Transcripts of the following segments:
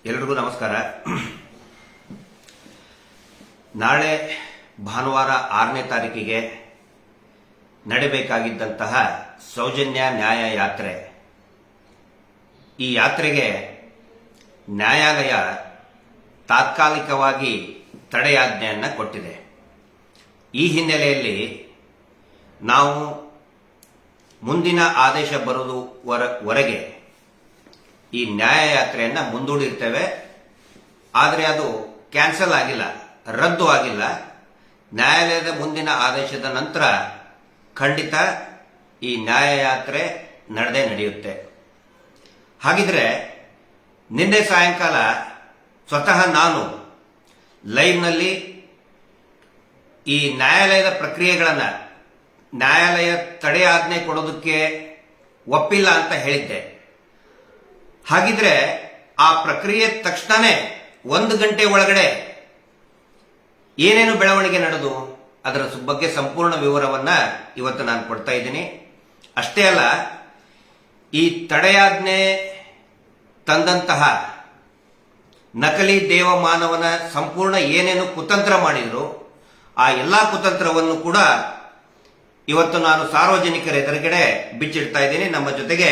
ಎಲ್ರಿಗೂ ನಮಸ್ಕಾರ. ನಾಳೆ ಭಾನುವಾರ 6ನೇ ತಾರೀಕಿಗೆ ನಡೆಯಬೇಕಾಗಿದ್ದಂತಹ ಸೌಜನ್ಯ ನ್ಯಾಯ ಯಾತ್ರೆ, ಈ ಯಾತ್ರೆಗೆ ನ್ಯಾಯಾಲಯ ತಾತ್ಕಾಲಿಕವಾಗಿ ತಡೆಯಾಜ್ಞೆಯನ್ನು ಕೊಟ್ಟಿದೆ. ಈ ಹಿನ್ನೆಲೆಯಲ್ಲಿ ನಾವು ಮುಂದಿನ ಆದೇಶ ಬರುವವರೆಗೆ ಈ ನ್ಯಾಯ ಯಾತ್ರೆಯನ್ನು ಮುಂದೂಡಿರ್ತೇವೆ. ಆದರೆ ಅದು ಕ್ಯಾನ್ಸಲ್ ಆಗಿಲ್ಲ, ರದ್ದು ಆಗಿಲ್ಲ. ನ್ಯಾಯಾಲಯದ ಮುಂದಿನ ಆದೇಶದ ನಂತರ ಖಂಡಿತ ಈ ನ್ಯಾಯ ಯಾತ್ರೆ ನಡೆಯುತ್ತೆ. ಹಾಗಿದ್ರೆ ನಿನ್ನೆ ಸಾಯಂಕಾಲ ಸ್ವತಃ ನಾನು ಲೈವ್ನಲ್ಲಿ ಈ ನ್ಯಾಯಾಲಯದ ಪ್ರಕ್ರಿಯೆಗಳನ್ನು, ನ್ಯಾಯಾಲಯ ತಡೆಯಾಜ್ಞೆ ಕೊಡೋದಕ್ಕೆ ಒಪ್ಪಿಲ್ಲ ಅಂತ ಹೇಳಿದ್ದೆ. ಹಾಗಿದ್ರೆ ಆ ಪ್ರಕ್ರಿಯೆ ತಕ್ಷಣನೇ 1 ಗಂಟೆ ಒಳಗಡೆ ಏನೇನು ಬೆಳವಣಿಗೆ ನಡೆದು ಅದರ ಬಗ್ಗೆ ಸಂಪೂರ್ಣ ವಿವರವನ್ನ ಇವತ್ತು ನಾನು ಕೊಡ್ತಾ ಇದ್ದೀನಿ. ಅಷ್ಟೇ ಅಲ್ಲ, ಈ ತಡೆಯಾಜ್ಞೆ ತಂದಂತಹ ನಕಲಿ ದೇವಮಾನವನ ಸಂಪೂರ್ಣ ಏನೇನು ಕುತಂತ್ರ ಮಾಡಿದ್ರು ಆ ಎಲ್ಲಾ ಕುತಂತ್ರವನ್ನು ಕೂಡ ಇವತ್ತು ನಾನು ಸಾರ್ವಜನಿಕರ ಎದುರುಗಡೆ ಬಿಚ್ಚಿಡ್ತಾ ಇದ್ದೀನಿ. ನಮ್ಮ ಜೊತೆಗೆ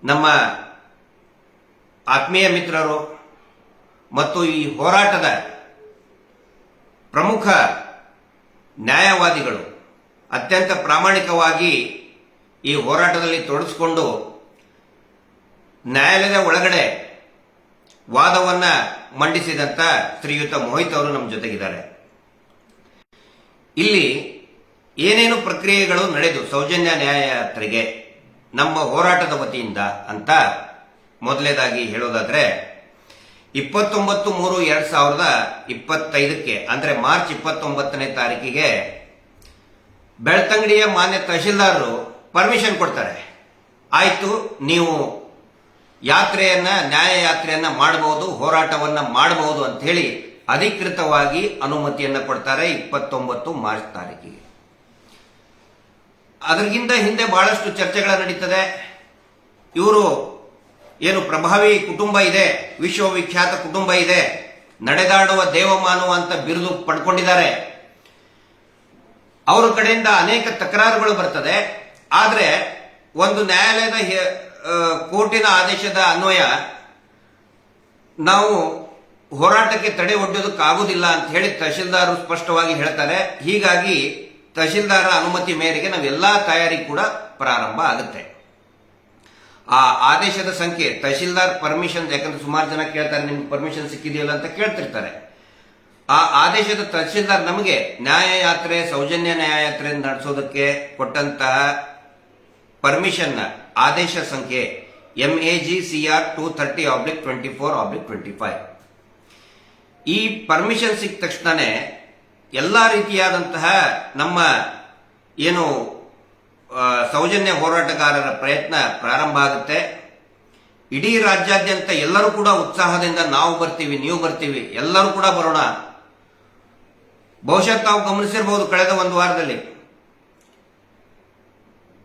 ನಮ್ಮ ಆತ್ಮೀಯ ಮಿತ್ರರು ಮತ್ತು ಈ ಹೋರಾಟದ ಪ್ರಮುಖ ನ್ಯಾಯವಾದಿಗಳು ಅತ್ಯಂತ ಪ್ರಾಮಾಣಿಕವಾಗಿ ಈ ಹೋರಾಟದಲ್ಲಿ ತೊಡಗಿಸಿಕೊಂಡು ನ್ಯಾಯಾಲಯದ ಒಳಗಡೆ ವಾದವನ್ನ ಮಂಡಿಸಿದಂತ ಶ್ರೀಯುತ ಮೋಹಿತ್ ಅವರು ನಮ್ಮ ಜೊತೆಗಿದ್ದಾರೆ. ಇಲ್ಲಿ ಏನೇನು ಪ್ರಕ್ರಿಯೆಗಳು ನಡೆದು ಸೌಜನ್ಯ ನ್ಯಾಯ ಯಾತ್ರೆಗೆ ನಮ್ಮ ಹೋರಾಟದ ವತಿಯಿಂದ ಅಂತ ಮೊದಲನೇದಾಗಿ ಹೇಳೋದಾದ್ರೆ 29/3/2025 ಅಂದ್ರೆ ಮಾರ್ಚ್ 29ನೇ ತಾರೀಕಿಗೆ ಬೆಳ್ತಂಗಡಿಯ ಮಾನ್ಯ ತಹಶೀಲ್ದಾರರು ಪರ್ಮಿಷನ್ ಕೊಡ್ತಾರೆ. ಆಯ್ತು, ನೀವು ನ್ಯಾಯ ಯಾತ್ರೆಯನ್ನ ಮಾಡಬಹುದು, ಹೋರಾಟವನ್ನ ಮಾಡಬಹುದು ಅಂತ ಹೇಳಿ ಅಧಿಕೃತವಾಗಿ ಅನುಮತಿಯನ್ನ ಕೊಡ್ತಾರೆ 29 ಮಾರ್ಚ್ ತಾರೀಕಿಗೆ. ಅದರಿಗಿಂತ ಹಿಂದೆ ಬಹಳಷ್ಟು ಚರ್ಚೆಗಳ ನಡೀತದೆ. ಇವರು ಏನು ಪ್ರಭಾವಿ ಕುಟುಂಬ ಇದೆ, ವಿಶ್ವವಿಖ್ಯಾತ ಕುಟುಂಬ ಇದೆ, ನಡೆದಾಡುವ ದೇವಮಾನವ ಅಂತ ಬಿರುದು ಪಡ್ಕೊಂಡಿದ್ದಾರೆ. ಅವರ ಕಡೆಯಿಂದ ಅನೇಕ ತಕರಾರುಗಳು ಬರ್ತದೆ. ಆದರೆ ಒಂದು ನ್ಯಾಯಾಲಯದ ಕೋರ್ಟಿನ ಆದೇಶದ ಅನ್ವಯ ನಾವು ಹೋರಾಟಕ್ಕೆ ತಡೆ ಒಡ್ಡೋದಕ್ಕಾಗುವುದಿಲ್ಲ ಅಂತ ಹೇಳಿ ತಹಶೀಲ್ದಾರ್ ಸ್ಪಷ್ಟವಾಗಿ ಹೇಳ್ತಾರೆ. ಹೀಗಾಗಿ ತಹಶೀಲ್ದಾರ ಅನುಮತಿ ಮೇರೆಗೆ ನಾವೆಲ್ಲಾ ತಯಾರಿ ಕೂಡ ಪ್ರಾರಂಭ ಆಗುತ್ತೆ. ಆ ಆದೇಶದ ಸಂಖ್ಯೆ ತಹಶೀಲ್ದಾರ್ ಪರ್ಮಿಷನ್, ಯಾಕಂದ್ರೆ ಸುಮಾರು ಜನ ಕೇಳ್ತಾರೆ ನಿಮ್ಗೆ ಪರ್ಮಿಷನ್ ಸಿಕ್ಕಿದೆಯಲ್ಲ ಅಂತ ಕೇಳ್ತಿರ್ತಾರೆ. ಆ ಆದೇಶದ ತಹಶೀಲ್ದಾರ್ ನಮಗೆ ನ್ಯಾಯಯಾತ್ರೆ, ಸೌಜನ್ಯ ನ್ಯಾಯಯಾತ್ರೆ ನಡೆಸೋದಕ್ಕೆ ಕೊಟ್ಟಂತಹ ಪರ್ಮಿಷನ್ ಆದೇಶ ಸಂಖ್ಯೆ MAGCR 230/24/25. ಈ ಪರ್ಮಿಷನ್ ಸಿಕ್ಕ ತಕ್ಷಣನೇ ಎಲ್ಲಾ ರೀತಿಯಾದಂತಹ ನಮ್ಮ ಏನು ಸೌಜನ್ಯ ಹೋರಾಟಗಾರರ ಪ್ರಯತ್ನ ಪ್ರಾರಂಭ ಆಗುತ್ತೆ. ಇಡೀ ರಾಜ್ಯಾದ್ಯಂತ ಎಲ್ಲರೂ ಕೂಡ ಉತ್ಸಾಹದಿಂದ ನಾವು ಬರ್ತೀವಿ, ನೀವು ಬರ್ತೀವಿ, ಎಲ್ಲರೂ ಕೂಡ ಬರೋಣ. ಬಹುಶಃ ತಾವು ಗಮನಿಸಿರಬಹುದು, ಕಳೆದ ಒಂದು ವಾರದಲ್ಲಿ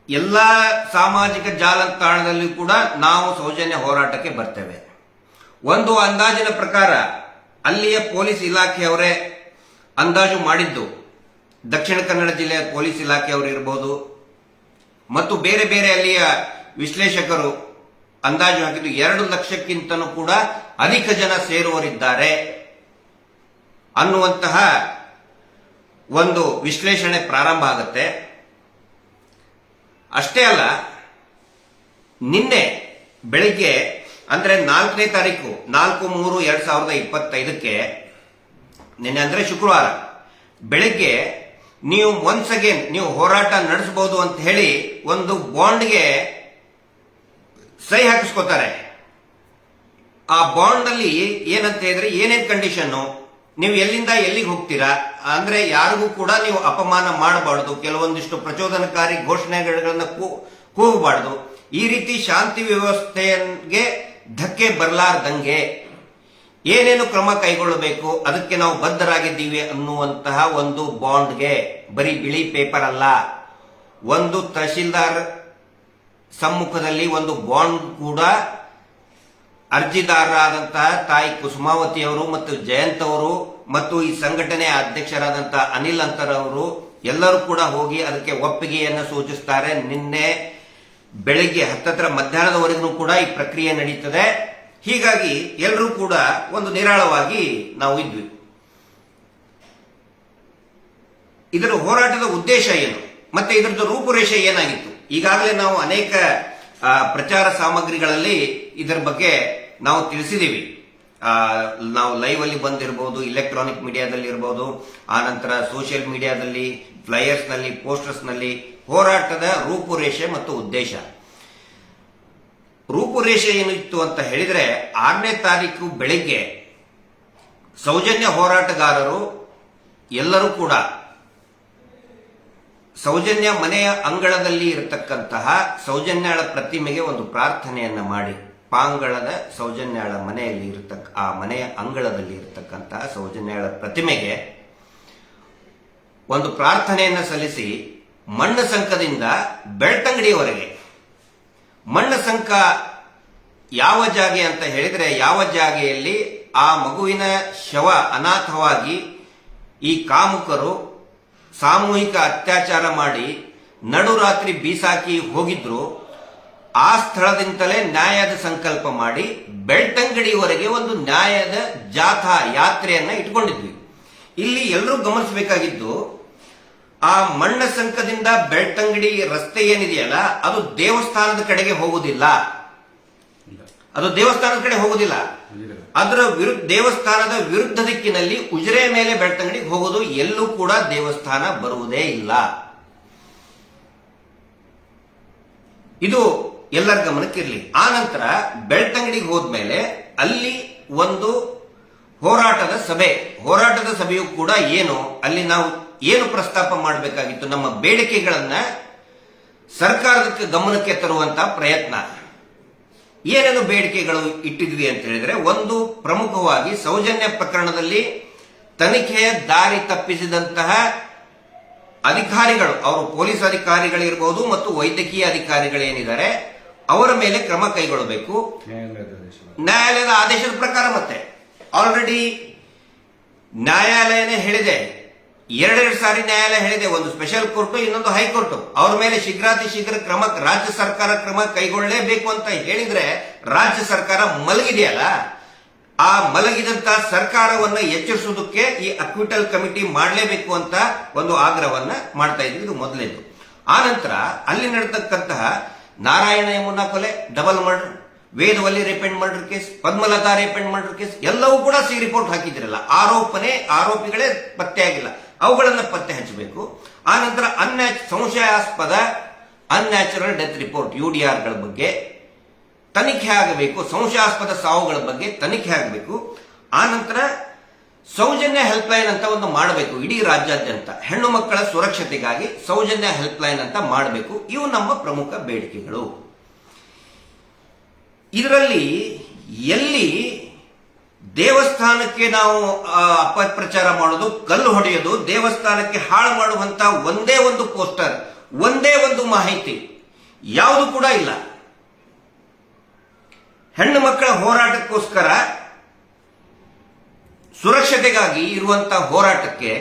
ಎಲ್ಲಾ ಸಾಮಾಜಿಕ ಜಾಲತಾಣದಲ್ಲಿ ಕೂಡ ನಾವು ಸೌಜನ್ಯ ಹೋರಾಟಕ್ಕೆ ಬರ್ತೇವೆ. ಒಂದು ಅಂದಾಜಿನ ಪ್ರಕಾರ ಅಲ್ಲಿಯ ಪೊಲೀಸ್ ಇಲಾಖೆಯವರೇ ಅಂದಾಜು ಮಾಡಿದ್ದು, ದಕ್ಷಿಣ ಕನ್ನಡ ಜಿಲ್ಲೆಯ ಪೊಲೀಸ್ ಇಲಾಖೆಯವರು ಇರಬಹುದು ಮತ್ತು ಬೇರೆ ಬೇರೆ ಅಲ್ಲಿಯ ವಿಶ್ಲೇಷಕರು ಅಂದಾಜು ಹಾಕಿದ್ದು 2 ಲಕ್ಷಕ್ಕಿಂತನೂ ಕೂಡ ಅಧಿಕ ಜನ ಸೇರುವರಿದ್ದಾರೆ ಅನ್ನುವಂತಹ ಒಂದು ವಿಶ್ಲೇಷಣೆ ಪ್ರಾರಂಭ ಆಗುತ್ತೆ. ಅಷ್ಟೇ ಅಲ್ಲ, ನಿನ್ನೆ ಬೆಳಿಗ್ಗೆ ಅಂದ್ರೆ 4ನೇ ತಾರೀಕು 4/3/2025 ನಿನ್ನೆ ಅಂದ್ರೆ ಶುಕ್ರವಾರ ಬೆಳಿಗ್ಗೆ ನೀವು ಒನ್ಸ್ ಅಗೇನ್ ನೀವು ಹೋರಾಟ ನಡೆಸಬಹುದು ಅಂತ ಹೇಳಿ ಒಂದು ಬಾಂಡ್ಗೆ ಸಹಿ ಹಾಕಿಸ್ಕೋತಾರೆ. ಆ ಬಾಂಡ್ ಅಲ್ಲಿ ಏನಂತ ಹೇಳಿದ್ರೆ ಏನೇನ್ ಕಂಡೀಷನ್, ನೀವು ಎಲ್ಲಿಂದ ಎಲ್ಲಿಗೆ ಹೋಗ್ತೀರಾ ಅಂದ್ರೆ ಯಾರಿಗೂ ಕೂಡ ನೀವು ಅಪಮಾನ ಮಾಡಬಾರ್ದು, ಕೆಲವೊಂದಿಷ್ಟು ಪ್ರಚೋದನಕಾರಿ ಘೋಷಣೆಗಳನ್ನ ಕೂಗಬಾರ್ದು, ಈ ರೀತಿ ಶಾಂತಿ ವ್ಯವಸ್ಥೆಗೆ ಧಕ್ಕೆ ಬರಲಾರ್ದಂಗೆ ಏನೇನು ಕ್ರಮ ಕೈಗೊಳ್ಳಬೇಕು ಅದಕ್ಕೆ ನಾವು ಬದ್ಧರಾಗಿದ್ದೀವಿ ಅನ್ನುವಂತಹ ಒಂದು ಬಾಂಡ್ಗೆ, ಬರೀ ಬಿಳಿ ಪೇಪರ್ ಅಲ್ಲ, ಒಂದು ತಹಶೀಲ್ದಾರ್ ಸಮ್ಮುಖದಲ್ಲಿ ಒಂದು ಬಾಂಡ್ ಕೂಡ ಅರ್ಜಿದಾರರಾದಂತಹ ತಾಯಿ ಕುಸುಮಾವತಿ ಅವರು ಮತ್ತು ಜಯಂತ್ ಅವರು ಮತ್ತು ಈ ಸಂಘಟನೆಯ ಅಧ್ಯಕ್ಷರಾದಂತಹ ಅನಿಲ್ ಅಂತರ್ ಅವರು ಎಲ್ಲರೂ ಕೂಡ ಹೋಗಿ ಅದಕ್ಕೆ ಒಪ್ಪಿಗೆಯನ್ನು ಸೂಚಿಸುತ್ತಾರೆ. ನಿನ್ನೆ ಬೆಳಿಗ್ಗೆ ಹತ್ತತ್ರ ಮಧ್ಯಾಹ್ನದವರೆಗೂ ಕೂಡ ಈ ಪ್ರಕ್ರಿಯೆ ನಡೀತದೆ. ಹೀಗಾಗಿ ಎಲ್ಲರೂ ಕೂಡ ಒಂದು ನಿರಾಳವಾಗಿ ನಾವು ಇದ್ವಿ. ಇದರ ಹೋರಾಟದ ಉದ್ದೇಶ ಏನು ಮತ್ತೆ ಇದರದ್ದು ರೂಪುರೇಷೆ ಏನಾಗಿತ್ತು? ಈಗಾಗಲೇ ನಾವು ಅನೇಕ ಪ್ರಚಾರ ಸಾಮಗ್ರಿಗಳಲ್ಲಿ ಇದರ ಬಗ್ಗೆ ನಾವು ತಿಳಿಸಿದ್ದೀವಿ. ನಾವು ಲೈವ್ ಅಲ್ಲಿ ಬಂದಿರಬಹುದು, ಇಲೆಕ್ಟ್ರಾನಿಕ್ ಮೀಡಿಯಾದಲ್ಲಿ ಇರಬಹುದು, ಆನಂತರ ಸೋಷಿಯಲ್ ಮೀಡಿಯಾದಲ್ಲಿ, ಫ್ಲೈಯರ್ಸ್ ನಲ್ಲಿ, ಪೋಸ್ಟರ್ಸ್ ನಲ್ಲಿ ಹೋರಾಟದ ರೂಪುರೇಷೆ ಮತ್ತು ಉದ್ದೇಶ. ರೂಪುರೇಷೆ ಏನಿತ್ತು ಅಂತ ಹೇಳಿದ್ರೆ 6ನೇ ತಾರೀಕು ಬೆಳಿಗ್ಗೆ ಸೌಜನ್ಯ ಹೋರಾಟಗಾರರು ಎಲ್ಲರೂ ಕೂಡ ಸೌಜನ್ಯ ಮನೆಯ ಅಂಗಳದಲ್ಲಿ ಇರತಕ್ಕಂತಹ ಸೌಜನ್ಯಾಳ ಪ್ರತಿಮೆಗೆ ಒಂದು ಪ್ರಾರ್ಥನೆಯನ್ನ ಮಾಡಿ, ಪಾಂಗಳದ ಸೌಜನ್ಯಾಳ ಮನೆಯಲ್ಲಿ ಆ ಮನೆಯ ಅಂಗಳದಲ್ಲಿ ಇರತಕ್ಕಂತಹ ಸೌಜನ್ಯಾಳ ಪ್ರತಿಮೆಗೆ ಒಂದು ಪ್ರಾರ್ಥನೆಯನ್ನ ಸಲ್ಲಿಸಿ ಮಣ್ಣು ಸಂಕದಿಂದ ಬೆಳ್ತಂಗಡಿಯವರೆಗೆ, ಮಣ್ಣು ಸಂಕ ಯಾವ ಜಾಗೆ ಅಂತ ಹೇಳಿದ್ರೆ ಯಾವ ಜಾಗೆಯಲ್ಲಿ ಆ ಮಗುವಿನ ಶವ ಅನಾಥವಾಗಿ ಈ ಕಾಮುಕರು ಸಾಮೂಹಿಕ ಅತ್ಯಾಚಾರ ಮಾಡಿ ನಡುರಾತ್ರಿ ಬೀಸಾಕಿ ಹೋಗಿದ್ರು, ಆ ಸ್ಥಳದಿಂದಲೇ ನ್ಯಾಯದ ಸಂಕಲ್ಪ ಮಾಡಿ ಬೆಳ್ತಂಗಡಿಯವರೆಗೆ ಒಂದು ನ್ಯಾಯದ ಜಾಥಾ ಯಾತ್ರೆಯನ್ನ ಇಟ್ಕೊಂಡಿದ್ವಿ. ಇಲ್ಲಿ ಎಲ್ಲರೂ ಗಮನಿಸಬೇಕಾಗಿದ್ದು, ಆ ಮಣ್ಣ ಸಂಕದಿಂದ ಬೆಳ್ತಂಗಡಿ ರಸ್ತೆ ಏನಿದೆಯಲ್ಲ ಅದು ದೇವಸ್ಥಾನದ ಕಡೆಗೆ ಹೋಗುವುದಿಲ್ಲ. ಅದು ದೇವಸ್ಥಾನದ ಕಡೆ ಹೋಗುವುದಿಲ್ಲ. ಅದರ ದೇವಸ್ಥಾನದ ವಿರುದ್ಧ ದಿಕ್ಕಿನಲ್ಲಿ ಉಜಿರೆ ಮೇಲೆ ಬೆಳ್ತಂಗಡಿಗೆ ಹೋಗೋದು, ಎಲ್ಲೂ ಕೂಡ ದೇವಸ್ಥಾನ ಬರುವುದೇ ಇಲ್ಲ. ಇದು ಎಲ್ಲರ ಗಮನಕ್ಕಿರಲಿ. ಆ ನಂತರ ಬೆಳ್ತಂಗಡಿಗೆ ಹೋದ್ಮೇಲೆ ಅಲ್ಲಿ ಒಂದು ಹೋರಾಟದ ಸಭೆಯು ಕೂಡ ಏನು, ಅಲ್ಲಿ ನಾವು ಏನು ಪ್ರಸ್ತಾಪ ಮಾಡಬೇಕಾಗಿತ್ತು, ನಮ್ಮ ಬೇಡಿಕೆಗಳನ್ನ ಸರ್ಕಾರದ ಗಮನಕ್ಕೆ ತರುವಂತಹ ಪ್ರಯತ್ನ. ಏನೇನು ಬೇಡಿಕೆಗಳು ಇಟ್ಟಿದ್ವಿ ಅಂತ ಹೇಳಿದ್ರೆ, ಒಂದು ಪ್ರಮುಖವಾಗಿ ಸೌಜನ್ಯ ಪ್ರಕರಣದಲ್ಲಿ ತನಿಖೆಯ ದಾರಿ ತಪ್ಪಿಸಿದಂತಹ ಅಧಿಕಾರಿಗಳು, ಅವರು ಪೊಲೀಸ್ ಅಧಿಕಾರಿಗಳಿರಬಹುದು ಮತ್ತು ವೈದ್ಯಕೀಯ ಅಧಿಕಾರಿಗಳೇನಿದ್ದಾರೆ ಅವರ ಮೇಲೆ ಕ್ರಮ ಕೈಗೊಳ್ಳಬೇಕು. ನ್ಯಾಯಾಲಯದ ಆದೇಶದ ಪ್ರಕಾರ ಮತ್ತೆ ಆಲ್ರೆಡಿ ನ್ಯಾಯಾಲಯನೇ ಹೇಳಿದೆ, ಎರಡೆರಡು ಸಾರಿ ನ್ಯಾಯಾಲಯ ಹೇಳಿದೆ, ಒಂದು ಸ್ಪೆಷಲ್ ಕೋರ್ಟ್ ಇನ್ನೊಂದು ಹೈಕೋರ್ಟ್, ಅವ್ರ ಮೇಲೆ ಶೀಘ್ರಾತಿ ಶೀಘ್ರ ಕ್ರಮ ರಾಜ್ಯ ಸರ್ಕಾರ ಕ್ರಮ ಕೈಗೊಳ್ಳಲೇಬೇಕು ಅಂತ ಹೇಳಿದ್ರೆ ರಾಜ್ಯ ಸರ್ಕಾರ ಮಲಗಿದೆಯಲ್ಲ, ಆ ಮಲಗಿದಂತಹ ಸರ್ಕಾರವನ್ನ ಎಚ್ಚರಿಸುವುದಕ್ಕೆ ಈ ಅಕ್ವಿಟಲ್ ಕಮಿಟಿ ಮಾಡಲೇಬೇಕು ಅಂತ ಒಂದು ಆಗ್ರಹವನ್ನ ಮಾಡ್ತಾ ಇದ್ವಿ. ಇದು ಮೊದಲೇದು. ಆ ನಂತರ ಅಲ್ಲಿ ನಡೆದಕ್ಕಂತಹ ನಾರಾಯಣ ಯಮುನಾ ಕೊಲೆ, double murder, Vedavalli rape and murder case, Padmalatha rape and murder case ಎಲ್ಲವೂ ಕೂಡ ಸಿ ರಿಪೋರ್ಟ್ ಹಾಕಿದ್ರಲ್ಲ, ಆರೋಪಿಗಳೇ ಪತ್ತೆಯಾಗಿಲ್ಲ, ಅವುಗಳನ್ನ ಪತ್ತೆ ಹಚ್ಚಬೇಕು. ಆ ನಂತರ ಸಂಶಯಾಸ್ಪದ ಅನ್ಯಾಚುರಲ್ ಡೆತ್ ರಿಪೋರ್ಟ್ UDR ಗಳ ಬಗ್ಗೆ ತನಿಖೆ ಆಗಬೇಕು, ಸಂಶಯಾಸ್ಪದ ಸಾವುಗಳ ಬಗ್ಗೆ ತನಿಖೆ ಆಗಬೇಕು. ಆ ನಂತರ ಸೌಜನ್ಯ ಹೆಲ್ಪ್ ಲೈನ್ ಅಂತ ಒಂದು ಮಾಡಬೇಕು, ಇಡೀ ರಾಜ್ಯಾದ್ಯಂತ ಹೆಣ್ಣು ಮಕ್ಕಳ ಸುರಕ್ಷತೆಗಾಗಿ ಸೌಜನ್ಯ ಹೆಲ್ಪ್ ಲೈನ್ ಅಂತ ಮಾಡಬೇಕು. ಇವು ನಮ್ಮ ಪ್ರಮುಖ ಬೇಡಿಕೆಗಳು. ಇದರಲ್ಲಿ ಎಲ್ಲಿ ದೇವಸ್ಥಾನಕ್ಕೆ ನಾವು ಅಪಪ್ರಚಾರ ಮಾಡೋದು, ಕಲ್ಲು ಹೊಡೆಯೋದು, ದೇವಸ್ಥಾನಕ್ಕೆ ಹಾಳು ಮಾಡುವಂತ ಒಂದೇ ಒಂದು ಪೋಸ್ಟರ್, ಒಂದೇ ಒಂದು ಮಾಹಿತಿ ಯಾವುದು ಕೂಡ ಇಲ್ಲ. ಹೆಣ್ಣು ಮಕ್ಕಳ ಹೋರಾಟಕ್ಕೋಸ್ಕರ ಸುರಕ್ಷತೆಗಾಗಿ ಇರುವಂತಹ ಹೋರಾಟಕ್ಕೆ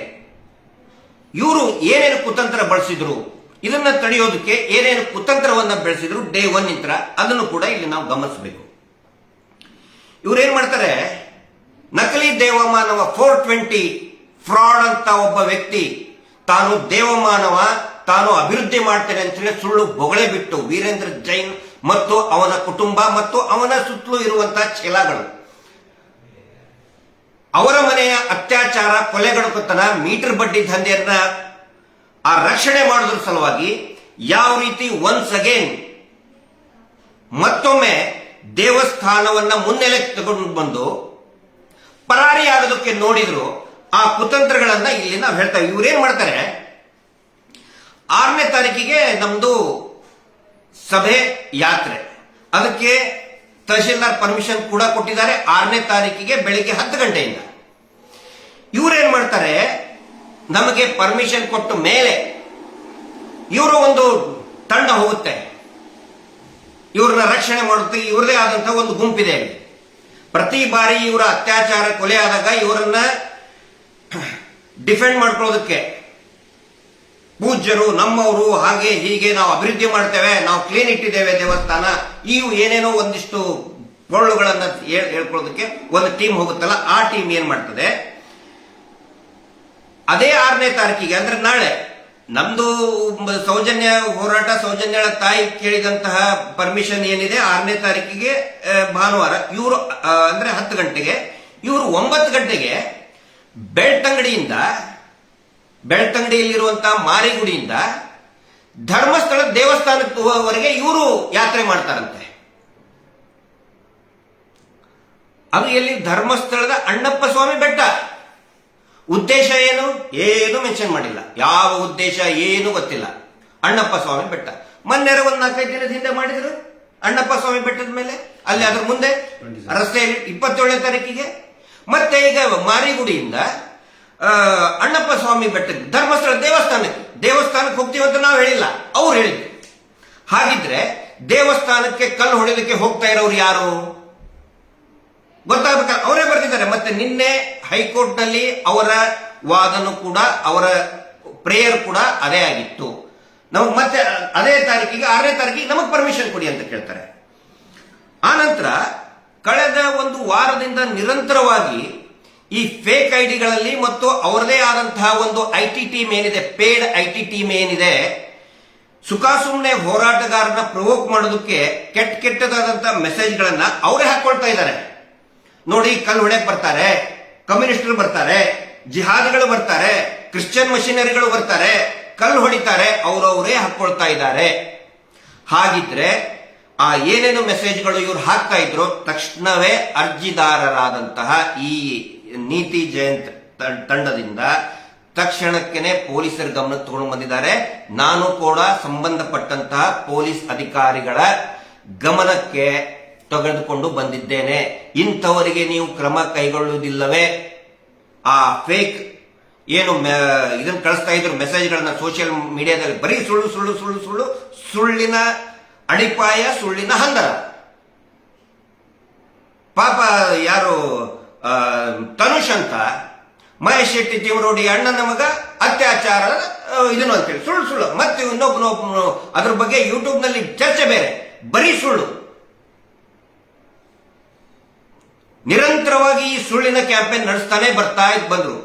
ಇವರು ಏನೇನು ಕುತಂತ್ರ ಬಳಸಿದ್ರು, ಇದನ್ನ ತಡೆಯೋದಕ್ಕೆ ಏನೇನು ಕುತಂತ್ರವನ್ನ ಬೆಳೆಸಿದ್ರು ಡೇ 1 ಇಂತ್ರ, ಅದನ್ನು ಕೂಡ ಇಲ್ಲಿ ನಾವು ಗಮನಿಸಬೇಕು. ಇವ್ರೇನ್ ಮಾಡ್ತಾರೆ, ನಕಲಿ ದೇವಮಾನವ 420 ಫ್ರಾಡ್ ಅಂತ ಒಬ್ಬ ವ್ಯಕ್ತಿ ತಾನು ದೇವಮಾನವ, ತಾನು ಅಭಿವೃದ್ಧಿ ಮಾಡ್ತೇನೆ ಅಂತ ಹೇಳಿ ಸುಳ್ಳು ಬೊಗಳೆ ಬಿಟ್ಟು ವೀರೇಂದ್ರ ಜೈನ್ ಮತ್ತು ಅವನ ಕುಟುಂಬ ಮತ್ತು ಅವನ ಸುತ್ತಲೂ ಇರುವಂತಹ ಚೇಲಾಗಳು ಅವರ ಮನೆಯ ಅತ್ಯಾಚಾರ, ಕೊಲೆಗಡುಕತನ, ಮೀಟರ್ ಬಡ್ಡಿ ದಂಧೆಯನ್ನ ಆ ರಕ್ಷಣೆ ಮಾಡೋದ್ರ ಸಲುವಾಗಿ ಯಾವ ರೀತಿ ಒನ್ಸ್ ಅಗೇನ್ ಮತ್ತೊಮ್ಮೆ ದೇವಸ್ಥಾನವನ್ನ ಮುನ್ನೆಲೆಗೆ ತಗೊಂಡು ಬಂದು ಪರಾರಿಯಾಗೋದಕ್ಕೆ ನೋಡಿದ್ರು, ಆ ಕುತಂತ್ರಗಳನ್ನ ಇಲ್ಲಿ ನಾವು ಹೇಳ್ತೇವೆ. ಇವ್ರೇನ್ ಮಾಡ್ತಾರೆ, 6ನೇ ತಾರೀಕಿಗೆ ನಮ್ದು ಸಭೆ ಯಾತ್ರೆ, ಅದಕ್ಕೆ ತಹಶೀಲ್ದಾರ್ ಪರ್ಮಿಷನ್ ಕೂಡ ಕೊಟ್ಟಿದ್ದಾರೆ 6ನೇ ತಾರೀಕಿಗೆ ಬೆಳಿಗ್ಗೆ 10 ಗಂಟೆಯಿಂದ. ಇವ್ರೇನ್ ಮಾಡ್ತಾರೆ, ನಮಗೆ ಪರ್ಮಿಷನ್ ಕೊಟ್ಟ ಮೇಲೆ ಇವರು ಒಂದು ತಂಡ ಹೋಗುತ್ತೆ, ಇವ್ರನ್ನ ರಕ್ಷಣೆ ಮಾಡುತ್ತೆ, ಇವ್ರದೇ ಆದಂತಹ ಒಂದು ಗುಂಪಿದೆ. ಪ್ರತಿ ಬಾರಿ ಇವರ ಅತ್ಯಾಚಾರ ಕೊಲೆ ಆದಾಗ ಇವರನ್ನ ಡಿಫೆಂಡ್ ಮಾಡ್ಕೊಳ್ಳೋದಕ್ಕೆ ಪೂಜ್ಯರು ನಮ್ಮವರು ಹಾಗೆ ಹೀಗೆ ನಾವು ಅಭಿವೃದ್ಧಿ ಮಾಡ್ತೇವೆ, ನಾವು ಕ್ಲೀನ್ ಇಟ್ಟಿದ್ದೇವೆ ದೇವಸ್ಥಾನ, ಇವು ಏನೇನೋ ಒಂದಿಷ್ಟು ಪೊಳ್ಳುಗಳನ್ನ ಹೇಳ್ಕೊಳ್ಳೋದಕ್ಕೆ ಒಂದು ಟೀಮ್ ಹೋಗುತ್ತಲ್ಲ, ಆ ಟೀಮ್ ಏನ್ ಮಾಡ್ತದೆ, ಅದೇ 6ನೇ ತಾರೀಕಿಗೆ ಅಂದ್ರೆ ನಾಳೆ ನಮ್ದು ಸೌಜನ್ಯ ಹೋರಾಟ, ಸೌಜನ್ಯಳ ತಾಯಿ ಕೇಳಿದಂತಹ ಪರ್ಮಿಷನ್ ಏನಿದೆ 6ನೇ ತಾರೀಕಿಗೆ ಭಾನುವಾರ, ಇವರು ಅಂದ್ರೆ 10 ಗಂಟೆಗೆ, ಇವರು 9 ಗಂಟೆಗೆ ಬೆಳ್ತಂಗಡಿಯಲ್ಲಿರುವಂತಹ ಮಾರಿಗುಡಿಯಿಂದ ಧರ್ಮಸ್ಥಳ ದೇವಸ್ಥಾನದವರೆಗೆ ಇವರು ಯಾತ್ರೆ ಮಾಡ್ತಾರಂತೆ. ಅದು ಎಲ್ಲಿ? ಧರ್ಮಸ್ಥಳದ ಅಣ್ಣಪ್ಪ ಸ್ವಾಮಿ ಬೆಟ್ಟ. ಉದ್ದೇಶ ಏನು? ಏನು ಮೆನ್ಷನ್ ಮಾಡಿಲ್ಲ, ಯಾವ ಉದ್ದೇಶ ಏನು ಗೊತ್ತಿಲ್ಲ. ಅಣ್ಣಪ್ಪ ಸ್ವಾಮಿ ಬೆಟ್ಟ ಮೊನ್ನೆ ಒಂದು 4-5 ದಿನದ ಹಿಂದೆ ಮಾಡಿದ್ರು ಅಣ್ಣಪ್ಪ ಸ್ವಾಮಿ ಬೆಟ್ಟದ ಮೇಲೆ, ಅಲ್ಲಿ ಅದ್ರ ಮುಂದೆ ರಸ್ತೆಯಲ್ಲಿ 27ನೇ ತಾರೀಕಿಗೆ. ಮತ್ತೆ ಈಗ ಮಾರಿಗುಡಿಯಿಂದ ಅಣ್ಣಪ್ಪ ಸ್ವಾಮಿ ಬೆಟ್ಟಕ್ಕೆ ಧರ್ಮಸ್ಥಳ ದೇವಸ್ಥಾನಕ್ಕೆ ಹೋಗ್ತೀವಿ ಅಂತ ನಾವು ಹೇಳಿಲ್ಲ, ಅವ್ರು ಹೇಳಿದ್ರು. ಹಾಗಿದ್ರೆ ದೇವಸ್ಥಾನಕ್ಕೆ ಕಲ್ಲು ಹೊಡೆಯಲಿಕ್ಕೆ ಹೋಗ್ತಾ ಇರೋರು ಯಾರು ಗೊತ್ತಾಗಬೇಕಲ್ಲ, ಅವರೇ ಬರ್ತಿದ್ದಾರೆ. ಮತ್ತೆ ನಿನ್ನೆ ಹೈಕೋರ್ಟ್ ನಲ್ಲಿ ಅವರ ವಾದನು ಕೂಡ, ಅವರ ಪ್ರೇಯರ್ ಕೂಡ ಅದೇ ಆಗಿತ್ತು. ನಮಗೆ ಮತ್ತೆ ಅದೇ ತಾರೀಕಿಗೆ 6ನೇ ತಾರೀಕಿಗೆ ನಮಗೆ ಪರ್ಮಿಷನ್ ಕೊಡಿ ಅಂತ ಕೇಳ್ತಾರೆ. ಆನಂತರ ಕಳೆದ ಒಂದು ವಾರದಿಂದ ನಿರಂತರವಾಗಿ ಈ ಫೇಕ್ ಐಡಿಗಳಲ್ಲಿ ಮತ್ತು ಅವರದೇ ಆದಂತಹ ಒಂದು ಐಟಿ ಟೀಮ್ ಏನಿದೆ, ಪೇಡ್ ಐಟಿ ಟೀಮ್ ಏನಿದೆ, ಸುಖಾಸುಮ್ನೆ ಹೋರಾಟಗಾರನ ಪ್ರವೋಕ್ ಮಾಡೋದಕ್ಕೆ ಕೆಟ್ಟದಾದಂತಹ ಮೆಸೇಜ್ಗಳನ್ನ ಅವರೇ ಹಾಕೊಳ್ತಾ ಇದ್ದಾರೆ. ನೋಡಿ, ಕಲ್ಲು ಹೊಡೆಯಕ್ ಬರ್ತಾರೆ, ಕಮ್ಯುನಿಸ್ಟರು ಬರ್ತಾರೆ, ಜಿಹಾದಿಗಳು ಬರ್ತಾರೆ, ಕ್ರಿಶ್ಚಿಯನ್ ಮಿಷನರಿಗಳು ಬರ್ತಾರೆ, ಕಲ್ಲು ಹೊಡಿತಾರೆ, ಅವರವರೇ ಹಾಕೊಳ್ತಾ ಇದ್ದಾರೆ. ಹಾಗಿದ್ರೆ ಆ ಏನೇನು ಮೆಸೇಜ್ಗಳು ಇವ್ರು ಹಾಕ್ತಾ ಇದ್ರು, ತಕ್ಷಣವೇ ಅರ್ಜಿದಾರರಾದಂತಹ ಈ ನೀತಿ ಜಯಂತ್ ತಂಡದಿಂದ ತಕ್ಷಣಕ್ಕೇನೆ ಪೊಲೀಸರ ಗಮನಕ್ಕೆ ತಗೊಂಡು ಬಂದಿದ್ದಾರೆ. ನಾನು ಕೂಡ ಸಂಬಂಧಪಟ್ಟಂತಹ ಪೊಲೀಸ್ ಅಧಿಕಾರಿಗಳ ಗಮನಕ್ಕೆ ತೆಗೆದುಕೊಂಡು ಬಂದಿದ್ದೇನೆ. ಇಂಥವರಿಗೆ ನೀವು ಕ್ರಮ ಕೈಗೊಳ್ಳುವುದಿಲ್ಲವೇ? ಆ ಫೇಕ್ ಏನು ಇದನ್ನು ಕಳಿಸ್ತಾ ಇದ್ರು ಮೆಸೇಜ್ಗಳನ್ನ ಸೋಷಿಯಲ್ ಮೀಡಿಯಾದಲ್ಲಿ, ಬರೀ ಸುಳ್ಳಿನ ಅಡಿಪಾಯ, ಸುಳ್ಳಿನ ಹಂದರ. ಪಾಪ ಯಾರು ತನುಷ್ ಅಂತ ಮಹೇಶ್ ಶೆಟ್ಟಿ ಜೀವರೋಡಿ ಅಣ್ಣನ ಮಗ ಅತ್ಯಾಚಾರ ಇದನ್ನು ಅಂತೇಳಿ ಸುಳ್ಳು. ಮತ್ತೆ ಇನ್ನೊಬ್ಬನು ಅದ್ರ ಬಗ್ಗೆ ಯೂಟ್ಯೂಬ್ ನಲ್ಲಿ ಚರ್ಚೆ ಬೇರೆ, ಬರೀ ಸುಳ್ಳು. ನಿರಂತರವಾಗಿ ಈ ಸುಳ್ಳಿನ ಕ್ಯಾಂಪೇನ್ ನಡೆಸ್ತಾನೆ ಬಂದ್ರು.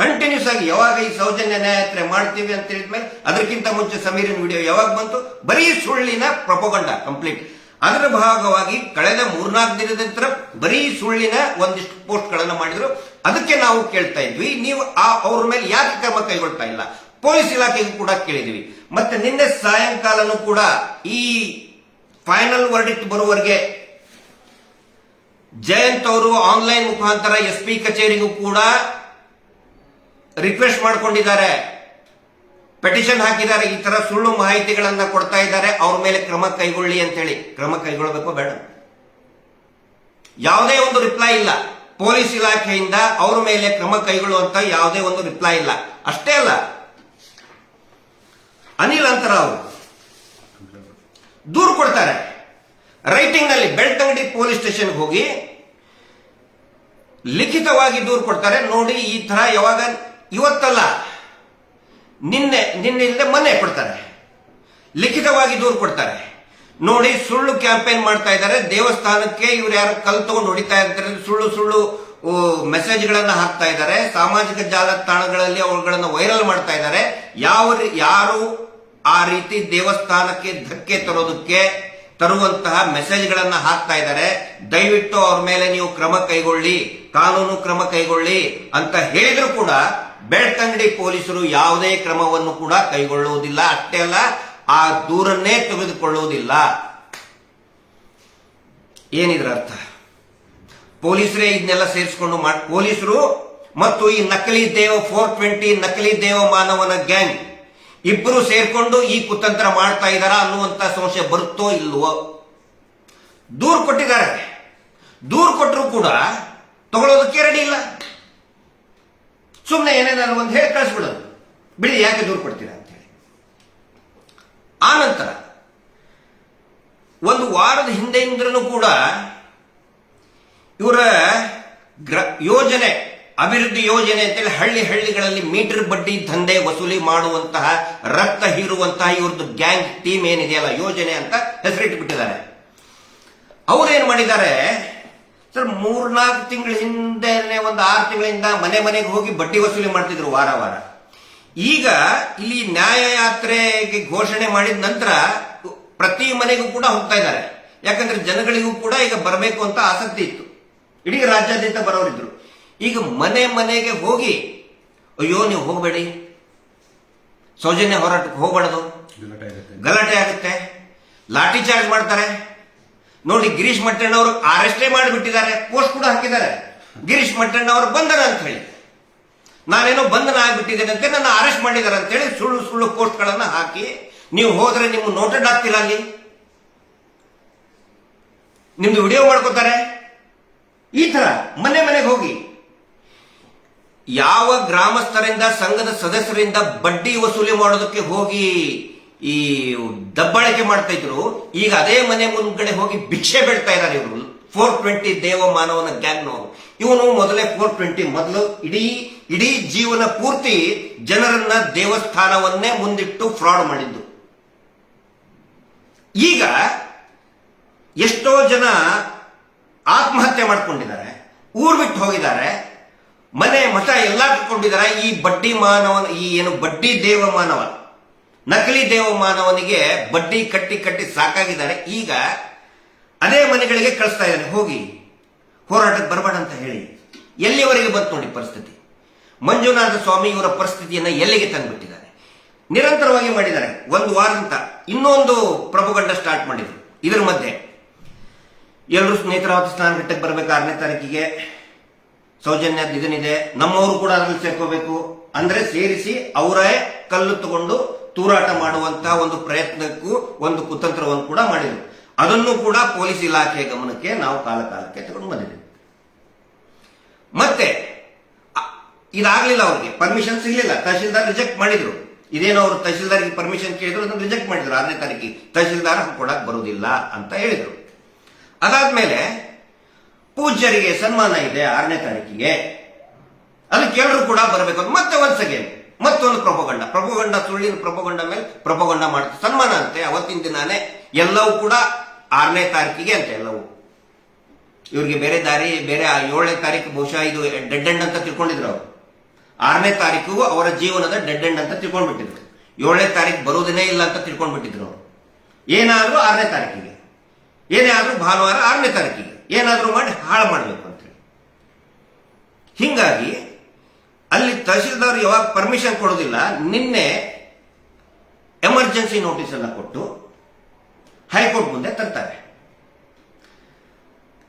ಕಂಟಿನ್ಯೂಸ್ ಆಗಿ ಯಾವಾಗ ಈ ಸೌಜನ್ಯ ನ್ಯಾಯಯಾತ್ರೆ ಮಾಡ್ತೀವಿ ಅಂತ ಹೇಳಿದ್ಮೇಲೆ ಅದಕ್ಕಿಂತ ಮುಂಚೆ ಸಮೀರಿನ ವಿಡಿಯೋ ಯಾವಾಗ ಬಂತು, ಬರೀ ಸುಳ್ಳಿನ ಪ್ರೊಪಗಂಡ ಕಂಪ್ಲೀಟ್. ಅದರ ಭಾಗವಾಗಿ ಕಳೆದ 3-4 ದಿನದ ನಂತರ ಬರೀ ಸುಳ್ಳಿನ ಒಂದಿಷ್ಟು ಪೋಸ್ಟ್ ಗಳನ್ನ ಮಾಡಿದ್ರು. ಅದಕ್ಕೆ ನಾವು ಕೇಳ್ತಾ ಇದ್ವಿ, ನೀವು ಅವ್ರ ಮೇಲೆ ಯಾಕೆ ಕ್ರಮ ಕೈಗೊಳ್ತಾ ಇಲ್ಲ? ಪೊಲೀಸ್ ಇಲಾಖೆಗೂ ಕೂಡ ಕೇಳಿದ್ವಿ. ಮತ್ತೆ ನಿನ್ನೆ ಸಾಯಂಕಾಲನೂ ಕೂಡ ಈ ಫೈನಲ್ ವರ್ಡಿಕ್ಟ್ ಬರುವವರೆಗೆ ಜಯಂತ್ ಅವರು ಆನ್ಲೈನ್ ಮುಖಾಂತರ SP ಕಚೇರಿಗೂ ಕೂಡ ರಿಕ್ವೆಸ್ಟ್ ಮಾಡಿಕೊಂಡಿದ್ದಾರೆ, ಪೆಟಿಷನ್ ಹಾಕಿದ್ದಾರೆ. ಈ ತರ ಸುಳ್ಳು ಮಾಹಿತಿಗಳನ್ನ ಕೊಡ್ತಾ ಇದ್ದಾರೆ, ಅವ್ರ ಮೇಲೆ ಕ್ರಮ ಕೈಗೊಳ್ಳಿ ಅಂತ ಹೇಳಿ. ಕ್ರಮ ಕೈಗೊಳ್ಳಬೇಕು ಬೇಡ? ಯಾವುದೇ ಒಂದು ರಿಪ್ಲೈ ಇಲ್ಲ ಪೊಲೀಸ್ ಇಲಾಖೆಯಿಂದ. ಅವ್ರ ಮೇಲೆ ಕ್ರಮ ಕೈಗೊಳ್ಳುವಂತ ಯಾವುದೇ ಒಂದು ರಿಪ್ಲೈ ಇಲ್ಲ. ಅಷ್ಟೇ ಅಲ್ಲ, ಅನಿಲ್ ಅಂತರ ಅವರು ದೂರು ಕೊಡ್ತಾರೆ ರೈಟಿಂಗ್ ನಲ್ಲಿ. ಬೆಳ್ತಂಗಡಿ ಪೊಲೀಸ್ ಸ್ಟೇಷನ್ ಹೋಗಿ ಲಿಖಿತವಾಗಿ ದೂರು ಕೊಡ್ತಾರೆ. ನೋಡಿ, ಈ ತರ ಯಾವಾಗ ಇವತ್ತಲ್ಲ, ನಿನ್ನೆ ಇಲ್ಲದೆ ಮೊನ್ನೆ ಕೊಡ್ತಾರೆ, ಲಿಖಿತವಾಗಿ ದೂರು ಕೊಡ್ತಾರೆ. ನೋಡಿ, ಸುಳ್ಳು ಕ್ಯಾಂಪೇನ್ ಮಾಡ್ತಾ ಇದ್ದಾರೆ. ದೇವಸ್ಥಾನಕ್ಕೆ ಇವ್ರು ಯಾರು ಕಲ್ ತಗೊಂಡು ಹೊಡಿತಾ ಇರ್ತಾರೆ, ಸುಳ್ಳು ಮೆಸೇಜ್ಗಳನ್ನ ಹಾಕ್ತಾ ಇದ್ದಾರೆ. ಸಾಮಾಜಿಕ ಜಾಲತಾಣಗಳಲ್ಲಿ ಅವುಗಳನ್ನ ವೈರಲ್ ಮಾಡ್ತಾ ಇದ್ದಾರೆ. ಯಾರು ಆ ರೀತಿ ದೇವಸ್ಥಾನಕ್ಕೆ ಧಕ್ಕೆ ತರುವಂತಹ ಮೆಸೇಜ್ಗಳನ್ನ ಹಾಕ್ತಾ ಇದ್ದಾರೆ, ದಯವಿಟ್ಟು ಅವ್ರ ಮೇಲೆ ನೀವು ಕ್ರಮ ಕೈಗೊಳ್ಳಿ, ಕಾನೂನು ಕ್ರಮ ಕೈಗೊಳ್ಳಿ ಅಂತ ಹೇಳಿದ್ರು ಕೂಡ ಬೆಳ್ತಂಗಡಿ ಪೊಲೀಸರು ಯಾವುದೇ ಕ್ರಮವನ್ನು ಕೂಡ ಕೈಗೊಳ್ಳುವುದಿಲ್ಲ. ಅಷ್ಟೇ ಅಲ್ಲ, ಆ ದೂರನ್ನೇ ತೆಗೆದುಕೊಳ್ಳುವುದಿಲ್ಲ. ಏನಿದ್ರ ಅರ್ಥ? ಪೊಲೀಸರೇ ಇದನ್ನೆಲ್ಲ ಸೇರಿಸಿಕೊಂಡು ಪೊಲೀಸರು ಮತ್ತು ಈ ನಕಲಿ ದೇವ 420 ನಕಲಿ ದೇವ ಮಾನವನ ಗ್ಯಾಂಗ್ ಇಬ್ಬರು ಸೇರ್ಕೊಂಡು ಈ ಕುತಂತ್ರ ಮಾಡ್ತಾ ಇದ್ದಾರಾ ಅನ್ನುವಂತ ಸಂಶಯ ಬರುತ್ತೋ ಇಲ್ವೋ? ದೂರು ಕೊಟ್ಟಿದ್ದಾರೆ, ದೂರು ಕೊಟ್ಟರು ಕೂಡ ತಗೊಳ್ಳೋದಕ್ಕೆ ರೆಡಿ ಇಲ್ಲ. ಸುಮ್ಮನೆ ಏನೇನಾದ್ರು ಒಂದು ಹೇಳಿ ಕಳಿಸ್ಬಿಡೋದು, ಬಿಡಿ ಯಾಕೆ ದೂರು ಕೊಡ್ತೀರಾ ಅಂತ ಹೇಳಿ. ಆ ನಂತರ ಒಂದು ವಾರದ ಹಿಂದೆಯಿಂದಲೂ ಕೂಡ ಇವರ ಯೋಜನೆ, ಅಭಿವೃದ್ಧಿ ಯೋಜನೆ ಅಂತೇಳಿ ಹಳ್ಳಿಗಳಲ್ಲಿ ಮೀಟರ್ ಬಡ್ಡಿ ದಂಧೆ ವಸೂಲಿ ಮಾಡುವಂತಹ, ರಕ್ತ ಹೀರುವಂತಹ ಇವ್ರದ್ದು ಗ್ಯಾಂಗ್ ಟೀಮ್ ಏನಿದೆಯಲ್ಲ, ಯೋಜನೆ ಅಂತ ಹೆಸರಿಟ್ಟುಬಿಟ್ಟಿದ್ದಾರೆ. ಅವ್ರೇನ್ ಮಾಡಿದ್ದಾರೆ ಸರ್, 3-4 ತಿಂಗಳ ಹಿಂದೆ, ಒಂದು 6 ತಿಂಗಳಿಂದ ಮನೆಗೆ ಹೋಗಿ ಬಡ್ಡಿ ವಸೂಲಿ ಮಾಡ್ತಿದ್ರು ವಾರ. ಈಗ ಇಲ್ಲಿ ನ್ಯಾಯಯಾತ್ರೆಗೆ ಘೋಷಣೆ ಮಾಡಿದ ನಂತರ ಪ್ರತಿ ಮನೆಗೂ ಕೂಡ ಹೋಗ್ತಾ ಇದ್ದಾರೆ. ಯಾಕಂದ್ರೆ ಜನಗಳಿಗೂ ಕೂಡ ಈಗ ಬರಬೇಕು ಅಂತ ಆಸಕ್ತಿ ಇತ್ತು, ಇಡೀ ರಾಜ್ಯಾದ್ಯಂತ ಬರೋರಿದ್ರು. ಈಗ ಮನೆಗೆ ಹೋಗಿ, ಅಯ್ಯೋ ನೀವು ಹೋಗಬೇಡಿ, ಸೌಜನ್ಯ ಹೋರಾಟಕ್ಕೆ ಹೋಗಬಾರದು, ಗಲಾಟೆ ಆಗುತ್ತೆ, ಲಾಠಿ ಚಾರ್ಜ್ ಮಾಡ್ತಾರೆ. ನೋಡಿ, ಗಿರೀಶ್ ಮಟ್ಟಣ್ಣವರು ಅರೆಸ್ಟೇ ಮಾಡಿಬಿಟ್ಟಿದ್ದಾರೆ, ಪೋಸ್ಟ್ ಕೂಡ ಹಾಕಿದ್ದಾರೆ. ಗಿರೀಶ್ ಮಟ್ಟಣ್ಣವರು ಬಂಧನ ಅಂತ ಹೇಳಿ, ನಾನೇನೋ ಬಂಧನ ಆಗ್ಬಿಟ್ಟಿದ್ದೇನೆ ಅಂತ ನನ್ನ ಅರೆಸ್ಟ್ ಮಾಡಿದ್ದಾರೆ ಅಂತ ಹೇಳಿ ಸುಳ್ಳು ಪೋಸ್ಟ್ಗಳನ್ನ ಹಾಕಿ, ನೀವು ಹೋದ್ರೆ ನಿಮ್ಮ ನೋಟೆಡ್ ಆಗ್ತೀರಾ, ಅಲ್ಲಿ ನಿಮ್ದು ವಿಡಿಯೋ ಮಾಡ್ಕೋತಾರೆ. ಈ ತರ ಮನೆಗೆ ಹೋಗಿ ಯಾವ ಗ್ರಾಮಸ್ಥರಿಂದ, ಸಂಘದ ಸದಸ್ಯರಿಂದ ಬಡ್ಡಿ ವಸೂಲಿ ಮಾಡೋದಕ್ಕೆ ಹೋಗಿ ಈ ದಬ್ಬಾಳಿಕೆ ಮಾಡ್ತಾ ಇದ್ರು, ಈಗ ಅದೇ ಮನೆ ಮುಂದ್ಗಡೆ ಹೋಗಿ ಭಿಕ್ಷೆ ಬೇಡ್ತಾ ಇದ್ದಾರೆ ಇವರು. 420 ದೇವಮಾನವನ ಗ್ಯಾಂಗ್ನವರು. ಇವನು ಮೊದಲೇ 420 ಮೊದಲು ಇಡೀ ಜೀವನ ಪೂರ್ತಿ ಜನರನ್ನ ದೇವಸ್ಥಾನವನ್ನೇ ಮುಂದಿಟ್ಟು ಫ್ರಾಡ್ ಮಾಡಿದ್ದು. ಈಗ ಎಷ್ಟೋ ಜನ ಆತ್ಮಹತ್ಯೆ ಮಾಡ್ಕೊಂಡಿದ್ದಾರೆ, ಊರು ಬಿಟ್ಟು ಹೋಗಿದ್ದಾರೆ, ಮನೆ ಮಠ ಎಲ್ಲ ಕಟ್ಕೊಂಡಿದ್ದಾರೆ. ಈ ಬಡ್ಡಿ ಮಾನವನ, ಈ ಏನು ಬಡ್ಡಿ ದೇವಮಾನವ, ನಕಲಿ ದೇವಮಾನವನಿಗೆ ಬಡ್ಡಿ ಕಟ್ಟಿ ಸಾಕಾಗಿದ್ದಾರೆ. ಈಗ ಅದೇ ಮನೆಗಳಿಗೆ ಕಳಿಸ್ತಾ ಇದ್ದಾರೆ, ಹೋಗಿ ಹೋರಾಟಕ್ಕೆ ಬರಬೇಡ ಅಂತ ಹೇಳಿ. ಎಲ್ಲಿವರೆಗೆ ಬಂತು ನೋಡಿ ಪರಿಸ್ಥಿತಿ. ಮಂಜುನಾಥ ಸ್ವಾಮಿ ಇವರ ಪರಿಸ್ಥಿತಿಯನ್ನ ಎಲ್ಲಿಗೆ ತಂದುಬಿಟ್ಟಿದ್ದಾರೆ. ನಿರಂತರವಾಗಿ ಮಾಡಿದ್ದಾರೆ. ಒಂದು ವಾರದಿಂದ ಇನ್ನೊಂದು ಪ್ರಭುಗಂಡ ಸ್ಟಾರ್ಟ್ ಮಾಡಿದ್ರು. ಇದರ ಮಧ್ಯೆ ಎಲ್ಲರೂ ನೇತ್ರಾವತಿ ಸ್ನಾನಘಟ್ಟಕ್ಕೆ ಬರಬೇಕು 6ನೇ ತಾರೀಕಿಗೆ. ಸೌಜನ್ಯ ಇದನ್ನಿದೆ, ನಮ್ಮವರು ಕೂಡ ಅದರಲ್ಲಿ ಸೇರ್ಕೋಬೇಕು ಅಂದ್ರೆ ಸೇರಿಸಿ ಅವರೇ ಕಲ್ಲು ತಗೊಂಡು ತೂರಾಟ ಮಾಡುವಂತಹ ಒಂದು ಪ್ರಯತ್ನಕ್ಕೂ ಒಂದು ಕುತಂತ್ರವನ್ನು ಕೂಡ ಮಾಡಿದರು. ಅದನ್ನು ಕೂಡ ಪೊಲೀಸ್ ಇಲಾಖೆಯ ಗಮನಕ್ಕೆ ನಾವು ಕಾಲಕ್ಕೆ ತಗೊಂಡು ಬಂದಿದ್ದೇವೆ. ಮತ್ತೆ ಇದಾಗಲಿಲ್ಲ, ಅವ್ರಿಗೆ ಪರ್ಮಿಷನ್ ಸಿಗಲಿಲ್ಲ, ತಹಶೀಲ್ದಾರ್ ರಿಜೆಕ್ಟ್ ಮಾಡಿದ್ರು. ಇದೇನೋ ಅವರು ತಹಶೀಲ್ದಾರ್ಗೆ ಪರ್ಮಿಷನ್ ಕೇಳಿದ್ರು, ಅದನ್ನು ರಿಜೆಕ್ಟ್ ಮಾಡಿದ್ರು. 6ನೇ ತಾರೀಕಿಗೆ ತಹಶೀಲ್ದಾರ್ ಕೊಡಕ್ ಬರುವುದಿಲ್ಲ ಅಂತ ಹೇಳಿದ್ರು. ಅದಾದ್ಮೇಲೆ ಪೂಜ್ಯರಿಗೆ ಸನ್ಮಾನ ಇದೆ 6ನೇ ತಾರೀಕಿಗೆ, ಅದಕ್ಕೆ ಎಲ್ಲರೂ ಕೂಡ ಬರಬೇಕು ಅಂತ ಮತ್ತೆ ಒಂದ್ಸ್ ಅಗೇನ್ ಮತ್ತೊಂದು ಪ್ರಭುಗಂಡ ಸುಳ್ಳಿನ ಪ್ರಭುಗಂಡ ಮೇಲೆ ಪ್ರಭುಗಂಡ ಮಾಡ್ತಾರೆ. ಸನ್ಮಾನ ಅಂತೆ ಅವತ್ತಿನ ದಿನಾನೇ, ಎಲ್ಲವೂ ಕೂಡ 6ನೇ ತಾರೀಕಿಗೆ ಅಂತ ಎಲ್ಲವೂ. ಇವ್ರಿಗೆ ಬೇರೆ ದಾರಿ, ಬೇರೆ 7ನೇ ತಾರೀಕು ಬಹುಶಃ ಇದು ಡೆಡ್ ಎಂಡ್ ಅಂತ ತಿಳ್ಕೊಂಡಿದ್ರು ಅವರು. 6ನೇ ತಾರೀಕು ಅವರ ಜೀವನದ ಡೆಡ್ ಎಂಡ್ ಅಂತ ತಿಳ್ಕೊಂಡ್ಬಿಟ್ಟಿದ್ರು. 7ನೇ ತಾರೀಕು ಬರುವುದೇನೇ ಇಲ್ಲ ಅಂತ ತಿಳ್ಕೊಂಡ್ಬಿಟ್ಟಿದ್ರು ಅವರು. ಏನಾದ್ರೂ 6ನೇ ತಾರೀಕಿಗೆ, ಏನೇ ಆದ್ರೂ ಭಾನುವಾರ 6ನೇ ತಾರೀಕಿಗೆ ಏನಾದ್ರೂ ಮಾಡಿ ಹಾಳು ಮಾಡಬೇಕು ಅಂತೇಳಿ. ಹಿಂಗಾಗಿ ಅಲ್ಲಿ ತಹಶೀಲ್ದಾರ್ ಯಾವಾಗ ಪರ್ಮಿಷನ್ ಕೊಡೋದಿಲ್ಲ, ನಿನ್ನೆ ಎಮರ್ಜೆನ್ಸಿ ನೋಟಿಸ್ ಅನ್ನ ಕೊಟ್ಟು ಹೈಕೋರ್ಟ್ ಮುಂದೆ ತರ್ತಾರೆ.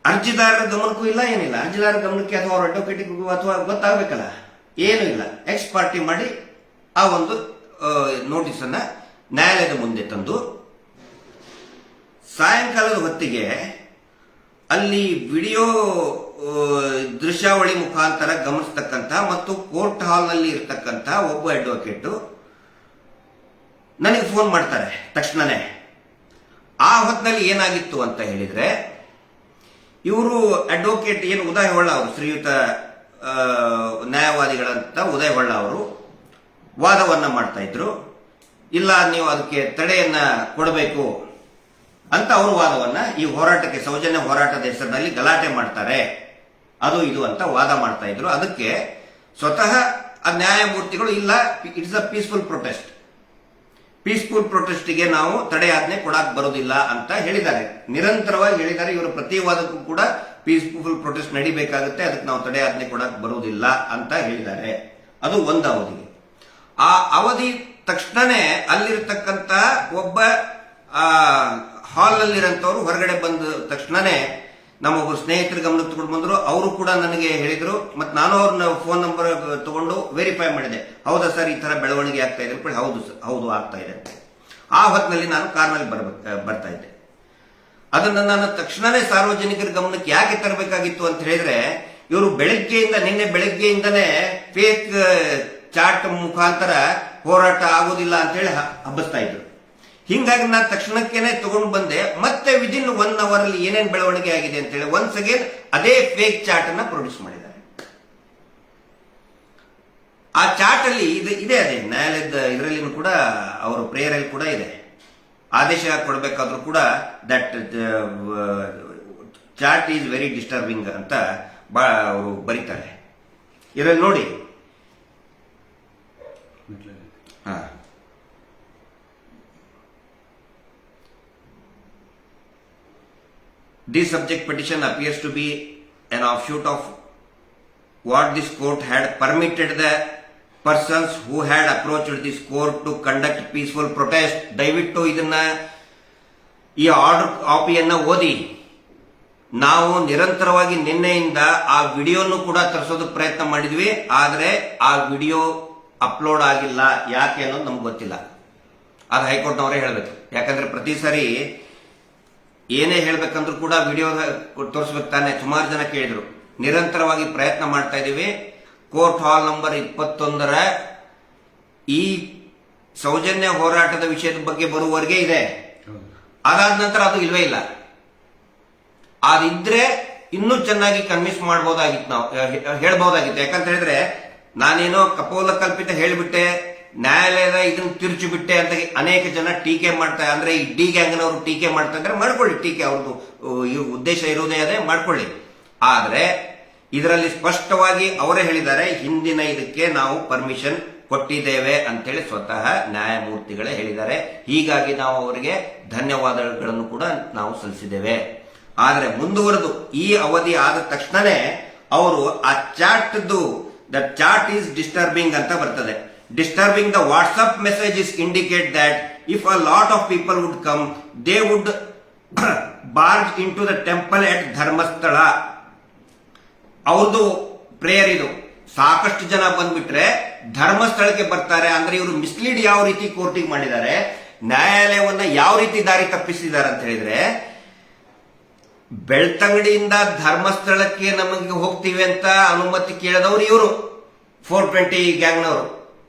ಅರ್ಜಿದಾರರ ಗಮನಕ್ಕೂ ಇಲ್ಲ, ಏನಿಲ್ಲ. ಅರ್ಜಿದಾರರ ಗಮನಕ್ಕೆ ಅಥವಾ ಅವ್ರ ಅಡ್ವೊಕೇಟಿಗೂ ಅಥವಾ ಗೊತ್ತಾಗಬೇಕಲ್ಲ, ಏನೂ ಇಲ್ಲ. ಎಕ್ಸ್ ಪಾರ್ಟಿ ಮಾಡಿ ಆ ಒಂದು ನೋಟಿಸ್ ಅನ್ನ ನ್ಯಾಯಾಲಯದ ಮುಂದೆ ತಂದು ಸಾಯಂಕಾಲದ ಹೊತ್ತಿಗೆ ಅಲ್ಲಿ ವಿಡಿಯೋ ದೃಶ್ಯಾವಳಿ ಮುಖಾಂತರ ಗಮನಿಸತಕ್ಕಂಥ ಮತ್ತು ಕೋರ್ಟ್ ಹಾಲ್ ನಲ್ಲಿ ಇರತಕ್ಕಂಥ ಒಬ್ಬ ಅಡ್ವೊಕೇಟ್ ನನಗೆ ಫೋನ್ ಮಾಡ್ತಾರೆ ತಕ್ಷಣನೇ. ಆ ಹೊತ್ತಿನಲ್ಲಿ ಏನಾಗಿತ್ತು ಅಂತ ಹೇಳಿದ್ರೆ, ಇವರು ಅಡ್ವೊಕೇಟ್ ಏನು ಉದಯ ಹೊಳ್ಳ ಅವರು, ಶ್ರೀಯುತ ನ್ಯಾಯವಾದಿಗಳಂತ ಉದಯ ಹೊಳ್ಳ ಅವರು ವಾದವನ್ನ ಮಾಡ್ತಾ ಇದ್ರು. ಇಲ್ಲ, ನೀವು ಅದಕ್ಕೆ ತಡೆಯನ್ನ ಕೊಡಬೇಕು ಅಂತ ಅವರು ವಾದವನ್ನ, ಈ ಹೋರಾಟಕ್ಕೆ ಸೌಜನ್ಯ ಹೋರಾಟದ ಹೆಸರಿನಲ್ಲಿ ಗಲಾಟೆ ಮಾಡ್ತಾರೆ, ಅದು ಇದು ಅಂತ ವಾದ ಮಾಡ್ತಾ ಇದ್ರು. ಅದಕ್ಕೆ ಸ್ವತಃ ಆ ನ್ಯಾಯಮೂರ್ತಿಗಳು ಇಲ್ಲ, it's a peaceful protest, peaceful ಪ್ರೊಟೆಸ್ಟ್ಗೆ ನಾವು ತಡೆಯಾಜ್ಞೆ ಕೊಡಕ್ ಬರೋದಿಲ್ಲ ಅಂತ ಹೇಳಿದ್ದಾರೆ. ನಿರಂತರವಾಗಿ ಹೇಳಿದ್ದಾರೆ. ಇವರ ಪ್ರತಿ ವಾದಕ್ಕೂ ಕೂಡ ಪೀಸ್ಫುಲ್ ಪ್ರೊಟೆಸ್ಟ್ ನಡಿಬೇಕಾಗುತ್ತೆ, ಅದಕ್ಕೆ ನಾವು ತಡೆಯಾಜ್ಞೆ ಕೊಡಕ್ ಬರುವುದಿಲ್ಲ ಅಂತ ಹೇಳಿದ್ದಾರೆ. ಅದು ಒಂದು ಅವಧಿಗೆ. ಆ ಅವಧಿ ತಕ್ಷಣನೇ ಅಲ್ಲಿರತಕ್ಕಂತ ಒಬ್ಬ ಹಾಲ್ ನಲ್ಲಿರಂತವ್ರು ಹೊರಗಡೆ ಬಂದ ತಕ್ಷಣನೇ ನಮ್ಮೊಬ್ಬರು ಸ್ನೇಹಿತರ ಗಮನಕ್ಕೆ ತಗೊಂಡು ಬಂದ್ರು. ಅವರು ಕೂಡ ನನಗೆ ಹೇಳಿದ್ರು, ಮತ್ತೆ ನಾನು ಅವ್ರನ್ನ ಫೋನ್ ನಂಬರ್ ತಗೊಂಡು ವೆರಿಫೈ ಮಾಡಿದೆ. ಹೌದಾ ಸರ್, ಈ ತರ ಬೆಳವಣಿಗೆ ಆಗ್ತಾ ಇದೆ? ಹೌದು ಸರ್, ಹೌದು ಆಗ್ತಾ ಇದೆ. ಆ ಹೊತ್ತಿನಲ್ಲಿ ನಾನು ಕಾರ್ನಲ್ಲಿ ಬರ್ತಾ ಇದ್ದೆ. ಅದನ್ನ ನಾನು ತಕ್ಷಣನೇ ಸಾರ್ವಜನಿಕರ ಗಮನಕ್ಕೆ ಯಾಕೆ ತರಬೇಕಾಗಿತ್ತು ಅಂತ ಹೇಳಿದ್ರೆ, ಇವರು ನಿನ್ನೆ ಬೆಳಗ್ಗೆಯಿಂದನೇ ಫೇಕ್ ಚಾಟ್ ಮುಖಾಂತರ ಹೋರಾಟ ಆಗೋದಿಲ್ಲ ಅಂತ ಹೇಳಿ ಹಬ್ಬಿಸ್ತಾ ಇದ್ರು. ಹಿಂಗಾಗಿ ನಾನು ತಕ್ಷಣಕ್ಕೇನೆ ತಗೊಂಡು ಬಂದೆ. ಮತ್ತೆ ವಿದಿನ್ 1 ಅವರ್ ಅಲ್ಲಿ ಏನೇನು ಬೆಳವಣಿಗೆ ಆಗಿದೆ ಅಂತ ಹೇಳಿ ಒನ್ಸ್ ಅಗೇನ್ ಅದೇ ಫೇಕ್ ಚಾಟ್ ಅನ್ನ ಪ್ರೊಡ್ಯೂಸ್ ಮಾಡಿದ್ದಾರೆ. ಆ ಚಾರ್ಟ್ ಅಲ್ಲಿ ಇದೆ ಅದೇ ನ್ಯಾಯಾಲಯದ ಇದರಲ್ಲಿ ಕೂಡ ಅವರು ಪ್ರೇಯರ್ ಅಲ್ಲಿ ಕೂಡ ಇದೆ. ಆದೇಶ ಕೊಡಬೇಕಾದ್ರೂ ಕೂಡ that chart is very disturbing ಅಂತ ಅವರು ಬರೀತಾರೆ. ಇದರಲ್ಲಿ ನೋಡಿ, this subject petition appears to be an offshoot of what this court had permitted the persons who had approached this court to conduct peaceful protest. ದಯವಿಟ್ಟು ಇದನ್ನ ಈ ಆರ್ಡರ್ ಕಾಪಿಯನ್ನ ಓದಿ. ನಾವು ನಿರಂತರವಾಗಿ ನಿನ್ನೆಯಿಂದ ಆ ವಿಡಿಯೋನು ಕೂಡ ತರಿಸೋದಕ್ಕೆ ಪ್ರಯತ್ನ ಮಾಡಿದ್ವಿ, ಆದರೆ ಆ ವಿಡಿಯೋ ಅಪ್ಲೋಡ್ ಆಗಿಲ್ಲ. ಯಾಕೆ ಅನ್ನೋದು ನಮ್ಗೆ ಗೊತ್ತಿಲ್ಲ. ಅದು ಹೈಕೋರ್ಟ್ನವರೇ ಹೇಳಬೇಕು. ಯಾಕಂದ್ರೆ ಪ್ರತಿ ಸಾರಿ ಏನೇ ಹೇಳ್ಬೇಕಂದ್ರೂ ಕೂಡ ವಿಡಿಯೋ ತೋರಿಸ್ಬೇಕು ತಾನೆ. ಸುಮಾರು ಜನ ಕೇಳಿದ್ರು. ನಿರಂತರವಾಗಿ ಪ್ರಯತ್ನ ಮಾಡ್ತಾ ಇದೀವಿ. ಕೋರ್ಟ್ ಹಾಲ್ ನಂಬರ್ 21ರ ಈ ಸೌಜನ್ಯ ಹೋರಾಟದ ವಿಷಯದ ಬಗ್ಗೆ ಬರುವವರೆಗೆ ಇದೆ. ಅದಾದ ನಂತರ ಅದು ಇಲ್ವೇ ಇಲ್ಲ. ಅದಿದ್ರೆ ಇನ್ನೂ ಚೆನ್ನಾಗಿ ಕನ್ವಿನ್ಸ್ ಮಾಡಬಹುದಾಗಿತ್ತು, ನಾವು ಹೇಳ್ಬಹುದಾಗಿತ್ತು. ಯಾಕಂತ ಹೇಳಿದ್ರೆ ನಾನೇನೋ ಕಪೋಲ ಕಲ್ಪಿತ ಹೇಳಿಬಿಟ್ಟೆ, ನ್ಯಾಯಾಲಯದ ಇದನ್ನ ತಿರುಚು ಬಿಟ್ಟೆ ಅಂತ ಅನೇಕ ಜನ ಟೀಕೆ ಮಾಡ್ತಾರೆ. ಅಂದ್ರೆ ಈ ಡಿ ಗ್ಯಾಂಗ್ನವರು ಟೀಕೆ ಮಾಡ್ತಾ ಇದ್ರೆ ಮಾಡ್ಕೊಳ್ಳಿ, ಟೀಕೆ ಅವ್ರದ್ದು ಉದ್ದೇಶ ಇರುವುದೇ ಅದೇ, ಮಾಡ್ಕೊಳ್ಳಿ. ಆದ್ರೆ ಇದರಲ್ಲಿ ಸ್ಪಷ್ಟವಾಗಿ ಅವರೇ ಹೇಳಿದ್ದಾರೆ, ಹಿಂದಿನ ಇದಕ್ಕೆ ನಾವು ಪರ್ಮಿಷನ್ ಕೊಟ್ಟಿದ್ದೇವೆ ಅಂತೇಳಿ ಸ್ವತಃ ನ್ಯಾಯಮೂರ್ತಿಗಳೇ ಹೇಳಿದ್ದಾರೆ. ಹೀಗಾಗಿ ನಾವು ಅವರಿಗೆ ಧನ್ಯವಾದಗಳನ್ನು ಕೂಡ ನಾವು ಸಲ್ಲಿಸಿದ್ದೇವೆ. ಆದರೆ ಮುಂದುವರೆದು ಈ ಅವಧಿ ಆದ ತಕ್ಷಣನೇ ಅವರು ಆ ಚಾರ್ಟ್ದು ದ ಚಾರ್ಟ್ ಈಸ್ ಡಿಸ್ಟರ್ಬಿಂಗ್ ಅಂತ ಬರ್ತದೆ. Disturbing the WhatsApp messages indicate that if a lot of people would come, they would barge into the temple at Dharmasthala. ಅವ್ರದ್ದು ಪ್ರೇಯರ್ ಇದು. ಸಾಕಷ್ಟು ಜನ ಬಂದ್ಬಿಟ್ರೆ ಧರ್ಮಸ್ಥಳಕ್ಕೆ ಬರ್ತಾರೆ. ಅಂದ್ರೆ ಇವರು ಮಿಸ್ಲೀಡ್ ಯಾವ ರೀತಿ ಕೋರ್ಟಿಗೆ ಮಾಡಿದ್ದಾರೆ, ನ್ಯಾಯಾಲಯವನ್ನ ಯಾವ ರೀತಿ ದಾರಿ ತಪ್ಪಿಸಿದ್ದಾರೆ ಅಂತ ಹೇಳಿದ್ರೆ, ಬೆಳ್ತಂಗಡಿಯಿಂದ ಧರ್ಮಸ್ಥಳಕ್ಕೆ ನಮಗೆ ಹೋಗ್ತೀವಿ ಅಂತ ಅನುಮತಿ ಕೇಳಿದವರು ಇವರು 420 ಗ್ಯಾಂಗ್ನವರು,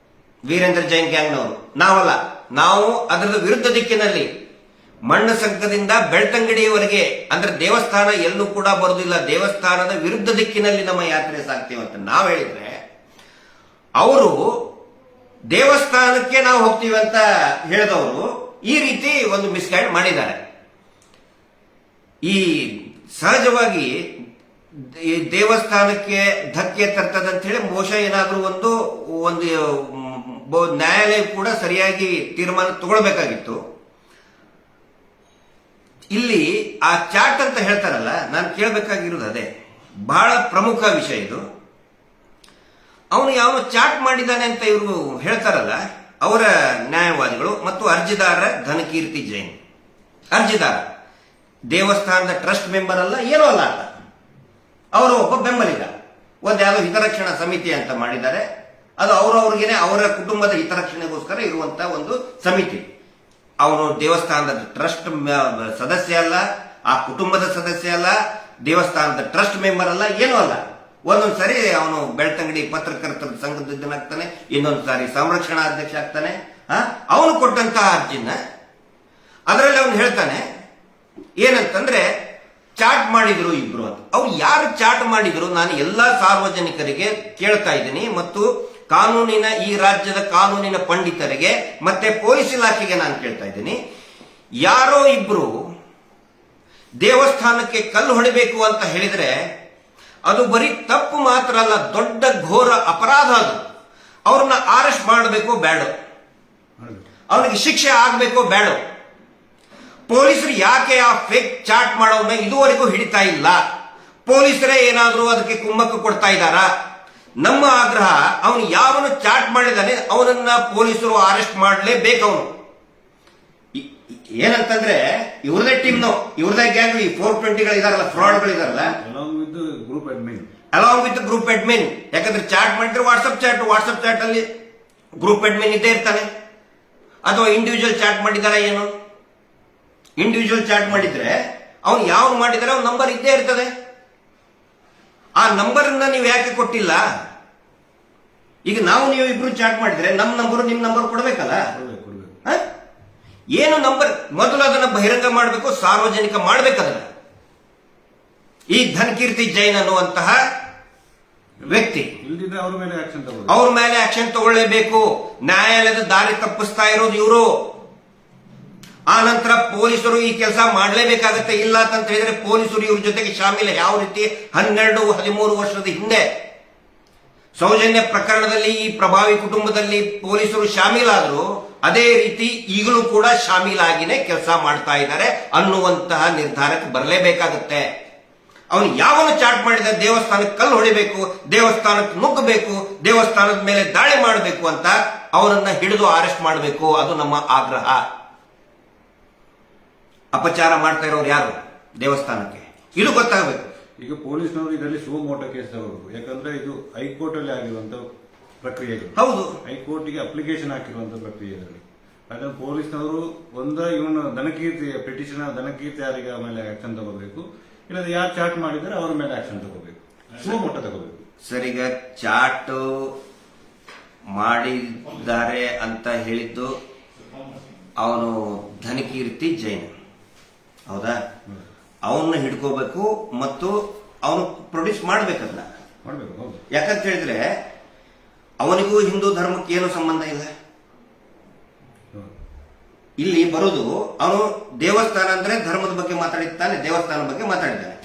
ವೀರೇಂದ್ರ ಜೈನ್ ಗ್ಯಾಂಗ್ನವರು. ನಾವಲ್ಲ, ನಾವು ಅದರ ವಿರುದ್ಧ ದಿಕ್ಕಿನಲ್ಲಿ ಮಣ್ಣು ಸಂಕದಿಂದ ಬೆಳ್ತಂಗಡಿಯವರೆಗೆ, ಅಂದ್ರೆ ದೇವಸ್ಥಾನ ಎಲ್ಲೂ ಕೂಡ ಬರುವುದಿಲ್ಲ, ದೇವಸ್ಥಾನದ ವಿರುದ್ಧ ದಿಕ್ಕಿನಲ್ಲಿ ನಮ್ಮ ಯಾತ್ರೆ ಸಾಗ್ತೀವಿ ಅಂತ ನಾವು ಹೇಳಿದ್ರೆ, ಅವರು ದೇವಸ್ಥಾನಕ್ಕೆ ನಾವು ಹೋಗ್ತೀವಿ ಅಂತ ಹೇಳಿದವರು ಈ ರೀತಿ ಒಂದು ಮಿಸ್ಗೈಡ್ ಮಾಡಿದ್ದಾರೆ. ಈ ಸಹಜವಾಗಿ ಈ ದೇವಸ್ಥಾನಕ್ಕೆ ಧಕ್ಕೆ ತರ್ತದಂತ ಹೇಳಿ ಬಹುಶಃ ಏನಾದ್ರೂ ಒಂದು ನ್ಯಾಯಾಲಯ ಕೂಡ ಸರಿಯಾಗಿ ತೀರ್ಮಾನ ತಗೊಳ್ಬೇಕಾಗಿತ್ತು. ಇಲ್ಲಿ ಆ ಚಾರ್ಟ್ ಅಂತ ಹೇಳ್ತಾರಲ್ಲ, ನಾನು ಕೇಳಬೇಕಾಗಿರೋದು ಅದೇ. ಬಹಳ ಪ್ರಮುಖ ವಿಷಯ ಇದು. ಅವನು ಯಾವ ಚಾರ್ಟ್ ಮಾಡಿದ್ದಾನೆ ಅಂತ ಇವರು ಹೇಳ್ತಾರಲ್ಲ, ಅವರ ನ್ಯಾಯವಾದಿಗಳು ಮತ್ತು ಅರ್ಜಿದಾರ ಘನಕೀರ್ತಿ ಜೈನ್. ಅರ್ಜಿದಾರ ದೇವಸ್ಥಾನದ ಟ್ರಸ್ಟ್ ಮೆಂಬರ್ ಅಲ್ಲ, ಏನೂ ಅಲ್ಲ ಅಂತ. ಅವರು ಒಬ್ಬ ಬೆಂಬಲಿಗ. ಯಾವುದೋ ಹಿತರಕ್ಷಣಾ ಸಮಿತಿ ಅಂತ ಮಾಡಿದ್ದಾರೆ. ಅದು ಅವರವ್ರಿಗೇನೆ ಅವರ ಕುಟುಂಬದ ಹಿತರಕ್ಷಣೆಗೋಸ್ಕರ ಇರುವಂತಹ ಒಂದು ಸಮಿತಿ. ಅವನು ದೇವಸ್ಥಾನದ ಟ್ರಸ್ಟ್ ಸದಸ್ಯ ಅಲ್ಲ, ಆ ಕುಟುಂಬದ ಸದಸ್ಯ ಅಲ್ಲ, ದೇವಸ್ಥಾನದ ಟ್ರಸ್ಟ್ ಮೆಂಬರ್ ಅಲ್ಲ, ಏನೂ ಅಲ್ಲ. ಒಂದೊಂದು ಸಾರಿ ಅವನು ಬೆಳ್ತಂಗಡಿ ಪತ್ರಕರ್ತರ ಸಂಘದ ಆಗ್ತಾನೆ, ಇನ್ನೊಂದು ಸಾರಿ ಸಂರಕ್ಷಣಾ ಅಧ್ಯಕ್ಷ ಆಗ್ತಾನೆ. ಅವನು ಕೊಟ್ಟಂತಹ ಅರ್ಜಿನ ಅದರಲ್ಲಿ ಅವನು ಹೇಳ್ತಾನೆ ಏನಂತಂದ್ರೆ, ಚಾಟ್ ಮಾಡಿದ್ರು ಇಬ್ರು ಅಂತ. ಅವ್ರು ಯಾರು ಚಾಟ್ ಮಾಡಿದ್ರು ನಾನು ಎಲ್ಲಾ ಸಾರ್ವಜನಿಕರಿಗೆ ಕೇಳ್ತಾ ಇದ್ದೀನಿ, ಮತ್ತು ಕಾನೂನಿನ ಈ ರಾಜ್ಯದ ಕಾನೂನಿನ ಪಂಡಿತರಿಗೆ ಮತ್ತೆ ಪೊಲೀಸ್ ಇಲಾಖೆಗೆ ನಾನು ಕೇಳ್ತಾ ಇದ್ದೀನಿ. ಯಾರೋ ಇಬ್ರು ದೇವಸ್ಥಾನಕ್ಕೆ ಕಲ್ಲು ಹೊಡಿಬೇಕು ಅಂತ ಹೇಳಿದ್ರೆ ಅದು ಬರೀ ತಪ್ಪು ಮಾತ್ರ ಅಲ್ಲ, ದೊಡ್ಡ ಘೋರ ಅಪರಾಧ. ಅದು ಅವ್ರನ್ನ ಅರೆಸ್ಟ್ ಮಾಡಬೇಕು ಬೇಡ, ಅವನಿಗೆ ಶಿಕ್ಷೆ ಆಗಬೇಕು ಬೇಡ. ಪೊಲೀಸರು ಯಾಕೆ ಆ ಫೇಕ್ ಚಾಟ್ ಮಾಡೋನ್ನ ಇದುವರೆಗೂ ಹಿಡಿತಾ ಇಲ್ಲ? ಪೊಲೀಸರೇ ಏನಾದ್ರೂ ಅದಕ್ಕೆ ಕುಮ್ಮಕ್ಕು ಕೊಡ್ತಾ ಇದ್ದಾರಾ? ನಮ್ಮ ಆಗ್ರಹ, ಅವನು ಯಾವನು ಚಾಟ್ ಮಾಡಿದಾನೆ ಅವನನ್ನ ಪೊಲೀಸರು ಅರೆಸ್ಟ್ ಮಾಡಲೇಬೇಕು. ಅವನು ಏನಂತಂದ್ರೆ ಇವ್ರದೇ ಟೀಮ್, ಇವ್ರದೇ ಗ್ಯಾಂಗ್, ಈ 420 ಇದಾರಲ್ಲ, ಫ್ರಾಡ್ಗಳು ಇದಾರಲ್ಲ, ಅಲಾಂಗ್ ವಿತ್ ಗ್ರೂಪ್ ಅಡ್ಮಿನ್. ಯಾಕಂದ್ರೆ ಚಾಟ್ ಮಾಡಿದ್ರೆ ವಾಟ್ಸ್ಆಪ್ ಚಾಟ್ ಅಲ್ಲಿ ಗ್ರೂಪ್ ಅಡ್ಮಿನ್ ಇದ್ದೇ ಇರ್ತಾನೆ. ಅಥವಾ ಇಂಡಿವಿಜುವಲ್ ಚಾಟ್ ಮಾಡಿದಾರ ಏನು? ಇಂಡಿವಿಜುವಲ್ ಚಾಟ್ ಮಾಡಿದ್ರೆ ಅವನು ಯಾವ ಮಾಡಿದರೆ ಅವನ ನಂಬರ್ ಇದ್ದೇ ಇರ್ತದೆ. ಆ ನಂಬರ್ ನೀವು ಯಾಕೆ ಕೊಟ್ಟಿಲ್ಲ? ಈಗ ನೀವು ಇಬ್ರು ಚಾಟ್ ಮಾಡಿದ್ರೆ ನಮ್ಮ ನಂಬರ್ ನಿಮ್ ನಂಬರ್ ಕೊಡ್ಬೇಕಲ್ಲ. ಏನು ನಂಬರ್? ಮೊದಲು ಅದನ್ನ ಬಹಿರಂಗ ಮಾಡಬೇಕು, ಸಾರ್ವಜನಿಕ ಮಾಡ್ಬೇಕದನ್ನ. ಈ ಘನಕೀರ್ತಿ ಜೈನ್ ಅನ್ನುವಂತಹ ವ್ಯಕ್ತಿ, ಇಲ್ದಿದ್ರೆ ಅವ್ರ ಮೇಲೆ ಆಕ್ಷನ್ ತಗೊಳ್ಳಿ. ಅವ್ರ ಮೇಲೆ ಆಕ್ಷನ್ ತಗೊಳ್ಳೇಬೇಕು. ನ್ಯಾಯಾಲಯದ ದಾರಿ ತಪ್ಪಿಸ್ತಾ ಇರೋದು ಇವರು. ಆ ನಂತರ ಪೊಲೀಸರು ಈ ಕೆಲಸ ಮಾಡಲೇಬೇಕಾಗತ್ತೆ. ಇಲ್ಲ ಅಂತ ಹೇಳಿದ್ರೆ ಪೊಲೀಸರು ಇವ್ರ ಜೊತೆಗೆ ಶಾಮೀಲ. ಯಾವ ರೀತಿ 12-13 ವರ್ಷದ ಹಿಂದೆ ಸೌಜನ್ಯ ಪ್ರಕರಣದಲ್ಲಿ ಈ ಪ್ರಭಾವಿ ಕುಟುಂಬದಲ್ಲಿ ಪೊಲೀಸರು ಶಾಮೀಲಾದ್ರು, ಅದೇ ರೀತಿ ಈಗಲೂ ಕೂಡ ಶಾಮೀಲಾಗಿನೇ ಕೆಲಸ ಮಾಡ್ತಾ ಇದ್ದಾರೆ ಅನ್ನುವಂತಹ ನಿರ್ಧಾರಕ್ಕೆ ಬರಲೇಬೇಕಾಗುತ್ತೆ. ಅವನು ಯಾವನು ಚಾಟ್ ಮಾಡಿದ ದೇವಸ್ಥಾನಕ್ಕೆ ಕಲ್ಲು ಹೊಡಿಬೇಕು, ದೇವಸ್ಥಾನಕ್ಕೆ ನುಗ್ಗಬೇಕು, ದೇವಸ್ಥಾನದ ಮೇಲೆ ದಾಳಿ ಮಾಡಬೇಕು ಅಂತ ಅವನನ್ನ ಹಿಡಿದು ಅರೆಸ್ಟ್ ಮಾಡಬೇಕು. ಅದು ನಮ್ಮ ಆಗ್ರಹ. ಅಪಚಾರ ಮಾಡ್ತಾ ಇರೋರು ಯಾರು ದೇವಸ್ಥಾನಕ್ಕೆ, ಇದು ಗೊತ್ತಾಗಬೇಕು. ಈಗ ಪೊಲೀಸ್ನವರು ಇದರಲ್ಲಿ ಸುಮೋಟೋ ಕೇಸ್ ತಗೋಬೇಕು. ಯಾಕಂದ್ರೆ ಇದು ಹೈಕೋರ್ಟ್ ಅಲ್ಲಿ ಆಗಿರುವಂತ ಪ್ರಕ್ರಿಯೆ. ಹೌದು, ಹೈಕೋರ್ಟ್ಗೆ ಅಪ್ಲಿಕೇಶನ್ ಹಾಕಿರುವಂತ ಪ್ರಕ್ರಿಯೆ ಇದರಲ್ಲಿ. ಹಾಗಾಗಿ ಪೊಲೀಸ್ನವರು ಇವನು ದನಕೀರ್ತಿ ಪಿಟಿಷನ್ ದನಕೀರ್ತಿ ಯಾರಿಗೆ ಮೇಲೆ ಆಕ್ಷನ್ ತಗೋಬೇಕು, ಇಲ್ಲದ್ರೆ ಯಾರು ಚಾಟ್ ಮಾಡಿದರೆ ಅವರ ಮೇಲೆ ಆಕ್ಷನ್ ತಗೋಬೇಕು, ಸುಮೋಟೋ ತಗೋಬೇಕು. ಸರ್, ಈಗ ಚಾಟ್ ಮಾಡಿದ್ದಾರೆ ಅಂತ ಹೇಳಿದ್ದು ಅವನು ಧನಕೀರ್ತಿ ಜೈನ್, ಹೌದಾ? ಅವನ್ನ ಹಿಡ್ಕೋಬೇಕು ಮತ್ತು ಅವನು ಪ್ರೊಡ್ಯೂಸ್ ಮಾಡ್ಬೇಕಲ್ಲ. ಮಾಡ್ಬೇಕು, ಹೌದು. ಯಾಕಂತ ಹೇಳಿದ್ರೆ ಅವನಿಗೂ ಹಿಂದೂ ಧರ್ಮಕ್ಕೆ ಏನು ಸಂಬಂಧ ಇಲ್ಲ. ಇಲ್ಲಿ ಬರೋದು ಅವನು ದೇವಸ್ಥಾನ ಅಂದ್ರೆ ಧರ್ಮದ ಬಗ್ಗೆ ಮಾತಾಡಿದ್ದಾನೆ, ದೇವಸ್ಥಾನದ ಬಗ್ಗೆ ಮಾತಾಡಿದ್ದಾನೆ.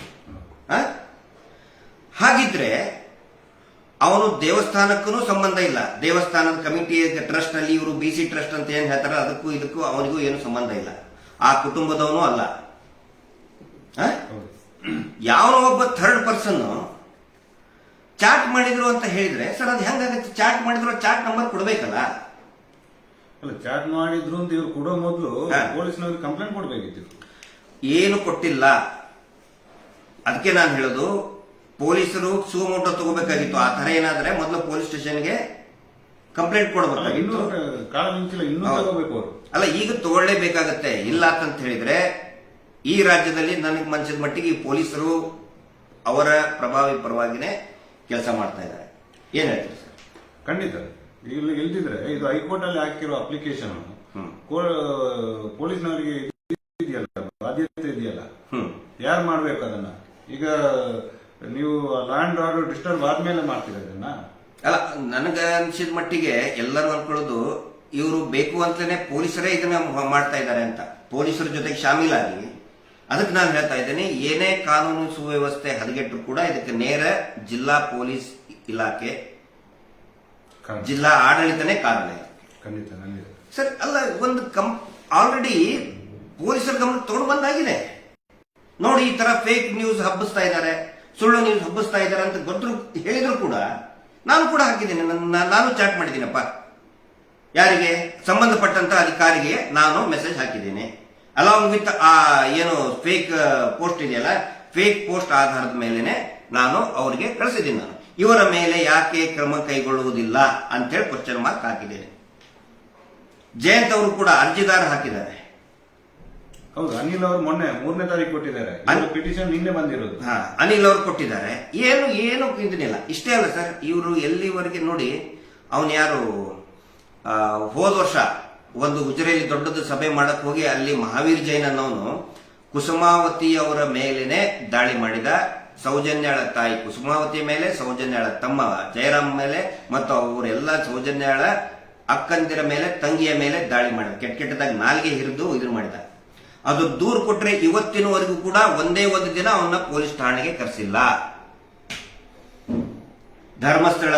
ಹಾಗಿದ್ರೆ ಅವನು ದೇವಸ್ಥಾನಕ್ಕೂ ಸಂಬಂಧ ಇಲ್ಲ. ದೇವಸ್ಥಾನದ ಕಮಿಟಿ ಟ್ರಸ್ಟ್ ಅಲ್ಲಿ ಇವರು BC ಟ್ರಸ್ಟ್ ಅಂತ ಏನ್ ಹೇಳ್ತಾರೆ, ಅದಕ್ಕೂ ಇದಕ್ಕೂ ಅವನಿಗೂ ಏನು ಸಂಬಂಧ ಇಲ್ಲ. ಆ ಕುಟುಂಬದವನು ಅಲ್ಲ. ಯಾವನೋ ಒಬ್ಬ ಥರ್ಡ್ ಪರ್ಸನ್ ಚಾಟ್ ಮಾಡಿದ್ರು ಅಂತ ಹೇಳಿದ್ರೆ ಸರ್ ಅದು ಹೆಂಗಾಗತ್ತೆ? ಚಾಟ್ ಮಾಡಿದ್ರು ಚಾಟ್ ನಂಬರ್ ಕೊಡ್ಬೇಕಲ್ಲ. ಅಲ್ಲ, ಚಾಟ್ ಮಾಡಿದ್ರು ಅಂತ ಇವ್ರು ಕೊಡೋ ಮೊದಲು ಪೊಲೀಸ್ನವ್ರಿಗೆ ಕಂಪ್ಲೇಂಟ್ ಕೊಡ್ಬೇಕಿತ್ತು. ಏನು ಕೊಟ್ಟಿಲ್ಲ. ಅದಕ್ಕೆ ನಾನು ಹೇಳೋದು, ಪೊಲೀಸರು ಸುಮೋಟೋ ತಗೋಬೇಕಾಗಿತ್ತು. ಆ ತರ ಏನಾದ್ರೆ ಮೊದಲು ಪೊಲೀಸ್ ಸ್ಟೇಷನ್ಗೆ ಕಂಪ್ಲೇಂಟ್ ಕೊಡಬೇಕಾಗಿತ್ತು. ಕಾಲ ಮಿಂಚಿಲ್ಲ, ಇನ್ನೂ ತಗೋಬೇಕು ಅವರು. ಅಲ್ಲ, ಈಗ ತಗೊಳ್ಳೇಬೇಕಾಗತ್ತೆ. ಇಲ್ಲ ಅಂತ ಹೇಳಿದ್ರೆ ಈ ರಾಜ್ಯದಲ್ಲಿ ನನಗೆ ಮನಸ್ಸಿದ ಮಟ್ಟಿಗೆ ಈ ಪೊಲೀಸರು ಅವರ ಪ್ರಭಾವಿ ಪರವಾಗಿನೇ ಕೆಲಸ ಮಾಡ್ತಾ ಇದ್ದಾರೆ. ಏನ್ ಹೇಳ್ತೀರಿ ಸರ್? ಖಂಡಿತ. ಇಲ್ಲಿ ಇಲ್ದಿದ್ರೆ ಇದು ಹೈಕೋರ್ಟ್ ಅಲ್ಲಿ ಹಾಕಿರೋ ಅಪ್ಲಿಕೇಶನ್ ಪೊಲೀಸ್ನವರಿಗೆ ಇದೆಯಲ್ಲ, ಬಾಧ್ಯತೆ ಇದೆಯಲ್ಲ, ಯಾರು ಮಾಡ್ಬೇಕು ಅದನ್ನ? ಈಗ ನೀವು ಲ್ಯಾಂಡ್ ಆರ್ಡರ್ ಡಿಸ್ಟರ್ಬ್ ಆದ್ಮೇಲೆ ಮಾಡ್ತೀರ ಅದನ್ನ? ಅಲ್ಲ, ನನಗ ಅನ್ಸಿದ ಮಟ್ಟಿಗೆ ಎಲ್ಲರೂ ಅನ್ಕೊಳ್ಳೋದು ಇವರು ಬೇಕು ಅಂತಲೇ ಪೊಲೀಸರೇ ಇದನ್ನ ಮಾಡ್ತಾ ಇದ್ದಾರೆ ಅಂತ, ಪೊಲೀಸರ ಜೊತೆಗೆ ಶಾಮೀಲಾಗಿ. ಅದಕ್ಕೆ ನಾನು ಹೇಳ್ತಾ ಇದ್ದೇನೆ, ಏನೇ ಕಾನೂನು ಸುವ್ಯವಸ್ಥೆ ಹದಗೆಟ್ಟರು ಕೂಡ ಇದಕ್ಕೆ ನೇರ ಜಿಲ್ಲಾ ಪೊಲೀಸ್ ಇಲಾಖೆ, ಜಿಲ್ಲಾ ಆಡಳಿತನೇ ಕಾರಣ. ಖಂಡಿತ ಸರ್, ಅಲ್ಲ, ಒಂದು ಆಲ್ರೆಡಿ ಪೊಲೀಸರ ಗಮನ ತಗೊಂಡು ಬಂದಾಗಿದೆ. ನೋಡಿ, ಈ ತರ ಫೇಕ್ ನ್ಯೂಸ್ ಹಬ್ಬಿಸ್ತಾ ಇದ್ದಾರೆ, ಸುಳ್ಳು ನ್ಯೂಸ್ ಹಬ್ಬಿಸ್ತಾ ಇದ್ದಾರೆ ಅಂತ ಗೊತ್ತರು ಹೇಳಿದ್ರು ಕೂಡ ನಾನು ಕೂಡ ಹಾಕಿದ್ದೇನೆ. ನಾನು ಚಾಟ್ ಮಾಡಿದ್ದೀನಪ್ಪ. ಯಾರಿಗೆ ಸಂಬಂಧಪಟ್ಟಂತ ಅಧಿಕಾರಿಗೆ ನಾನು ಮೆಸೇಜ್ ಹಾಕಿದ್ದೇನೆ. ಅಲಾಂಗ್ ವಿತ್ ಆ ಏನು ಫೇಕ್ ಪೋಸ್ಟ್ ಇದೆಯಲ್ಲ, ಫೇಕ್ ಪೋಸ್ಟ್ ಆಧಾರದ ಮೇಲೆನೆ ನಾನು ಅವರಿಗೆ ಕಳಿಸಿದ್ದೀನಿ. ನಾನು ಇವರ ಮೇಲೆ ಯಾಕೆ ಕ್ರಮ ಕೈಗೊಳ್ಳುವುದಿಲ್ಲ ಅಂತೇಳಿ ಕ್ವಶನ್ ಮಾರ್ಕ್ ಹಾಕಿದ್ದೇನೆ. ಜಯಂತ್ ಅವರು ಕೂಡ ಅರ್ಜಿದಾರ ಹಾಕಿದ್ದಾರೆ. ಹೌದು, ಅನಿಲ್ ಅವರು ಮೊನ್ನೆ 3ನೇ ತಾರೀಕು ಕೊಟ್ಟಿದ್ದಾರೆ. ಪಿಟಿಷನ್ ನಿನ್ನೆ ಬಂದಿರೋದು. ಅನಿಲ್ ಅವರು ಕೊಟ್ಟಿದ್ದಾರೆ. ಏನು ಇದನ್ನಿಲ್ಲ. ಇಷ್ಟೇ ಅಲ್ಲ ಸರ್, ಇವರು ಎಲ್ಲಿವರೆಗೆ ನೋಡಿ, ಅವನು ಯಾರು ಹೋದ ವರ್ಷ ಒಂದು ಗುಜರಿಯಲ್ಲಿ ದೊಡ್ಡದು ಸಭೆ ಮಾಡಕ್ ಹೋಗಿ ಅಲ್ಲಿ ಮಹಾವೀರ್ ಜೈನ್ ಅನ್ನೋನು ಕುಸುಮಾವತಿ ಅವರ ಮೇಲೇನೆ ದಾಳಿ ಮಾಡಿದ. ಸೌಜನ್ಯಾಳ ತಾಯಿ ಕುಸುಮಾವತಿ ಮೇಲೆ, ಸೌಜನ್ಯಾಳ ತಮ್ಮ ಜಯರಾಮ್ ಮೇಲೆ ಮತ್ತು ಅವರೆಲ್ಲ ಸೌಜನ್ಯಾಳ ಅಕ್ಕಂದಿರ ಮೇಲೆ, ತಂಗಿಯ ಮೇಲೆ ದಾಳಿ ಮಾಡಿದ. ಕೆಟ್ಟದಾಗ ನಾಲ್ಗೆ ಹಿರಿದು ಇದನ್ನು ಮಾಡಿದ. ಅದು ದೂರು ಕೊಟ್ರೆ ಇವತ್ತಿನವರೆಗೂ ಕೂಡ ಒಂದೇ ಒಂದು ದಿನ ಅವನ್ನ ಪೊಲೀಸ್ ಠಾಣೆಗೆ ಕರೆಸಿಲ್ಲ. ಧರ್ಮಸ್ಥಳ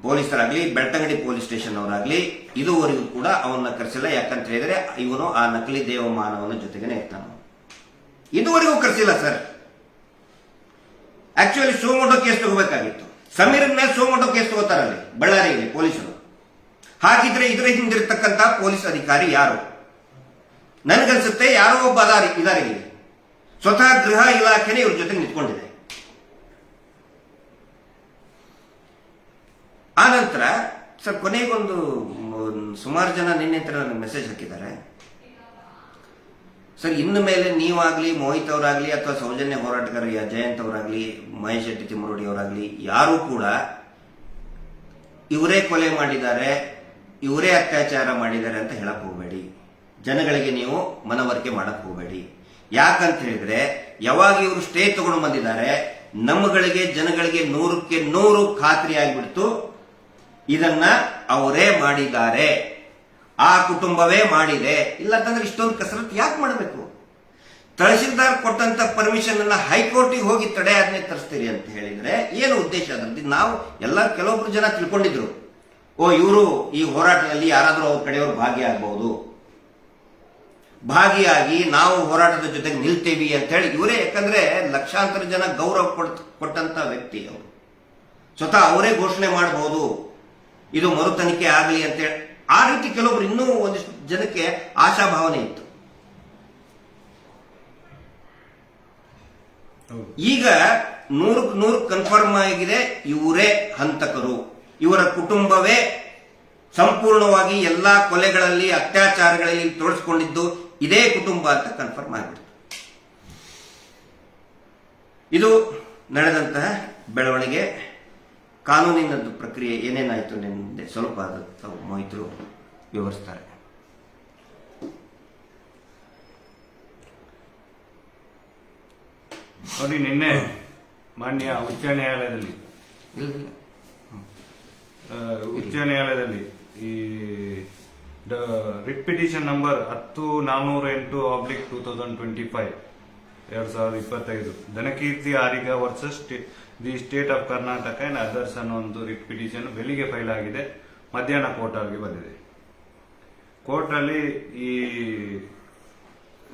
ಪೊಲೀಸರಾಗ್ಲಿ, ಬೆಳ್ತಂಗಡಿ ಪೊಲೀಸ್ ಸ್ಟೇಷನ್ ಅವರಾಗ್ಲಿ ಇದುವರೆಗೂ ಕೂಡ ಅವನ್ನ ಕರೆಸಿಲ್ಲ. ಯಾಕಂತ ಹೇಳಿದ್ರೆ ಇವನು ಆ ನಕಲಿ ದೇವಮಾನವನ ಜೊತೆಗೇನೆ ಇರ್ತಾನ. ಇದುವರೆಗೂ ಕರೆಸಿಲ್ಲ ಸರ್. ಆಕ್ಚುಲಿ ಸೋಮೋಟೋ ಕೇಸ್ ತಗೋಬೇಕಾಗಿತ್ತು. ಸಮೀರ್ ಮೇಲೆ ಸೋಮೋಟೋ ಕೇಸ್ ತಗೋತಾರಲ್ಲಿ ಬಳ್ಳಾರಿಯಲ್ಲಿ ಪೊಲೀಸರು. ಹಾಗಿದ್ರೆ ಇದರ ಹಿಂದಿರ್ತಕ್ಕಂಥ ಪೊಲೀಸ್ ಅಧಿಕಾರಿ ಯಾರು? ನನಗನ್ಸುತ್ತೆ ಯಾರೋ ಒಬ್ಬ ಇದಾರೆ ಇಲ್ಲಿ. ಸ್ವತಃ ಗೃಹ ಇಲಾಖೆನೇ ಇವ್ರ ಜೊತೆ ನಿಂತ್ಕೊಂಡಿದೆ. ಆ ನಂತರ ಸರ್, ಕೊನೆಗೊಂದು ಸುಮಾರು ಜನ ನಿನ್ನೆ ನನಗೆ ಮೆಸೇಜ್ ಹಾಕಿದ್ದಾರೆ. ಸರ್, ಇನ್ನು ಮೇಲೆ ನೀವಾಗ್ಲಿ, ಮೋಹಿತ್ ಅವರಾಗ್ಲಿ, ಅಥವಾ ಸೌಜನ್ಯ ಹೋರಾಟಗಾರ ಜಯಂತ್ ಅವರಾಗ್ಲಿ, ಮಹೇಶ್ ಶೆಟ್ಟಿ ತಿಮ್ಮರೋಡಿ ಅವರಾಗ್ಲಿ, ಯಾರು ಕೂಡ ಇವರೇ ಕೊಲೆ ಮಾಡಿದ್ದಾರೆ, ಇವರೇ ಅತ್ಯಾಚಾರ ಮಾಡಿದ್ದಾರೆ ಅಂತ ಹೇಳಕ್ ಹೋಗಬೇಡಿ. ಜನಗಳಿಗೆ ನೀವು ಮನವರಿಕೆ ಮಾಡಕ್ ಹೋಗಬೇಡಿ. ಯಾಕಂತ ಹೇಳಿದ್ರೆ ಯಾವಾಗ ಇವರು ಸ್ಟೇ ತಗೊಂಡು ಬಂದಿದ್ದಾರೆ, ನಮ್ಮಗಳಿಗೆ ಜನಗಳಿಗೆ 100ಕ್ಕೆ 100 ಖಾತ್ರಿ ಆಗಿಬಿಡ್ತು. ಇದನ್ನ ಅವರೇ ಮಾಡಿದ್ದಾರೆ, ಆ ಕುಟುಂಬವೇ ಮಾಡಿದೆ. ಇಲ್ಲಂತಂದ್ರೆ ಇಷ್ಟೊಂದು ಕಸರತ್ತು ಯಾಕೆ ಮಾಡಬೇಕು? ತಹಶೀಲ್ದಾರ್ ಕೊಟ್ಟಂತ ಪರ್ಮಿಷನ್ ಅನ್ನ ಹೈಕೋರ್ಟಿಗೆ ಹೋಗಿ ತಡೆಯಾಜ್ಞೆ ತರಿಸ್ತೀರಿ ಅಂತ ಹೇಳಿದ್ರೆ ಏನು ಉದ್ದೇಶ ಅದರಲ್ಲಿ? ನಾವು ಕೆಲವೊಬ್ರು ಜನ ತಿಳ್ಕೊಂಡಿದ್ರು, ಇವರು ಈ ಹೋರಾಟದಲ್ಲಿ ಯಾರಾದ್ರೂ ಅವ್ರ ಕಡೆಯವರು ಭಾಗಿಯಾಗಬಹುದು, ಭಾಗಿಯಾಗಿ ನಾವು ಹೋರಾಟದ ಜೊತೆಗೆ ನಿಲ್ತೇವಿ ಅಂತ ಹೇಳಿ ಇವರೇ. ಯಾಕಂದ್ರೆ ಲಕ್ಷಾಂತರ ಜನ ಗೌರವ ಕೊಟ್ಟಂತ ವ್ಯಕ್ತಿ ಅವರು, ಸ್ವತಃ ಅವರೇ ಘೋಷಣೆ ಮಾಡಬಹುದು ಇದು ಮರು ತನಿಖೆ ಆಗಲಿ ಅಂತೇಳಿ. ಆ ರೀತಿ ಕೆಲವೊಬ್ರು ಇನ್ನೂ ಒಂದಿಷ್ಟು ಜನಕ್ಕೆ ಆಶಾಭಾವನೆ ಇತ್ತು. ಈಗ 100ಕ್ಕೆ 100 ಕನ್ಫರ್ಮ್ ಆಗಿದೆ, ಇವರೇ ಹಂತಕರು, ಇವರ ಕುಟುಂಬವೇ ಸಂಪೂರ್ಣವಾಗಿ ಎಲ್ಲಾ ಕೊಲೆಗಳಲ್ಲಿ ಅತ್ಯಾಚಾರಗಳಲ್ಲಿ ತೊಡಗಿಸಿಕೊಂಡಿದ್ದು ಇದೇ ಕುಟುಂಬ ಅಂತ ಕನ್ಫರ್ಮ್ ಆಗಿಬಿಡ್ತು. ಇದು ನಡೆದಂತಹ ಬೆಳವಣಿಗೆ. ಕಾನೂನಿನದ್ದು ಪ್ರಕ್ರಿಯೆ ಏನೇನಾಯಿತು ನಿನ್ನೆ ಸ್ವಲ್ಪ ತಾವು ಮೊಹಿತರು ವಿವರಿಸ್ತಾರೆ. ನೋಡಿ, ನಿನ್ನೆ ಮಾನ್ಯ ಉಚ್ಚ ನ್ಯಾಯಾಲಯದಲ್ಲಿ ಈ ರಿಟ್ ಪಿಟಿಷನ್ ನಂಬರ್ 10-408/2025 2025 ದನಕೀರ್ತಿ ಆರಿಗ versus the state of Karnataka and others ಅನ್ನೋ ಒಂದು ರಿಟ್ ಪಿಟಿಷನ್ ಬೆಳಿಗ್ಗೆ ಫೈಲ್ ಆಗಿದೆ. ಮಧ್ಯಾಹ್ನ ಕೋರ್ಟ್ ಅವರಿಗೆ ಬಂದಿದೆ. ಕೋರ್ಟ್ ಅಲ್ಲಿ ಈ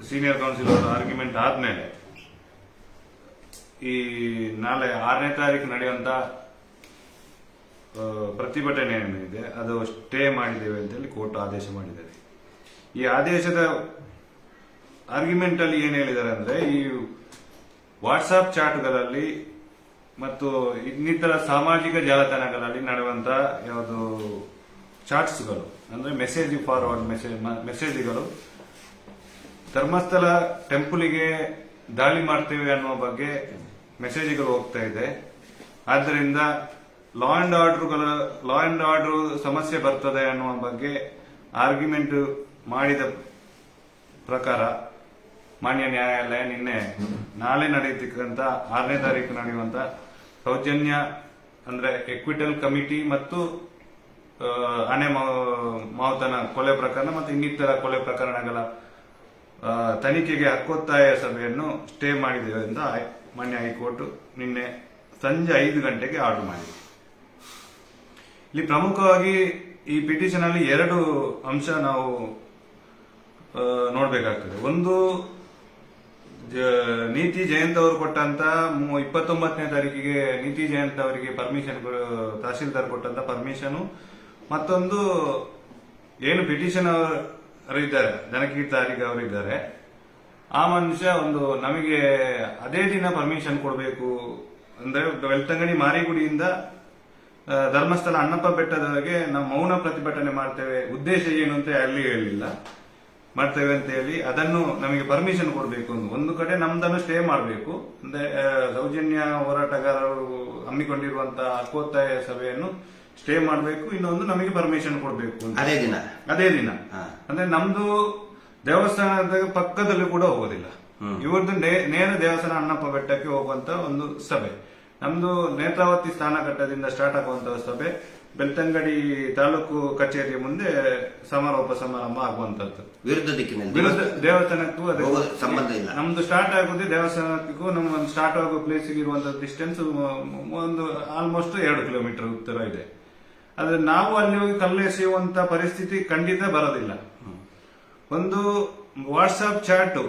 ಸೀನಿಯರ್ ಕೌನ್ಸಿಲ್ ಅವರ ಆರ್ಗ್ಯುಮೆಂಟ್ ಆದ್ಮೇಲೆ ಈ ನಾಳೆ 6ನೇ ತಾರೀಕು ನಡೆಯುವಂತ ಪ್ರತಿಭಟನೆ ಏನಿದೆ ಅದು ಸ್ಟೇ ಮಾಡಿದ್ದೇವೆ ಅಂತೇಳಿ ಕೋರ್ಟ್ ಆದೇಶ ಮಾಡಿದ್ದಾರೆ. ಈ ಆದೇಶದ ಆರ್ಗ್ಯುಮೆಂಟ್ ಅಲ್ಲಿ ಏನ್ ಹೇಳಿದ್ದಾರೆ ಅಂದ್ರೆ, ಈ ವಾಟ್ಸ್ಆಪ್ ಚಾಟ್ಗಳಲ್ಲಿ ಮತ್ತು ಇನ್ನಿತರ ಸಾಮಾಜಿಕ ಜಾಲತಾಣಗಳಲ್ಲಿ ನಡೆಯುವಂತ ಯಾವುದು ಚಾಟ್ಸ್ಗಳು ಅಂದ್ರೆ ಮೆಸೇಜ್ ಫಾರ್ವರ್ಡ್ ಮೆಸೇಜ್ಗಳು ಧರ್ಮಸ್ಥಳ ಟೆಂಪಲ್ಗೆ ದಾಳಿ ಮಾಡ್ತೇವೆ ಅನ್ನುವ ಬಗ್ಗೆ ಮೆಸೇಜ್ಗಳು ಹೋಗ್ತಾ ಇದೆ. ಆದ್ದರಿಂದ ಲಾ ಅಂಡ್ ಆರ್ಡರ್ ಸಮಸ್ಯೆ ಬರ್ತದೆ ಅನ್ನುವ ಬಗ್ಗೆ ಆರ್ಗ್ಯುಮೆಂಟ್ ಮಾಡಿದ ಪ್ರಕಾರ ಮಾನ್ಯ ನ್ಯಾಯಾಲಯ ನಿನ್ನೆ ನಾಳೆ ನಡೆಯತಕ್ಕಂತ 6ನೇ ತಾರೀಕು ನಡೆಯುವಂತ ಸೌಜನ್ಯ ಅಂದ್ರೆ ಎಕ್ವಿಟಲ್ ಕಮಿಟಿ ಮತ್ತು ಆನೆ ಮಾವುತನ ಕೊಲೆ ಪ್ರಕರಣ ಮತ್ತು ಇನ್ನಿತರ ಕೊಲೆ ಪ್ರಕರಣಗಳ ತನಿಖೆಗೆ ಹಕ್ಕೊತ್ತಾಯ ಸಭೆಯನ್ನು ಸ್ಟೇ ಮಾಡಿದ್ದೇವೆ ಅಂತ ಮಾನ್ಯ ಹೈಕೋರ್ಟ್ ನಿನ್ನೆ ಸಂಜೆ 5 ಗಂಟೆಗೆ ಆರ್ಡರ್ ಮಾಡಿದೆ. ಇಲ್ಲಿ ಪ್ರಮುಖವಾಗಿ ಈ ಪಿಟಿಷನ್ ಅಲ್ಲಿ 2 ಅಂಶ ನಾವು ನೋಡ್ಬೇಕಾಗ್ತದೆ. ಒಂದು, ನೀತಿ ಜಯಂತ್ ಅವರು ಕೊಟ್ಟಂತ 29ನೇ ತಾರೀಕಿಗೆ ನೀತಿ ಜಯಂತ್ ಅವರಿಗೆ ಪರ್ಮಿಷನ್ ತಹಶೀಲ್ದಾರ್ ಕೊಟ್ಟಂತ ಪರ್ಮಿಷನ್. ಮತ್ತೊಂದು, ಏನು ಪಿಟಿಷನ್ ಅವರು ಇದ್ದಾರೆ ದನಕೀರ್ತಿ ಆರಿಗ ಅವರು ಇದ್ದಾರೆ, ಆ ಮನುಷ್ಯ ನಮಗೆ ಅದೇ ದಿನ ಪರ್ಮಿಷನ್ ಕೊಡಬೇಕು ಅಂದ್ರೆ ಬೆಳ್ತಂಗಡಿ ಮಾರಿಗುಡಿಯಿಂದ ಧರ್ಮಸ್ಥಳ ಅಣ್ಣಪ್ಪ ಬೆಟ್ಟದವರೆಗೆ ನಾವು ಮೌನ ಪ್ರತಿಭಟನೆ ಮಾಡ್ತೇವೆ, ಉದ್ದೇಶ ಏನು ಅಂತ ಅಲ್ಲಿ ಹೇಳಿಲ್ಲ, ಮಾಡ್ತೇವೆ ಅಂತ ಹೇಳಿ ಅದನ್ನು ನಮಗೆ ಪರ್ಮಿಷನ್ ಕೊಡಬೇಕು. ಒಂದು ಕಡೆ ನಮ್ದನ್ನು ಸ್ಟೇ ಮಾಡಬೇಕು ಅಂದ್ರೆ ಸೌಜನ್ಯ ಹೋರಾಟಗಾರರು ಹಮ್ಮಿಕೊಂಡಿರುವಂತಹ ಹಕ್ಕೊತ್ತಾಯ ಸಭೆಯನ್ನು ಸ್ಟೇ ಮಾಡಬೇಕು, ಇನ್ನೊಂದು ನಮಗೆ ಪರ್ಮಿಷನ್ ಕೊಡಬೇಕು ಅದೇ ದಿನ. ಅಂದ್ರೆ ನಮ್ದು ದೇವಸ್ಥಾನದ ಪಕ್ಕದಲ್ಲಿ ಕೂಡ ಹೋಗೋದಿಲ್ಲ, ಇವ್ರದ್ದು ನೇರ ದೇವಸ್ಥಾನ ಅಣ್ಣಪ್ಪ ಬೆಟ್ಟಕ್ಕೆ ಹೋಗುವಂತ ಒಂದು ಸಭೆ. ನಮ್ದು ನೇತ್ರಾವತಿ ಸ್ಥಾನಘಟ್ಟದಿಂದ ಸ್ಟಾರ್ಟ್ ಆಗುವಂತಹ ಸಭೆ ಬೆಳ್ತಂಗಡಿ ತಾಲೂಕು ಕಚೇರಿಯ ಮುಂದೆ ಸಮಾರೋಪ ಸಮಾರಂಭ ಆಗುವಂತದ್ದು. ವಿರುದ್ಧ ದಿಕ್ಕಿನಲ್ಲಿ ದೇವಸ್ಥಾನಕ್ಕೂ ಸಂಬಂಧ ಇಲ್ಲ. ನಮ್ದು ಸ್ಟಾರ್ಟ್ ಆಗುದೇ ದೇವಸ್ಥಾನಕ್ಕೂ ನಮ್ಮ ಸ್ಟಾರ್ಟ್ ಆಗೋ ಪ್ಲೇಸ್ ಇರುವಂತಹ ಡಿಸ್ಟೆನ್ಸ್ ಒಂದು ಆಲ್ಮೋಸ್ಟ್ 2 ಕಿಲೋಮೀಟರ್ ಉತ್ತರ ಇದೆ. ಆದ್ರೆ ನಾವು ಅಲ್ಲಿ ಹೋಗಿ ಕಲ್ಲೆಸೆಯುವಂತ ಪರಿಸ್ಥಿತಿ ಖಂಡಿತ ಬರೋದಿಲ್ಲ. ಒಂದು ವಾಟ್ಸ್ಆಪ್ ಚಾಟ್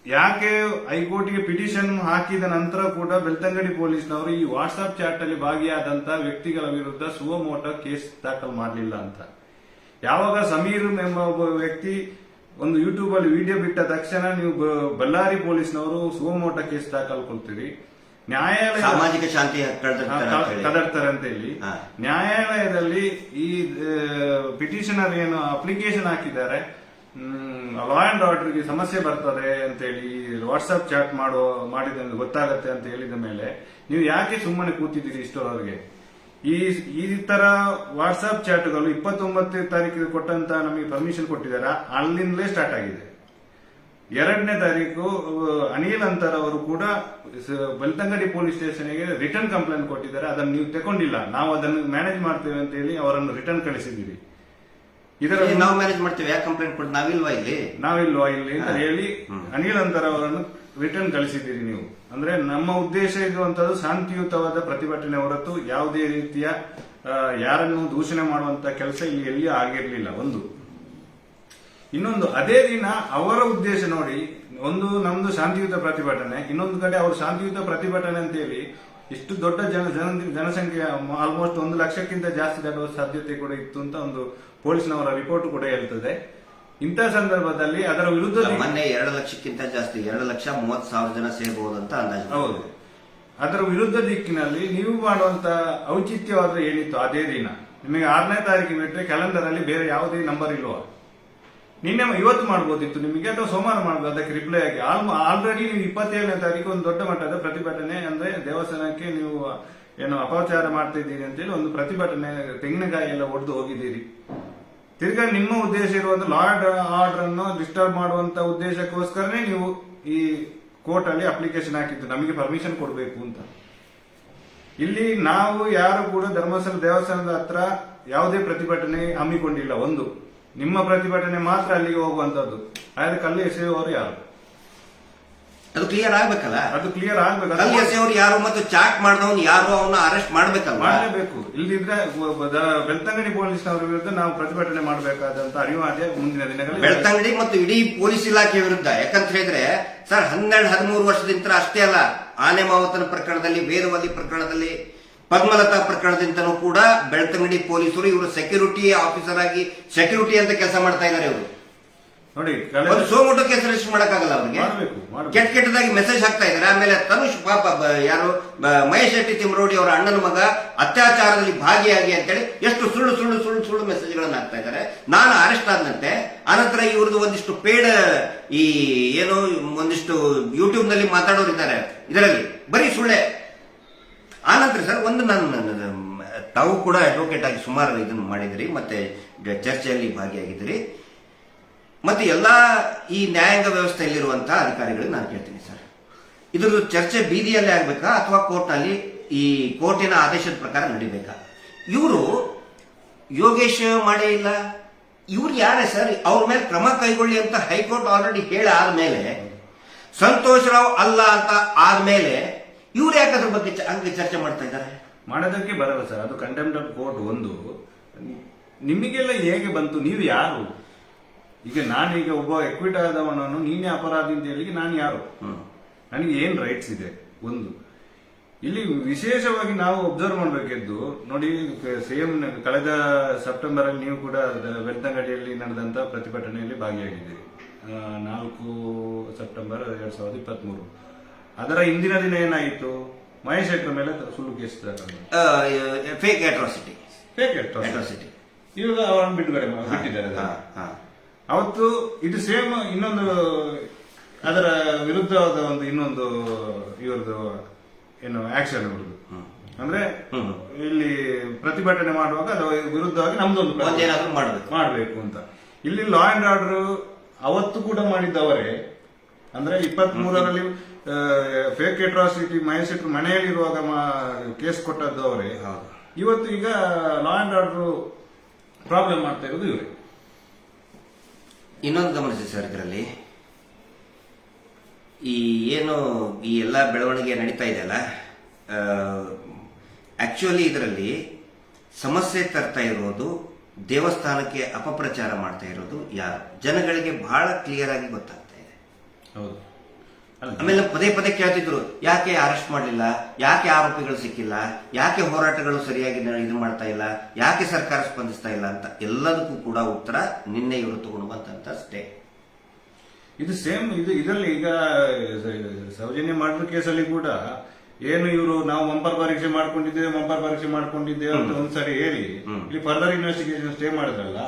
ಯಾಕೆ ಹೈಕೋರ್ಟ್ಗೆ ಪಿಟಿಷನ್ ಹಾಕಿದ ನಂತರ ಕೂಡ ಬೆಳ್ತಂಗಡಿ ಪೊಲೀಸ್ನವರು ಈ ವಾಟ್ಸ್ಆಪ್ ಚಾಟ್ ಅಲ್ಲಿ ಭಾಗಿಯಾದಂತಹ ವ್ಯಕ್ತಿಗಳ ವಿರುದ್ಧ ಸುವಮೋಟೋ ಕೇಸ್ ದಾಖಲು ಮಾಡಲಿಲ್ಲ ಅಂತ. ಯಾವಾಗ ಸಮೀರ್ ಎಂಬ ಒಬ್ಬ ವ್ಯಕ್ತಿ ಒಂದು ಯೂಟ್ಯೂಬ್ ಅಲ್ಲಿ ವಿಡಿಯೋ ಬಿಟ್ಟ ತಕ್ಷಣ ನೀವು ಬಳ್ಳಾರಿ ಪೊಲೀಸ್ನವರು ಸುವಮೋಟೋ ಕೇಸ್ ದಾಖಲ್ಕೊಳ್ತೀರಿ, ನ್ಯಾಯಾಲಯ ಸಾಮಾಜಿಕ ಶಾಂತಿ ಕದಡ್ತಾರೆ ಅಂತ ಹೇಳಿ ನ್ಯಾಯಾಲಯದಲ್ಲಿ ಈ ಪಿಟಿಷನರ್ ಏನು ಅಪ್ಲಿಕೇಶನ್ ಹಾಕಿದ್ದಾರೆ, ಲಾ ಅಂಡ್ ಆರ್ಡರ್ಗೆ ಸಮಸ್ಯೆ ಬರ್ತದೆ ಅಂತೇಳಿ ವಾಟ್ಸ್ಆಪ್ ಚಾಟ್ ಮಾಡಿದ ಗೊತ್ತಾಗತ್ತೆ ಅಂತ ಹೇಳಿದ ಮೇಲೆ ನೀವು ಯಾಕೆ ಸುಮ್ಮನೆ ಕೂತಿದ್ದೀರಿ ಇಷ್ಟರವರೆಗೆ? ಈ ತರ ವಾಟ್ಸ್ಆಪ್ ಚಾಟ್ಗಳು 29ನೇ ತಾರೀಕಿಗೆ ಕೊಟ್ಟಂತ ನಮಗೆ ಪರ್ಮಿಷನ್ ಕೊಟ್ಟಿದ್ದಾರೆ, ಅಲ್ಲಿಂದಲೇ ಸ್ಟಾರ್ಟ್ ಆಗಿದೆ. 2ನೇ ತಾರೀಕು ಅನಿಲ್ ಅಂತರ್ ಅವರು ಕೂಡ ಬೆಳ್ತಂಗಡಿ ಪೊಲೀಸ್ ಸ್ಟೇಷನ್ಗೆ ರಿಟರ್ನ್ ಕಂಪ್ಲೇಂಟ್ ಕೊಟ್ಟಿದ್ದಾರೆ. ಅದನ್ನು ನೀವು ತಗೊಂಡಿಲ್ಲ, ನಾವು ಅದನ್ನು ಮ್ಯಾನೇಜ್ ಮಾಡ್ತೇವೆ ಅಂತ ಹೇಳಿ ಅವರನ್ನು ರಿಟರ್ನ್ ಕಳಿಸಿದ್ದೀರಿ. ಇದರ ನಾವು ಮ್ಯಾನೇಜ್ ಮಾಡ್ತೇವೆ, ಯಾಕೆ ಕಂಪ್ಲೇಂಟ್ ಕೊಟ್ಟು ನಾವಿಲ್ವಾ ಇಲ್ಲಿ ಅಂತ ಹೇಳಿ ಅನಿಲ್ ಅಂತರ್ ಅವರನ್ನು ರಿಟರ್ನ್ ಕಳಿಸಿದ್ದೀರಿ ನೀವು. ಅಂದ್ರೆ ನಮ್ಮ ಉದ್ದೇಶ ಇರುವಂತದ್ದು ಶಾಂತಿಯುತವಾದ ಪ್ರತಿಭಟನೆ ಹೊರತು ಯಾವುದೇ ರೀತಿಯ ಯಾರನ್ನು ದೂಷಣೆ ಮಾಡುವಂತ ಕೆಲಸ ಇಲ್ಲಿ ಎಲ್ಲಿಯೂ ಆಗಿರ್ಲಿಲ್ಲ. ಇನ್ನೊಂದು ಅದೇ ದಿನ ಅವರ ಉದ್ದೇಶ ನೋಡಿ, ಒಂದು ನಮ್ದು ಶಾಂತಿಯುತ ಪ್ರತಿಭಟನೆ, ಇನ್ನೊಂದು ಕಡೆ ಅವರು ಶಾಂತಿಯುತ ಪ್ರತಿಭಟನೆ ಅಂತ ಹೇಳಿ ಇಷ್ಟು ದೊಡ್ಡ ಜನಸಂಖ್ಯೆ ಆಲ್ಮೋಸ್ಟ್ 1 ಲಕ್ಷಕ್ಕಿಂತ ಜಾಸ್ತಿ ದಾಟುವ ಸಾಧ್ಯತೆ ಕೂಡ ಇತ್ತು ಅಂತ ಒಂದು ಪೊಲೀಸ್ನವರ ರಿಪೋರ್ಟ್ ಕೂಡ ಹೇಳ್ತದೆ. ಇಂಥ ಸಂದರ್ಭದಲ್ಲಿ ಅದರ ವಿರುದ್ಧ ಮೊನ್ನೆ 2 ಲಕ್ಷಕ್ಕಿಂತ ಜಾಸ್ತಿ 2,30,000 ಜನ ಸೇರಬಹುದು ಅಂತ ಅಂದಾಜು. ಹೌದು, ಅದರ ವಿರುದ್ಧ ದಿಕ್ಕಿನಲ್ಲಿ ನೀವು ಮಾಡುವಂತ ಔಚಿತ್ಯವಾದ ಏನಿತ್ತು ಅದೇ ದಿನ ನಿಮಗೆ 6ನೇ ತಾರೀಕಿಗೆ ಬಿಟ್ಟರೆ ಕ್ಯಾಲೆಂಡರ್ ಅಲ್ಲಿ ಬೇರೆ ಯಾವುದೇ ನಂಬರ್ ಇಲ್ವಾ? ಇವತ್ತು ಮಾಡಬಹುದಿತ್ತು ನಿಮಗೆ, ಅಥವಾ ಸೋಮವಾರ ಮಾಡಬಹುದು. ಅದಕ್ಕೆ ರಿಪ್ಲೈ ಆಗಿ ಆಲ್ರೆಡಿ ನೀವು 27ನೇ ತಾರೀಕು ಒಂದು ದೊಡ್ಡ ಮಟ್ಟದ ಪ್ರತಿಭಟನೆ, ಅಂದ್ರೆ ದೇವಸ್ಥಾನಕ್ಕೆ ನೀವು ಏನು ಅಪಚಾರ ಮಾಡ್ತಾ ಇದ್ದೀರಿ ಅಂತೇಳಿ ಒಂದು ಪ್ರತಿಭಟನೆ, ತೆಂಗಿನಕಾಯಿ ಎಲ್ಲ ಒಡೆದು ಹೋಗಿದ್ದೀರಿ. ತಿರ್ಗಾ ನಿಮ್ಮ ಉದ್ದೇಶ ಇರುವಂತ ಲಾ ಆರ್ಡರ್ ಅನ್ನು ಡಿಸ್ಟರ್ಬ್ ಮಾಡುವಂತ ಉದ್ದೇಶಕ್ಕೋಸ್ಕರನೇ ನೀವು ಈ ಕೋರ್ಟ್ ಅಲ್ಲಿ ಅಪ್ಲಿಕೇಶನ್ ಹಾಕಿದ್ದು, ನಮಗೆ ಪರ್ಮಿಷನ್ ಕೊಡಬೇಕು ಅಂತ. ಇಲ್ಲಿ ನಾವು ಯಾರು ಕೂಡ ಧರ್ಮಸ್ಥಳ ದೇವಸ್ಥಾನದ ಹತ್ರ ಯಾವುದೇ ಪ್ರತಿಭಟನೆ ಹಮ್ಮಿಕೊಂಡಿಲ್ಲ. ನಿಮ್ಮ ಪ್ರತಿಭಟನೆ ಮಾತ್ರ ಅಲ್ಲಿಗೆ ಹೋಗುವಂತದ್ದು. ಆದ್ರೆ ಕಲ್ಲು ಎಸೆಯುವವರು ಯಾರು? ಅದು ಕ್ಲಿಯರ್ ಆಗ್ಬೇಕಲ್ಲ. ಅದು ಕ್ಲಿಯರ್ ಆಗ್ಬೇಕು. ಕಲ್ಲು ಎಸೆಯವರು ಯಾರು ಮತ್ತು ಚಾಟ್ ಮಾಡಿದವನು ಯಾರು, ಅವನ್ನ ಅರೆಸ್ಟ್ ಮಾಡ್ಬೇಕಲ್ಲ. ಮಾಡಲೇಬೇಕು. ಇಲ್ದಿದ್ರೆ ಬೆಳ್ತಂಗಡಿ ಪೊಲೀಸ್ನವರ ವಿರುದ್ಧ ನಾವು ಪ್ರತಿಭಟನೆ ಮಾಡಬೇಕಾದಂತ ಅನಿವಾರ್ಯ ಮುಂದಿನ ದಿನಗಳಲ್ಲಿ ಬೆಳ್ತಂಗಡಿ ಮತ್ತು ಇಡೀ ಪೊಲೀಸ್ ಇಲಾಖೆ ವಿರುದ್ಧ. ಯಾಕಂತ ಹೇಳಿದ್ರೆ ಸರ್ 12-13 ವರ್ಷದಿಂದ ಅಷ್ಟೇ ಅಲ್ಲ, ಆನೆ ಮಾವತನ ಪ್ರಕರಣದಲ್ಲಿ, ವೇದವಲ್ಲಿ ಪ್ರಕರಣದಲ್ಲಿ, ಪದ್ಮಲತಾ ಪ್ರಕರಣದಿಂದನೂ ಕೂಡ ಬೆಳ್ತಂಗಡಿ ಪೊಲೀಸರು ಇವರು ಸೆಕ್ಯೂರಿಟಿ ಆಫೀಸರ್ ಆಗಿ ಸೆಕ್ಯೂರಿಟಿ ಅಂತ ಕೆಲಸ ಮಾಡ್ತಾ ಇದ್ದಾರೆ. ಇವರು ನೋಡಿ, ಒಂದು ಸೋಮೋಟೋ ಕೇಸ್ ರಿಜಿಸ್ಟರ್ ಮಾಡಕ್ಕಾಗಲ್ಲ ಅವ್ರಿಗೆ. ಕೆಟ್ಟದಾಗಿ ಮೆಸೇಜ್ ಹಾಕ್ತಾ ಇದ್ದಾರೆ. ಆಮೇಲೆ ತನುಷ್ ಪಾಪ ಯಾರು ಮಹೇಶ್ ಶೆಟ್ಟಿ ತಿಮ್ರೋಡಿ ಅವರ ಅಣ್ಣನ ಮಗ ಅತ್ಯಾಚಾರದಲ್ಲಿ ಭಾಗಿಯಾಗಿ ಅಂತೇಳಿ ಎಷ್ಟು ಸುಳ್ಳು ಮೆಸೇಜ್ಗಳನ್ನು ಹಾಕ್ತಾ ಇದ್ದಾರೆ. ನಾನು ಅರೆಸ್ಟ್ ಆದಂತೆ ಆನಂತರ ಇವ್ರದ್ದು ಒಂದಿಷ್ಟು ಪೇಡ್ ಈ ಏನು ಒಂದಿಷ್ಟು ಯೂಟ್ಯೂಬ್ ನಲ್ಲಿ ಮಾತಾಡೋರಿದ್ದಾರೆ, ಇದರಲ್ಲಿ ಬರೀ ಸುಳ್ಳೆ. ಆನಂತರ ಸರ್ ನಾನು ತಾವು ಕೂಡ ಅಡ್ವೊಕೇಟ್ ಆಗಿ ಸುಮಾರು ಇದನ್ನು ಮಾಡಿದಿರಿ, ಮತ್ತೆ ಚರ್ಚೆಯಲ್ಲಿ ಭಾಗಿಯಾಗಿದ್ದೀರಿ, ಮತ್ತೆ ಎಲ್ಲಾ ಈ ನ್ಯಾಯಾಂಗ ವ್ಯವಸ್ಥೆಯಲ್ಲಿರುವಂತಹ ಅಧಿಕಾರಿಗಳಿಗೆ ನಾನು ಕೇಳ್ತೀನಿ ಸರ್, ಇದ್ರದ್ದು ಚರ್ಚೆ ಬೀದಿಯಲ್ಲೇ ಆಗ್ಬೇಕಾ ಅಥವಾ ಕೋರ್ಟ್ನಲ್ಲಿ ಈ ಕೋರ್ಟಿನ ಆದೇಶದ ಪ್ರಕಾರ ನಡಿಬೇಕಾ? ಇವರು ಯೋಗೇಶ್ ಮಾಡೇ ಇಲ್ಲ, ಇವ್ರು ಯಾರೇ ಸರ್? ಅವ್ರ ಮೇಲೆ ಕ್ರಮ ಕೈಗೊಳ್ಳಿ ಅಂತ ಹೈಕೋರ್ಟ್ ಆಲ್ರೆಡಿ ಹೇಳ ಆದ್ಮೇಲೆ, ಸಂತೋಷ್ ರಾವ್ ಅಲ್ಲ ಅಂತ ಆದ್ಮೇಲೆ ಇವ್ರು ಯಾಕೆ ಅದ್ರ ಬಗ್ಗೆ ಹಂಗೆ ಚರ್ಚೆ ಮಾಡ್ತಾ ಇದ್ದಾರೆ? ಮಾಡೋದಕ್ಕೆ ಬರಲ್ಲ ಸರ್, ಅದು ಕಂಟೆಂಪ್ಟ್ ಆಫ್ ಕೋರ್ಟ್. ನಿಮಗೆಲ್ಲ ಹೇಗೆ ಬಂತು? ನೀವು ಯಾರು? ಈಗ ನಾನೀಗ ಒಬ್ಬ ಎಕ್ವಿಟ್ ಆದವನನ್ನು ನೀನೇ ಅಪರಾಧಿ ಅಂತ ಹೇಳಿ ನಾನು ಯಾರು? ನನಗೆ ಏನ್ ರೈಟ್ಸ್ ಇದೆ? ಇಲ್ಲಿ ವಿಶೇಷವಾಗಿ ನಾವು ಅಬ್ಸರ್ವ್ ಮಾಡಬೇಕಿದ್ದು ನೋಡಿ, ಸೇಮ್ ಕಳೆದ ಸೆಪ್ಟೆಂಬರ್ ಅಲ್ಲಿ ನೀವು ಕೂಡ ಬೆಳ್ತಂಗಡಿಯಲ್ಲಿ ನಡೆದಂತ ಪ್ರತಿಭಟನೆಯಲ್ಲಿ ಭಾಗಿಯಾಗಿದ್ದೀರಿ, 4 ಸೆಪ್ಟೆಂಬರ್ 2023. ಅದರ ಹಿಂದಿನ ದಿನ ಏನಾಯಿತು? ಮಹೇಶ್ ಶೆಟ್ಟರ್ ಮೇಲೆ ಸುಳ್ಳು ಕೇಸ್ ಫೇಕ್ ಅಟ್ರಾಸಿಟಿ. ಇವಾಗ ಅವರನ್ನು ಬಿಟ್ಟಿದ್ದಾರೆ. ಅವತ್ತು ಇದು ಸೇಮ್ ಇನ್ನೊಂದು ಅದರ ವಿರುದ್ಧವಾದ ಇನ್ನೊಂದು ಇವ್ರದ್ದು ಏನು ಆಕ್ಷನ್ ಇವ್ರದ್ದು, ಅಂದ್ರೆ ಇಲ್ಲಿ ಪ್ರತಿಭಟನೆ ಮಾಡುವಾಗ ಅದರ ವಿರುದ್ಧವಾಗಿ ನಮ್ದೊಂದು ಮಾಡಬೇಕು ಅಂತ. ಇಲ್ಲಿ ಲಾ ಅಂಡ್ ಆರ್ಡರ್ ಅವತ್ತು ಕೂಡ ಮಾಡಿದ್ದವರೇ, ಅಂದ್ರೆ 23ರಲ್ಲಿ ಫೇಕ್ ಅಟ್ರಾಸಿಟಿ ಮಹೇಶ್ ಶೆಟ್ಟರ್ ಮನೆಯಲ್ಲಿರುವಾಗ ಕೇಸ್ ಕೊಟ್ಟದ್ದು ಅವರೇ. ಇವತ್ತು ಈಗ ಲಾ ಅಂಡ್ ಆರ್ಡರ್ ಪ್ರಾಬ್ಲಮ್ ಮಾಡ್ತಾ ಇರೋದು ಇವರೇ. ಇನ್ನೊಂದು ಗಮನಿಸಿ ಸರ್, ಇದರಲ್ಲಿ ಈ ಏನು ಈ ಎಲ್ಲ ಬೆಳವಣಿಗೆ ನಡೀತಾ ಇದೆಯಲ್ಲ, ಆಕ್ಚುಲಿ ಇದರಲ್ಲಿ ಸಮಸ್ಯೆ ತರ್ತಾ ಇರೋದು, ದೇವಸ್ಥಾನಕ್ಕೆ ಅಪಪ್ರಚಾರ ಮಾಡ್ತಾ ಇರೋದು ಯಾರು? ಜನಗಳಿಗೆ ಬಹಳ ಕ್ಲಿಯರ್ ಆಗಿ ಗೊತ್ತಾಗ್ತಾ ಇದೆ. ಹೌದು. ಆಮೇಲೆ ಪದೇ ಕೇಳ್ತಿದ್ರು, ಯಾಕೆ ಅರೆಸ್ಟ್ ಮಾಡಲಿಲ್ಲ, ಯಾಕೆ ಆರೋಪಿಗಳು ಸಿಕ್ಕಿಲ್ಲ, ಯಾಕೆ ಹೋರಾಟಗಳು ಸರಿಯಾಗಿ ಇದು ಮಾಡ್ತಾ ಇಲ್ಲ, ಯಾಕೆ ಸರ್ಕಾರ ಸ್ಪಂದಿಸ್ತಾ ಇಲ್ಲ ಅಂತ ಎಲ್ಲದಕ್ಕೂ ಕೂಡ ಉತ್ತರ ನಿನ್ನೆ ಇವರು ತಗೊಂಡು ಬಂದಂತ ಸ್ಟೇ. ಇದು ಸೇಮ್ ಇದರಲ್ಲಿ ಈಗ ಸೌಜನ್ಯ ಮರ್ಡರ್ ಕೇಸಲ್ಲಿ ಕೂಡ ಏನು ಇವರು ನಾವು ಮಂಪರ್ ಪರೀಕ್ಷೆ ಮಾಡ್ಕೊಂಡಿದ್ದೇವೆ ಅಂತ ಒಂದ್ಸರಿ ಹೇಳಿ ಇಲ್ಲಿ ಫರ್ದರ್ ಇನ್ವೆಸ್ಟಿಗೇಷನ್ ಸ್ಟೇ ಮಾಡಿದ್ರಲ್ಲ,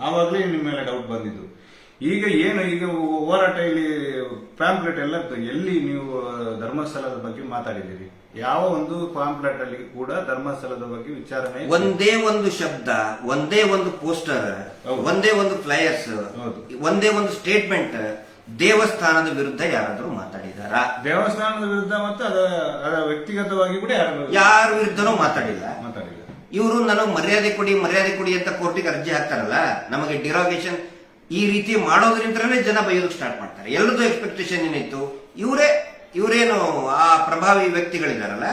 ಆವಾಗಲೇ ನಿಮ್ಮ ಮೇಲೆ ಡೌಟ್ ಬಂದಿದ್ದು. ಈಗ ಹೋರಾಟ ಇಲ್ಲಿ ಪ್ಯಾಂಪ್ಲೆಟ್ ಎಲ್ಲ ಎಲ್ಲಿ ನೀವು ಧರ್ಮಸ್ಥಳದ ಬಗ್ಗೆ ಮಾತಾಡಿದ್ದೀರಿ? ಯಾವ ಒಂದು ಪಾಂಪ್ಲೆಟ್ ಅಲ್ಲಿ ಕೂಡ ಧರ್ಮಸ್ಥಳದ ಬಗ್ಗೆ ವಿಚಾರಣೆ, ಒಂದೇ ಒಂದು ಶಬ್ದ, ಒಂದೇ ಒಂದು ಪೋಸ್ಟರ್, ಒಂದೇ ಒಂದು ಫ್ಲೈಯರ್ಸ್, ಒಂದೇ ಒಂದು ಸ್ಟೇಟ್ಮೆಂಟ್ ದೇವಸ್ಥಾನದ ವಿರುದ್ಧ ಯಾರಾದರೂ ಮಾತಾಡಿದಾರಾ? ದೇವಸ್ಥಾನದ ವಿರುದ್ಧ ಮತ್ತು ಅದರ ವ್ಯಕ್ತಿಗತವಾಗಿ ಕೂಡ ಯಾರ ವಿರುದ್ಧನೂ ಮಾತಾಡಿಲ್ಲ. ಮಾತಾಡಿಲ್ಲ. ಇವರು ನನಗೆ ಮರ್ಯಾದೆ ಕೊಡಿ ಅಂತ ಕೋರ್ಟಿಗೆ ಅರ್ಜಿ ಹಾಕ್ತಾರಲ್ಲ, ನಮಗೆ ಡಿರಾಗೇಷನ್ ಈ ರೀತಿ ಮಾಡೋದ್ರಿಂದನೇ ಜನ ಬೈಯೋದಕ್ಕೆ ಸ್ಟಾರ್ಟ್ ಮಾಡ್ತಾರೆ. ಎಲ್ಲರದ್ದು ಎಕ್ಸ್ಪೆಕ್ಟೇಷನ್ ಏನಿತ್ತು, ಇವರೇನು ಆ ಪ್ರಭಾವಿ ವ್ಯಕ್ತಿಗಳಿದಾರಲ್ಲ,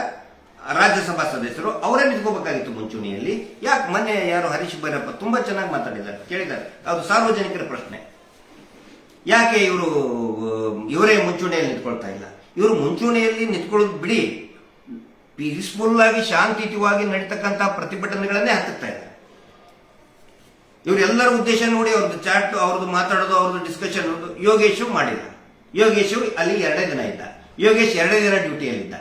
ರಾಜ್ಯಸಭಾ ಸದಸ್ಯರು, ಅವರೇ ನಿಂತ್ಕೋಬೇಕಾಗಿತ್ತು ಮುಂಚೂಣಿಯಲ್ಲಿ. ಯಾಕೆ ಮೊನ್ನೆ ಯಾರು ಹರೀಶ್ ಭೈರಪ್ಪ ತುಂಬಾ ಚೆನ್ನಾಗಿ ಮಾತಾಡಿದ್ದಾರೆ, ಕೇಳಿದ್ದಾರೆ. ಅದು ಸಾರ್ವಜನಿಕರ ಪ್ರಶ್ನೆ. ಯಾಕೆ ಇವರೇ ಮುಂಚೂಣಿಯಲ್ಲಿ ನಿಂತ್ಕೊಳ್ತಾ ಇಲ್ಲ? ಇವರು ಮುಂಚೂಣಿಯಲ್ಲಿ ನಿಂತ್ಕೊಳ್ಳೋದು ಬಿಡಿ, ಪೀಸ್ಫುಲ್ ಆಗಿ ಶಾಂತಿಯುತವಾಗಿ ನಡೀತಕ್ಕಂಥ ಪ್ರತಿಭಟನೆಗಳನ್ನೇ ಹತ್ತುತ್ತಾ ಇದ್ದಾರೆ. ಇವರೆಲ್ಲರ ಉದ್ದೇಶ ನೋಡಿ, ಅವ್ರದ್ದು ಚಾಟ್, ಅವ್ರದ್ದು ಮಾತಾಡೋದು, ಅವ್ರದ್ದು ಡಿಸ್ಕಷನ್. ಯೋಗೇಶ್ ಮಾಡಿಲ್ಲ. ಯೋಗೇಶ್ ಅಲ್ಲಿ 2 ದಿನ ಇದ್ದ. ಯೋಗೇಶ್ 2 ದಿನ ಡ್ಯೂಟಿಯಲ್ಲಿದ್ದ.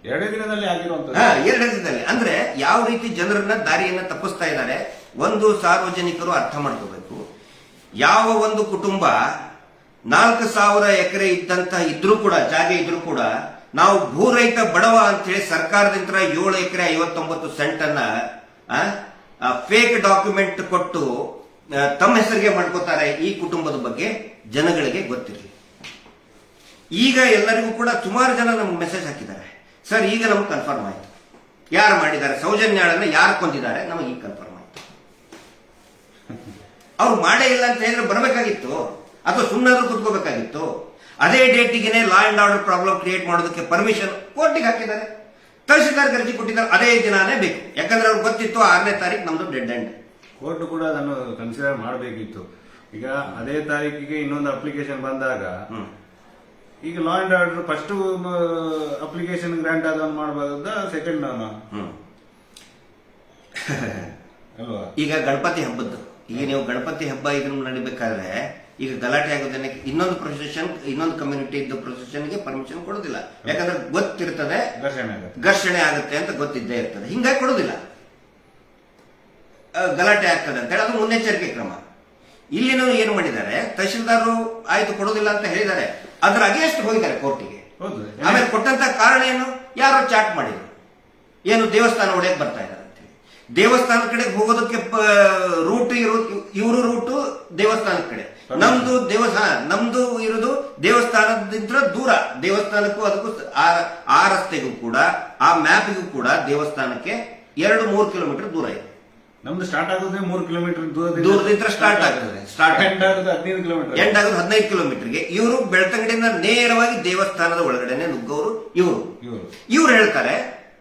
2 ದಿನದಲ್ಲಿ ಆಗಿರುವಂತ 2 ದಿನದಲ್ಲಿ ಅಂದ್ರೆ ಯಾವ ರೀತಿ ಜನರನ್ನ ದಾರಿಯನ್ನ ತಪ್ಪಿಸ್ತಾ ಇದ್ದಾರೆ. ಒಂದು ಸಾರ್ವಜನಿಕರು ಅರ್ಥ ಮಾಡ್ಕೋಬೇಕು. ಯಾವ ಒಂದು ಕುಟುಂಬ 4,000 ಎಕರೆ ಇದ್ರೂ ಕೂಡ, ಜಾಗ ಇದ್ರೂ ಕೂಡ, ನಾವು ಭೂರಹಿತ ಬಡವ ಅಂತ ಹೇಳಿ ಸರ್ಕಾರದಿಂದ 7 ಎಕರೆ 59 ಸೆಂಟ್ ಅನ್ನ ಫೇಕ್ ಡಾಕ್ಯುಮೆಂಟ್ ಕೊಟ್ಟು ತಮ್ಮ ಹೆಸರಿಗೆ ಮಾಡ್ಕೋತಾರೆ. ಈ ಕುಟುಂಬದ ಬಗ್ಗೆ ಜನಗಳಿಗೆ ಗೊತ್ತಿರಲಿ. ಈಗ ಎಲ್ಲರಿಗೂ ಕೂಡ ಸುಮಾರು ಜನ ನಮ್ಗೆ ಮೆಸೇಜ್ ಹಾಕಿದ್ದಾರೆ, ಸರ್ ಈಗ ನಮ್ಗೆ ಕನ್ಫರ್ಮ್ ಆಯ್ತು ಯಾರು ಮಾಡಿದ್ದಾರೆ, ಸೌಜನ್ಯಾಳನ್ನ ಯಾರು ಕೊಂದಿದ್ದಾರೆ, ನಮಗೆ ಈಗ ಕನ್ಫರ್ಮ್ ಆಯ್ತು. ಅವ್ರು ಮಾಡೇ ಇಲ್ಲ ಅಂತ ಹೇಳಿದ್ರೆ ಬರಬೇಕಾಗಿತ್ತು, ಅಥವಾ ಸುಮ್ಮನಾದ್ರೂ ಕುತ್ಕೋಬೇಕಾಗಿತ್ತು. ಅದೇ ಡೇಟಿಗೆ ಲಾ ಅಂಡ್ ಆರ್ಡರ್ ಪ್ರಾಬ್ಲಮ್ ಕ್ರಿಯೇಟ್ ಮಾಡೋದಕ್ಕೆ ಪರ್ಮಿಷನ್ ಕೋರ್ಟಿಗೆ ಹಾಕಿದ್ದಾರೆ. ತಹಶೀಲ್ದಾರ್ ಅರ್ಜಿ ಕೊಟ್ಟಿದ್ದಾರೆ, ಅದೇ ದಿನಾನೇ ಬೇಕು. ಯಾಕಂದ್ರೆ ಅವ್ರಿಗೆ ಗೊತ್ತಿತ್ತು 6ನೇ ತಾರೀಕು ನಮ್ದು ಡೆಡ್ ಎಂಡ್. ಕೋರ್ಟ್ ಕೂಡ ಅದನ್ನು ಕನ್ಸಿಡರ್ ಮಾಡಬೇಕಿತ್ತು. ಈಗ ಅದೇ ತಾರೀಕಿಗೆ ಇನ್ನೊಂದು ಅಪ್ಲಿಕೇಶನ್ ಬಂದಾಗ, ಈಗ law and order first application grant ಆದವನು ಮಾಡಬಹುದ, ಸೆಕೆಂಡ್ ಅಲ್ವಾ? ಈಗ ಗಣಪತಿ ಹಬ್ಬದ್ದು, ಈಗ ನೀವು ಗಣಪತಿ ಹಬ್ಬ ಇದನ್ನು ನಡಿಬೇಕಾದ್ರೆ ಈಗ ಗಲಾಟೆ ಆಗೋದನ್ನ ಇನ್ನೊಂದು ಪ್ರೊಸೆಷನ್, ಇನ್ನೊಂದು ಕಮ್ಯುನಿಟಿ ಇದ್ದ ಪ್ರೊಸೆಷನ್ಗೆ ಪರ್ಮಿಷನ್ ಕೊಡೋದಿಲ್ಲ. ಯಾಕಂದ್ರೆ ಗೊತ್ತಿರ್ತದೆ ಘರ್ಷಣೆ ಆಗುತ್ತೆ ಅಂತ ಗೊತ್ತಿದ್ದೇ ಇರ್ತದೆ, ಹಿಂಗಾಗಿ ಕೊಡೋದಿಲ್ಲ. ಗಲಾಟೆ ಆಗ್ತದೆ ಅಂತ ಹೇಳಿ ಅದು ಮುನ್ನೆಚ್ಚರಿಕೆ ಕ್ರಮ. ಇಲ್ಲಿನೂ ಏನು ಮಾಡಿದ್ದಾರೆ, ತಹಶೀಲ್ದಾರರು ಆಯ್ತು ಕೊಡೋದಿಲ್ಲ ಅಂತ ಹೇಳಿದ್ದಾರೆ, ಅದ್ರ ಅಗೇನ್ಸ್ಟ್ ಹೋಗಿದ್ದಾರೆ ಕೋರ್ಟಿಗೆ. ಆಮೇಲೆ ಕೊಟ್ಟಂತ ಕಾರಣ ಏನು, ಯಾರೋ ಚಾಟ್ ಮಾಡಿದ್ರು, ಏನು ದೇವಸ್ಥಾನ ಒಡೆಯಕ್ಕೆ ಬರ್ತಾ ಇದ್ದಾರೆ ಅಂತ ಹೇಳಿ. ದೇವಸ್ಥಾನದ ಕಡೆ ಹೋಗೋದಕ್ಕೆ ರೂಟ್ ಇವರು ರೂಟು ದೇವಸ್ಥಾನದ ಕಡೆ, ನಮ್ದು ಇರೋದು ದೇವಸ್ಥಾನದಿಂದ ದೂರ. ದೇವಸ್ಥಾನಕ್ಕೂ ಅದಕ್ಕೂ ಆ ರಸ್ತೆಗೂ ಕೂಡ, ಆ ಮ್ಯಾಪಿಗೂ ಕೂಡ ದೇವಸ್ಥಾನಕ್ಕೆ 2-3 ಕಿಲೋಮೀಟರ್ ದೂರ ಇದೆ. ನಮ್ದು ಸ್ಟಾರ್ಟ್ ಆಗೋದೇ 3 ಕಿಲೋಮೀಟರ್ ದೂರದಿಂದ ಸ್ಟಾರ್ಟ್ ಆಗ್ತದೆ. ಎಂಡ್ ಆಗೋದು 15 ಕಿಲೋಮೀಟರ್. ಎಂಡ್ ಆಗೋದು 15 ಕಿಲೋಮೀಟರ್ಗೆ. ಇವರು ಬೆಳ್ತಂಗಡಿಯಿಂದ ನೇರವಾಗಿ ದೇವಸ್ಥಾನದ ಒಳಗಡೆನೆ ನುಗ್ಗೋರು ಇವರು ಹೇಳ್ತಾರೆ,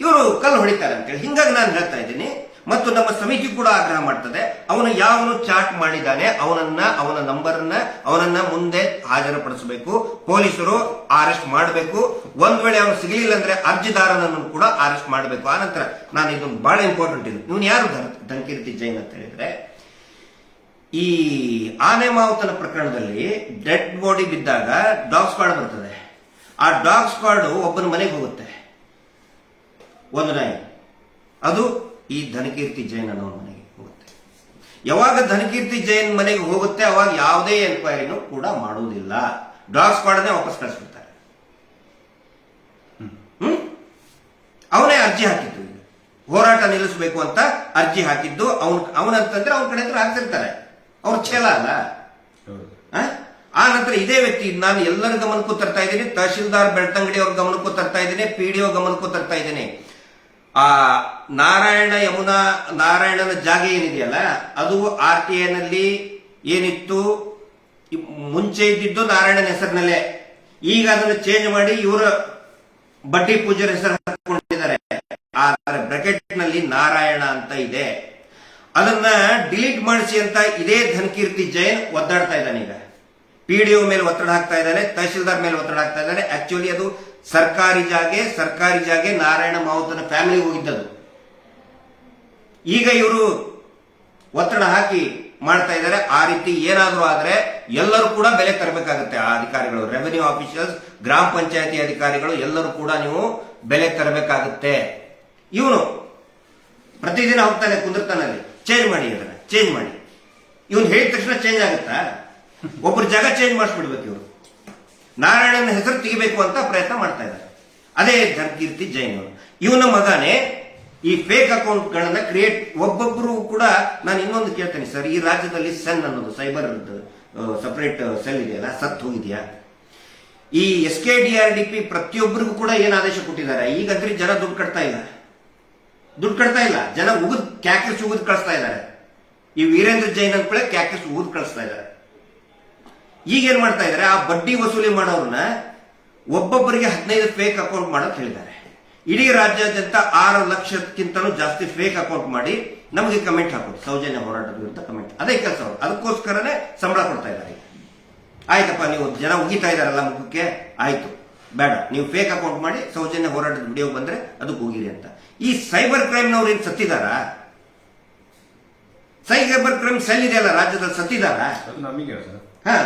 ಇವರು ಕಲ್ಲು ಹೊಡಿತಾರೆ ಅಂತೇಳಿ. ಹಿಂಗಾಗಿ ನಾನು ಹೇಳ್ತಾ ಇದ್ದೀನಿ. ಮತ್ತು ನಮ್ಮ ಸಮಿತಿ ಕೂಡ ಆಗ್ರಹ ಮಾಡ್ತದೆ, ಅವನು ಯಾವನು ಚಾಟ್ ಮಾಡಿದ್ದಾನೆ ಅವನ ನಂಬರ್ನ ಅವನನ್ನ ಮುಂದೆ ಹಾಜರುಪಡಿಸಬೇಕು. ಪೊಲೀಸರು ಅರೆಸ್ಟ್ ಮಾಡಬೇಕು. ಒಂದ್ ವೇಳೆ ಅವನು ಸಿಗಲಿಲ್ಲ ಅಂದ್ರೆ ಅರ್ಜಿದಾರನನ್ನು ಕೂಡ ಅರೆಸ್ಟ್ ಮಾಡಬೇಕು. ಆನಂತರ ನಾನು ಇದೊಂದು ಬಹಳ ಇಂಪಾರ್ಟೆಂಟ್ ಇದು, ಇವನು ಯಾರು ಧನಕೀರ್ತಿ ಜೈನ್ ಅಂತ ಹೇಳಿದ್ರೆ, ಈ ಆನೆ ಮಾವುತನ ಪ್ರಕರಣದಲ್ಲಿ ಡೆಡ್ ಬಾಡಿ ಬಿದ್ದಾಗ ಡಾಗ್ ಸ್ಕ್ವಾಡ್ ಬರ್ತದೆ. ಆ ಡಾಗ್ ಸ್ಕ್ವಾಡ್ ಒಬ್ಬನ ಮನೆಗೆ ಹೋಗುತ್ತೆ, ಒಂದು ನಾಯಿ. ಅದು ಈ ಧನಕೀರ್ತಿ ಜೈನ್ ಅನ್ನೋ ಮನೆಗೆ ಹೋಗುತ್ತೆ. ಯಾವಾಗ ಧನಕೀರ್ತಿ ಜೈನ್ ಮನೆಗೆ ಹೋಗುತ್ತೆ ಅವಾಗ ಯಾವುದೇ ಎನ್ಕ್ವೈರಿನೂ ಕೂಡ ಮಾಡುವುದಿಲ್ಲ. ಡಾಗ್ ಸ್ಕ್ವಾಡ್ನೇ ವಾಪಸ್ ಕಳಿಸ್ಬಿಡ್ತಾರೆ. ಅವನೇ ಅರ್ಜಿ ಹಾಕಿದ್ದು, ಹೋರಾಟ ನಿಲ್ಲಿಸಬೇಕು ಅಂತ ಅರ್ಜಿ ಹಾಕಿದ್ದು ಅವನಂತಂದ್ರೆ ಅವ್ರ ಕಡೆ ಹಾಕ್ತಿರ್ತಾರೆ. ಅವ್ರ ಛೇಲ ಅಲ್ಲ. ಆ ನಂತರ ಇದೇ ವ್ಯಕ್ತಿ, ನಾನು ಎಲ್ಲರ ಗಮನಕ್ಕೂ ತರ್ತಾ ಇದ್ದೀನಿ, ತಹಶೀಲ್ದಾರ್ ಬೆಳ್ತಂಗಡಿ ಅವ್ರ ಗಮನಕ್ಕೂ ತರ್ತಾ ಇದ್ದೀನಿ, PDO ಗಮನಕ್ಕೂ ತರ್ತಾ ಇದ್ದೀನಿ. ಆ ನಾರಾಯಣನ ಜಾಗ ಏನಿದೆಯಲ್ಲ, ಅದು RTA ನಲ್ಲಿ ಏನಿತ್ತು, ಮುಂಚೆ ಇದ್ದಿದ್ದು ನಾರಾಯಣನ ಹೆಸರಿನಲ್ಲೇ. ಈಗ ಅದನ್ನು ಚೇಂಜ್ ಮಾಡಿ ಇವರ ಬಡ್ಡಿ ಪೂಜಾರ ಹೆಸರು ಹಾಕೊಂಡಿದ್ದಾರೆ. ಆ ಬ್ರಾಕೆಟ್ ನಲ್ಲಿ ನಾರಾಯಣ ಅಂತ ಇದೆ. ಅದನ್ನ ಡಿಲೀಟ್ ಮಾಡಿಸಿ ಅಂತ ಇದೇ ಧನಕೀರ್ತಿ ಜೈನ್ ಒದ್ದಾಡ್ತಾ ಇದ್ದಾನೆ. ಈಗ PDO ಮೇಲೆ ಒತ್ತಡ ಹಾಕ್ತಾ ಇದ್ದಾನೆ, ತಹಶೀಲ್ದಾರ್ ಮೇಲೆ ಒತ್ತಡ ಹಾಕ್ತಾ ಇದ್ದಾನೆ. ಆಕ್ಚುಲಿ ಅದು ಸರ್ಕಾರಿ ಜಾಗೆ ನಾರಾಯಣ ಮಾವುತನ ಫ್ಯಾಮಿಲಿ ಹೋಗಿದ್ದದು. ಈಗ ಇವರು ಒತ್ತಡ ಹಾಕಿ ಮಾಡ್ತಾ ಇದ್ದಾರೆ. ಆ ರೀತಿ ಏನಾದರೂ ಆದ್ರೆ ಎಲ್ಲರೂ ಕೂಡ ಬೆಲೆ ತರಬೇಕಾಗುತ್ತೆ. ಆ ಅಧಿಕಾರಿಗಳು, ರೆವೆನ್ಯೂ ಆಫೀಸರ್ಸ್, ಗ್ರಾಮ ಪಂಚಾಯತಿ ಅಧಿಕಾರಿಗಳು ಎಲ್ಲರೂ ಕೂಡ ನೀವು ಬೆಲೆ ತರಬೇಕಾಗುತ್ತೆ. ಇವನು ಪ್ರತಿದಿನ ಹೋಗ್ತಾನೆ ಕುಂದಿರ್ತಾನಲ್ಲಿ, ಚೇಂಜ್ ಮಾಡಿ, ಅದನ್ನ ಚೇಂಜ್ ಮಾಡಿ. ಇವನು ಹೇಳಿದ ತಕ್ಷಣ ಚೇಂಜ್ ಆಗುತ್ತಾ? ಒಬ್ಬರು ಜಾಗ ಚೇಂಜ್ ಮಾಡಿಸ್ಬಿಡ್ಬೇಕು. ಇವರು ನಾರಾಯಣನ ಹೆಸರು ತೆಗಿಬೇಕು ಅಂತ ಪ್ರಯತ್ನ ಮಾಡ್ತಾ ಇದ್ದಾರೆ. ಅದೇ ಧನಕೀರ್ತಿ ಜೈನ್ ಅವರು. ಇವನ ಮಗನೇ ಈ ಫೇಕ್ ಅಕೌಂಟ್ಗಳನ್ನ ಕ್ರಿಯೇಟ್. ಒಬ್ಬೊಬ್ಬರು ಕೂಡ ನಾನು ಇನ್ನೊಂದು ಕೇಳ್ತೇನೆ ಸರ್, ಈ ರಾಜ್ಯದಲ್ಲಿ ಸೆನ್ ಅನ್ನೋದು ಸೈಬರ್ ಸಪರೇಟ್ ಸೆಲ್ ಇದೆಯಲ್ಲ ಸತ್ತು ಹೋಗಿದೆಯಾ? ಈ SKDRDP ಪ್ರತಿಯೊಬ್ಬರಿಗೂ ಕೂಡ ಏನು ಆದೇಶ ಕೊಟ್ಟಿದ್ದಾರೆ, ಈಗಂದ್ರೆ ಜನ ದುಡ್ಡು ಕಟ್ತಾ ಇಲ್ಲ, ಜನ ಉಗಿದ್ ಕ್ಯಾಕೆಸ್ ಉಗಿದ್ ಕಳಿಸ್ತಾ ಇದ್ದಾರೆ. ಈ ವೀರೇಂದ್ರ ಜೈನ್ ಅಂದ್ಕೊಳ್ಳೆ ಕ್ಯಾಕೆಸ್ ಉಗಿದ್ ಕಳಿಸ್ತಾ ಇದ್ದಾರೆ. ಈಗೇನ್ ಮಾಡ್ತಾ ಇದ್ದಾರೆ, ಆ ಬಡ್ಡಿ ವಸೂಲಿ ಮಾಡೋರ್ನ ಒಬ್ಬೊಬ್ಬರಿಗೆ 15 ಫೇಕ್ ಅಕೌಂಟ್ ಮಾಡೋದು ಹೇಳಿದ್ದಾರೆ. ಇಡೀ ರಾಜ್ಯಾದ್ಯಂತ 6 ಲಕ್ಷಕ್ಕಿಂತಲೂ ಜಾಸ್ತಿ ಫೇಕ್ ಅಕೌಂಟ್ ಮಾಡಿ ನಮಗೆ ಕಮೆಂಟ್ ಹಾಕೋದು, ಸೌಜನ್ಯ ಹೋರಾಟದ ವಿರುದ್ಧ ಕಮೆಂಟ್. ಅದೇ ಕೆಲಸ ಅವರು, ಅದಕ್ಕೋಸ್ಕರನೇ ಸಂಬಳ ಕೊಡ್ತಾ ಇದ್ದಾರೆ. ಆಯ್ತಪ್ಪ, ನೀವು ಜನ ಉಗಿತಾ ಇದಾರಲ್ಲ ಮುಖಕ್ಕೆ, ಆಯ್ತು ಬೇಡ, ನೀವು ಫೇಕ್ ಅಕೌಂಟ್ ಮಾಡಿ ಸೌಜನ್ಯ ಹೋರಾಟದ ವಿಡಿಯೋ ಬಂದ್ರೆ ಅದಕ್ಕೆ ಹೋಗಿರಿ ಅಂತ. ಈ ಸೈಬರ್ ಕ್ರೈಮ್ನವ್ರು ಏನ್ ಸತ್ತಿದಾರ? ಸೈಬರ್ ಕ್ರೈಮ್ ಸೆಲ್ ಇದೆಯಲ್ಲ ರಾಜ್ಯದಲ್ಲಿ, ಸತ್ತಿದಾರ? ಅದು ನಮಗೆ ಸರ್, ಹಾ,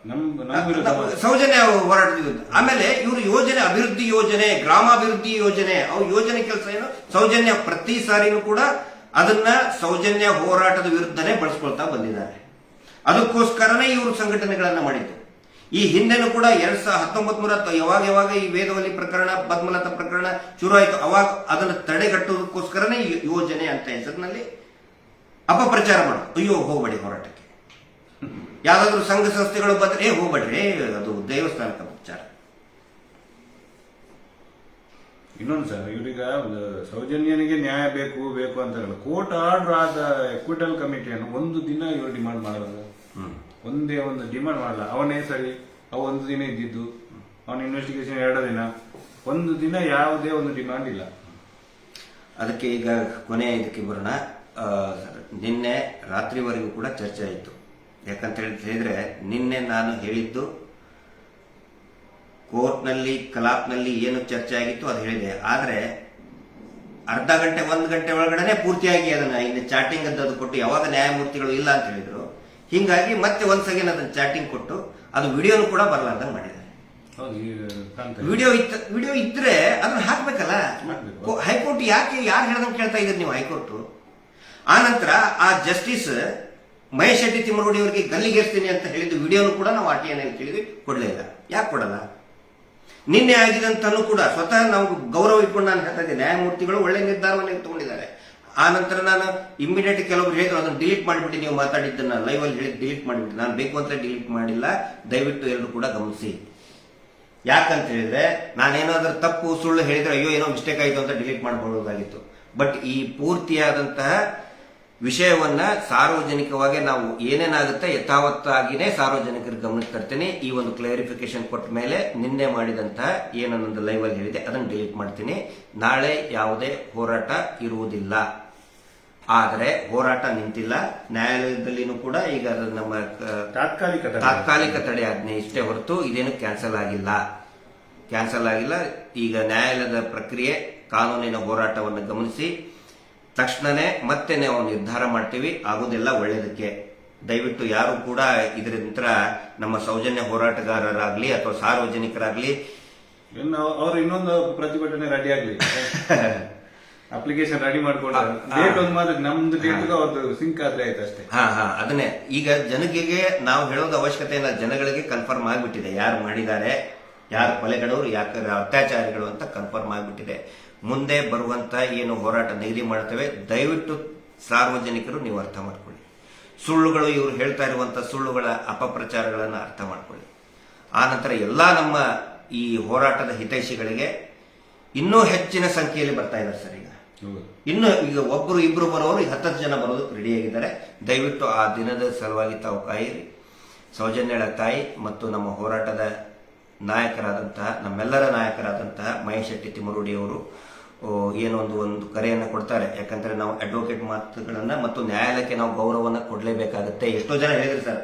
ನಮ್ಮ ವಿರುದ್ಧ ಸೌಜನ್ಯ ಹೋರಾಟದ ವಿರುದ್ಧ. ಆಮೇಲೆ ಇವರು ಯೋಜನೆ, ಅಭಿವೃದ್ಧಿ ಯೋಜನೆ, ಗ್ರಾಮಾಭಿವೃದ್ಧಿ ಯೋಜನೆ, ಅವ್ರ ಯೋಜನೆ ಕೆಲಸ ಏನು? ಸೌಜನ್ಯ ಪ್ರತಿ ಸಾರಿನೂ ಕೂಡ ಅದನ್ನ ಸೌಜನ್ಯ ಹೋರಾಟದ ವಿರುದ್ಧನೇ ಬಳಸ್ಕೊಳ್ತಾ ಬಂದಿದ್ದಾರೆ. ಅದಕ್ಕೋಸ್ಕರನೇ ಇವರು ಸಂಘಟನೆಗಳನ್ನ ಮಾಡಿದ್ದು. ಈ ಹಿಂದೆನೂ ಕೂಡ 1900 ಯಾವಾಗ ಈ ವೇದವಲ್ಲಿ ಪ್ರಕರಣ, ಪದ್ಮಲತಾ ಪ್ರಕರಣ ಶುರು ಆಯಿತು, ಅವಾಗ ಅದನ್ನು ತಡೆಗಟ್ಟುವುದಕ್ಕೋಸ್ಕರನೇ ಈ ಯೋಜನೆ ಅಂತ ಹೆಸರಿನಲ್ಲಿ ಅಪಪ್ರಚಾರ ಮಾಡೋದು. ಅಯ್ಯೋ ಹೋಗ್ಬೇಡಿ ಹೋರಾಟಕ್ಕೆ, ಯಾವ್ದಾದ್ರು ಸಂಘ ಸಂಸ್ಥೆಗಳು ಬಂದ್ರೆ ಹೋಗ್ಬೇಡ್ರಿ, ಅದು ದೇವಸ್ಥಾನಕ್ಕೆ ಅಪಚಾರ. ಇನ್ನೊಂದು ಸರ್, ಇವ್ರೀಗ ಸೌಜನ್ಯನಿಗೆ ನ್ಯಾಯ ಬೇಕು ಅಂತ ಕೋರ್ಟ್ ಆರ್ಡರ್ ಆದ ಎಕ್ವಿಟಲ್ ಕಮಿಟಿಯನ್ನು ಒಂದು ದಿನ ಇವರು ಡಿಮಾಂಡ್ ಮಾಡಲ್ಲ, ಒಂದೇ ಒಂದು ಡಿಮಾಂಡ್ ಮಾಡಲ್ಲ. ಅವನೇ ಸರಿ, ಅವ ಒಂದು ದಿನ ಇದ್ದಿದ್ದು, ಅವನ ಇನ್ವೆಸ್ಟಿಗೇಷನ್ 2 ದಿನ, ಒಂದು ದಿನ ಯಾವುದೇ ಒಂದು ಡಿಮಾಂಡ್ ಇಲ್ಲ. ಅದಕ್ಕೆ ಈಗ ಕೊನೆ ಇದಕ್ಕೆ ಬರೋಣ. ನಿನ್ನೆ ರಾತ್ರಿವರೆಗೂ ಕೂಡ ಚರ್ಚೆ ಆಯಿತು. ಯಾಕಂತ ಹೇಳಿದ್ರೆ ನಿನ್ನೆ ನಾನು ಹೇಳಿದ್ದು ಕೋರ್ಟ್ನಲ್ಲಿ, ಕಲಾಪ್ನಲ್ಲಿ ಏನು ಚರ್ಚೆ ಆಗಿತ್ತು ಅದು ಹೇಳಿದೆ. ಆದ್ರೆ ಅರ್ಧ ಗಂಟೆ 1 ಗಂಟೆ ಒಳಗಡೆ ಪೂರ್ತಿಯಾಗಿ ಅದನ್ನ ಇನ್ನು ಚಾಟಿಂಗ್ ಅದು ಕೊಟ್ಟು, ಯಾವಾಗ ನ್ಯಾಯಮೂರ್ತಿಗಳು ಇಲ್ಲ ಅಂತ ಹೇಳಿದ್ರು, ಹಿಂಗಾಗಿ ಮತ್ತೆ ಒಂದ್ ಸೆಕೆಂಡ್ ಅದನ್ನ ಚಾಟಿಂಗ್ ಕೊಟ್ಟು ಅದು ವಿಡಿಯೋನು ಕೂಡ ಬರಲಾರ್ದಂಗೆ ಮಾಡಿದ್ದಾರೆ. ವಿಡಿಯೋ ಇದ್ರೆ ಅದನ್ನ ಹಾಕ್ಬೇಕಲ್ಲ. ಹೈಕೋರ್ಟ್ ಯಾರು ಹೇಳ್ದಂಗೆ ಕೇಳ್ತಾ ಇದ್ರಿ ನೀವು? ಹೈಕೋರ್ಟ್ ಆ ನಂತರ ಆ ಜಸ್ಟಿಸ್ ಮಹೇಶ್ ಶೆಟ್ಟಿ ತಿಮ್ಮರೋಡಿ ಅವರಿಗೆ ಗಲ್ಲಿಗೇರಿಸ್ತೀನಿ ಅಂತ ಹೇಳಿದ್ದು ವಿಡಿಯೋನು ಕೂಡ ನಾವು RTI ಕೇಳಿದ್ವಿ, ಕೊಡ್ಲೇ ಇಲ್ಲ. ಯಾಕೆ ಕೊಡಲ್ಲ? ನಿನ್ನೆ ಆಗಿದಂತನೂ ಕೂಡ ಸ್ವತಃ ನಾವು ಗೌರವ ಇಟ್ಕೊಂಡು ನಾನು ಹೇಳ್ತಾ ಇದ್ದೆ, ನ್ಯಾಯಮೂರ್ತಿಗಳು ಒಳ್ಳೆ ನಿರ್ಧಾರವನ್ನು ತಗೊಂಡಿದ್ದಾರೆ. ಆ ನಂತರ ನಾನು ಇಮಿಡಿಯೇಟ್ ಕೆಲವರು ಹೇಳಿದ್ರು ಅದನ್ನು ಡಿಲೀಟ್ ಮಾಡಿಬಿಟ್ಟು, ನೀವು ಮಾತಾಡಿದ್ದನ್ನ ಲೈವ್ ಅಲ್ಲಿ ಹೇಳಿದ್ ಡಿಲೀಟ್ ಮಾಡಿಬಿಟ್ಟು. ನಾನು ಬೇಕು ಅಂತ ಡಿಲೀಟ್ ಮಾಡಿಲ್ಲ, ದಯವಿಟ್ಟು ಎಲ್ಲರೂ ಕೂಡ ಗಮನಿಸಿ. ಯಾಕಂತ ಹೇಳಿದ್ರೆ ನಾನೇನಾದ್ರೂ ತಪ್ಪು ಸುಳ್ಳು ಹೇಳಿದ್ರೆ ಅಯ್ಯೋ ಏನೋ ಮಿಸ್ಟೇಕ್ ಆಯಿತು ಅಂತ ಡಿಲೀಟ್ ಮಾಡಬಹುದಾಗಿತ್ತು. ಬಟ್ ಈ ಪೂರ್ತಿಯಾದಂತಹ ವಿಷಯವನ್ನ ಸಾರ್ವಜನಿಕವಾಗಿ ನಾವು ಏನೇನಾಗುತ್ತೆ ಯಥಾವತ್ತಾಗಿನೇ ಸಾರ್ವಜನಿಕರ ಗಮನಕ್ಕೆ ತರ್ತೇನೆ. ಈ ಒಂದು ಕ್ಲಾರಿಫಿಕೇಶನ್ ಕೊಟ್ಟ ಮೇಲೆ ನಿನ್ನೆ ಮಾಡಿದಂತಹ ಏನನ್ನೊಂದು ಲೈವ್ ಅಲ್ಲಿ ಹೇಳಿದೆ ಅದನ್ನು ಡಿಲೀಟ್ ಮಾಡ್ತೀನಿ. ನಾಳೆ ಯಾವುದೇ ಹೋರಾಟ ಇರುವುದಿಲ್ಲ. ಆದರೆ ಹೋರಾಟ ನಿಂತಿಲ್ಲ. ನ್ಯಾಯಾಲಯದಲ್ಲಿನೂ ಕೂಡ ಈಗ ನಮ್ಮ ತಾತ್ಕಾಲಿಕ ತಡೆ ಆಜ್ಞೆ ಇಷ್ಟೇ ಹೊರತು ಇದೇನು ಕ್ಯಾನ್ಸಲ್ ಆಗಿಲ್ಲ. ಈಗ ನ್ಯಾಯಾಲಯದ ಪ್ರಕ್ರಿಯೆ, ಕಾನೂನಿನ ಹೋರಾಟವನ್ನು ಗಮನಿಸಿ ತಕ್ಷಣನೇ ಮತ್ತೆ ನಾವು ನಿರ್ಧಾರ ಮಾಡ್ತೀವಿ. ಆಗೋದೆಲ್ಲ ಒಳ್ಳೇದಕ್ಕೆ. ದಯವಿಟ್ಟು ಯಾರು ಕೂಡ ಇದರಿಂದ ನಮ್ಮ ಸೌಜನ್ಯ ಹೋರಾಟಗಾರರಾಗ್ಲಿ ಅಥವಾ ಸಾರ್ವಜನಿಕರಾಗ್ಲಿ ಅವರು ಇನ್ನೊಂದು ಪ್ರತಿಭಟನೆ ರೆಡಿ ಆಗ್ಲಿ, ಅಪ್ಲಿಕೇಶನ್ ರೆಡಿ ಮಾಡ್ಕೊಂಡ್ರೆ ಡೇಟ್ ಒಂದು ಮಾತ್ರ ನಮ್ದು ಡೇಟ್ ಅವ್ರದ್ದು ಸಿಂಕ್ ಆದ್ರೆ ಆಯ್ತು ಅಷ್ಟೇ. ಅದನ್ನೇ ಈಗ ಜನರಿಗೆ ನಾವು ಹೇಳೋದು ಅವಶ್ಯಕತೆ ಇಲ್ಲ. ಜನಗಳಿಗೆ ಕನ್ಫರ್ಮ್ ಆಗಿಬಿಟ್ಟಿದೆ ಯಾರು ಮಾಡಿದ್ದಾರೆ, ಯಾರು ಕೊಲೆಗಳವರು, ಯಾಕೆ ಅತ್ಯಾಚಾರಿಗಳು ಅಂತ ಕನ್ಫರ್ಮ್ ಆಗಿಬಿಟ್ಟಿದೆ. ಮುಂದೆ ಬರುವಂತ ಏನು ಹೋರಾಟ ನಿಗದಿ ಮಾಡ್ತೇವೆ, ದಯವಿಟ್ಟು ಸಾರ್ವಜನಿಕರು ನೀವು ಅರ್ಥ ಮಾಡ್ಕೊಳ್ಳಿ. ಸುಳ್ಳುಗಳು, ಇವರು ಹೇಳ್ತಾ ಇರುವಂತ ಸುಳ್ಳುಗಳ ಅಪಪ್ರಚಾರಗಳನ್ನು ಅರ್ಥ ಮಾಡ್ಕೊಳ್ಳಿ. ಆ ನಂತರ ಎಲ್ಲಾ ನಮ್ಮ ಈ ಹೋರಾಟದ ಹಿತೈಷಿಗಳಿಗೆ ಇನ್ನೂ ಹೆಚ್ಚಿನ ಸಂಖ್ಯೆಯಲ್ಲಿ ಬರ್ತಾ ಇದ್ದಾರೆ ಸರ್. ಈಗ ಒಬ್ಬರು ಇಬ್ರು ಬರೋರು 10 ಜನ ಬರೋದಕ್ಕೆ ರೆಡಿಯಾಗಿದ್ದಾರೆ. ದಯವಿಟ್ಟು ಆ ದಿನದ ಸಲುವಾಗಿ ತಾವು ಕಾಯಿರಿ. ಸೌಜನ್ಯಳ ತಾಯಿ ಮತ್ತು ನಮ್ಮ ಹೋರಾಟದ ನಾಯಕರಾದಂತಹ, ನಮ್ಮೆಲ್ಲರ ನಾಯಕರಾದಂತಹ ಮಹೇಶ್ ಶೆಟ್ಟಿ ತಿಮ್ಮರೋಡಿ ಅವರು ಒಂದು ಕರೆಯನ್ನು ಕೊಡ್ತಾರೆ. ಯಾಕಂದ್ರೆ ನಾವು ಅಡ್ವೊಕೇಟ್ ಮಾತುಗಳನ್ನ ಮತ್ತು ನ್ಯಾಯಾಲಯಕ್ಕೆ ನಾವು ಗೌರವವನ್ನು ಕೊಡಲೇಬೇಕಾಗುತ್ತೆ. ಎಷ್ಟೋ ಜನ ಹೇಳಿದ್ರು ಸರ್,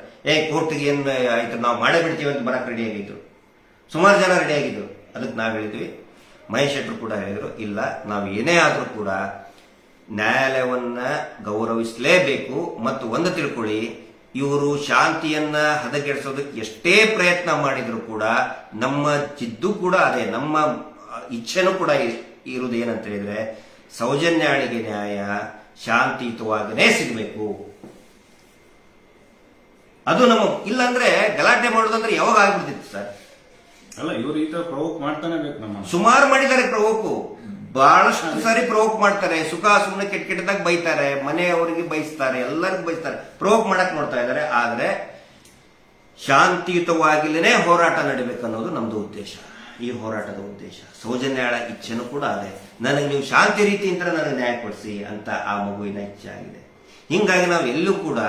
ಕೋರ್ಟ್ಗೆ ಏನ್ ಆಯ್ತು ನಾವು ಮಾಡೇ ಬಿಡ್ತೀವಿ ಅಂತ ಬರಕ್ ರೆಡಿ ಆಗಿದ್ರು. ಸುಮಾರು ಜನ ರೆಡಿ ಆಗಿದ್ರು. ಅದಕ್ಕೆ ನಾವು ಹೇಳಿದ್ವಿ, ಮಹೇಶ್ ಶೆಟ್ಟರು ಕೂಡ ಹೇಳಿದ್ರು, ಇಲ್ಲ ನಾವು ಏನೇ ಆದ್ರೂ ಕೂಡ ನ್ಯಾಯಾಲಯವನ್ನ ಗೌರವಿಸಲೇಬೇಕು. ಮತ್ತು ಒಂದು ತಿಳ್ಕೊಳ್ಳಿ, ಇವರು ಶಾಂತಿಯನ್ನ ಹದಗೆಡಿಸೋದಕ್ಕೆ ಎಷ್ಟೇ ಪ್ರಯತ್ನ ಮಾಡಿದ್ರು ಕೂಡ ನಮ್ಮ ಜಿದ್ದು ಕೂಡ ಅದೇ, ನಮ್ಮ ಇಚ್ಛೆನೂ ಕೂಡ ಇರುವುದು ಏನಂತ ಹೇಳಿದ್ರೆ ಸೌಜನ್ಯಾಳಿಗೆ ನ್ಯಾಯ ಶಾಂತಿಯುತವಾಗಿನೇ ಸಿಗಬೇಕು. ಅದು ನಮ್ಮ, ಇಲ್ಲಾಂದ್ರೆ ಗಲಾಟೆ ಮಾಡೋದಂದ್ರೆ ಯಾವಾಗ ಆಗ್ಬಿಡ್ತಿತ್ತು ಸರ್. ಅಲ್ಲ, ಇವರು ಈ ತರ ಪ್ರವೋಕ್ ಮಾಡ್ತಾನೆ ಬೇಕು. ನಮ್ಮ ಸುಮಾರು ಮಾಡಿದ್ದಾರೆ ಪ್ರವೋಕು, ಬಹಳಷ್ಟು ಸಾರಿ ಪ್ರವೋಕ್ ಮಾಡ್ತಾರೆ. ಸುಖ ಸುಮ್ಮನೆ ಕೆಟ್ಟದಾಗ ಬೈತಾರೆ, ಮನೆಯವರಿಗೆ ಬೈಸ್ತಾರೆ, ಎಲ್ಲರಿಗೂ ಬೈಸ್ತಾರೆ, ಪ್ರವೋಕ್ ಮಾಡಕ್ ನೋಡ್ತಾ ಇದ್ದಾರೆ. ಆದ್ರೆ ಶಾಂತಿಯುತವಾಗಿಲೇ ಹೋರಾಟ ನಡಿಬೇಕನ್ನೋದು ನಮ್ದು ಉದ್ದೇಶ. ಈ ಹೋರಾಟದ ಉದ್ದೇಶ ಸೌಜನ್ಯಾಳ ಇಚ್ಛೆನೂ ಕೂಡ ಅದೇ. ನನಗೆ ನೀವು ಶಾಂತಿ ರೀತಿಯಿಂದ ನನಗೆ ನ್ಯಾಯ ಕೊಡಿಸಿ ಅಂತ ಆ ಮಗುವಿನ ಇಚ್ಛೆ ಆಗಿದೆ. ಹಿಂಗಾಗಿ ನಾವು ಎಲ್ಲೂ ಕೂಡ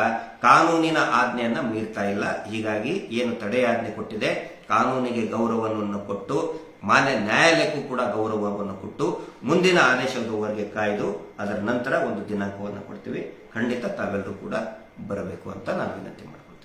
ಕಾನೂನಿನ ಆಜ್ಞೆಯನ್ನ ಮೀರ್ತಾ ಇಲ್ಲ. ಹೀಗಾಗಿ ಏನು ತಡೆಯಾಜ್ಞೆ ಕೊಟ್ಟಿದೆ, ಕಾನೂನಿಗೆ ಗೌರವವನ್ನು ಕೊಟ್ಟು, ಮಾನ್ಯ ನ್ಯಾಯಾಲಯಕ್ಕೂ ಕೂಡ ಗೌರವವನ್ನು ಕೊಟ್ಟು, ಮುಂದಿನ ಆದೇಶದವರೆಗೆ ಕಾಯ್ದು ಅದರ ನಂತರ ಒಂದು ದಿನಾಂಕವನ್ನು ಕೊಡ್ತೀವಿ. ಖಂಡಿತ ತಾವೆಲ್ಲರೂ ಕೂಡ ಬರಬೇಕು ಅಂತ ನಾನು ವಿನಂತಿ ಮಾಡ್ತೀನಿ.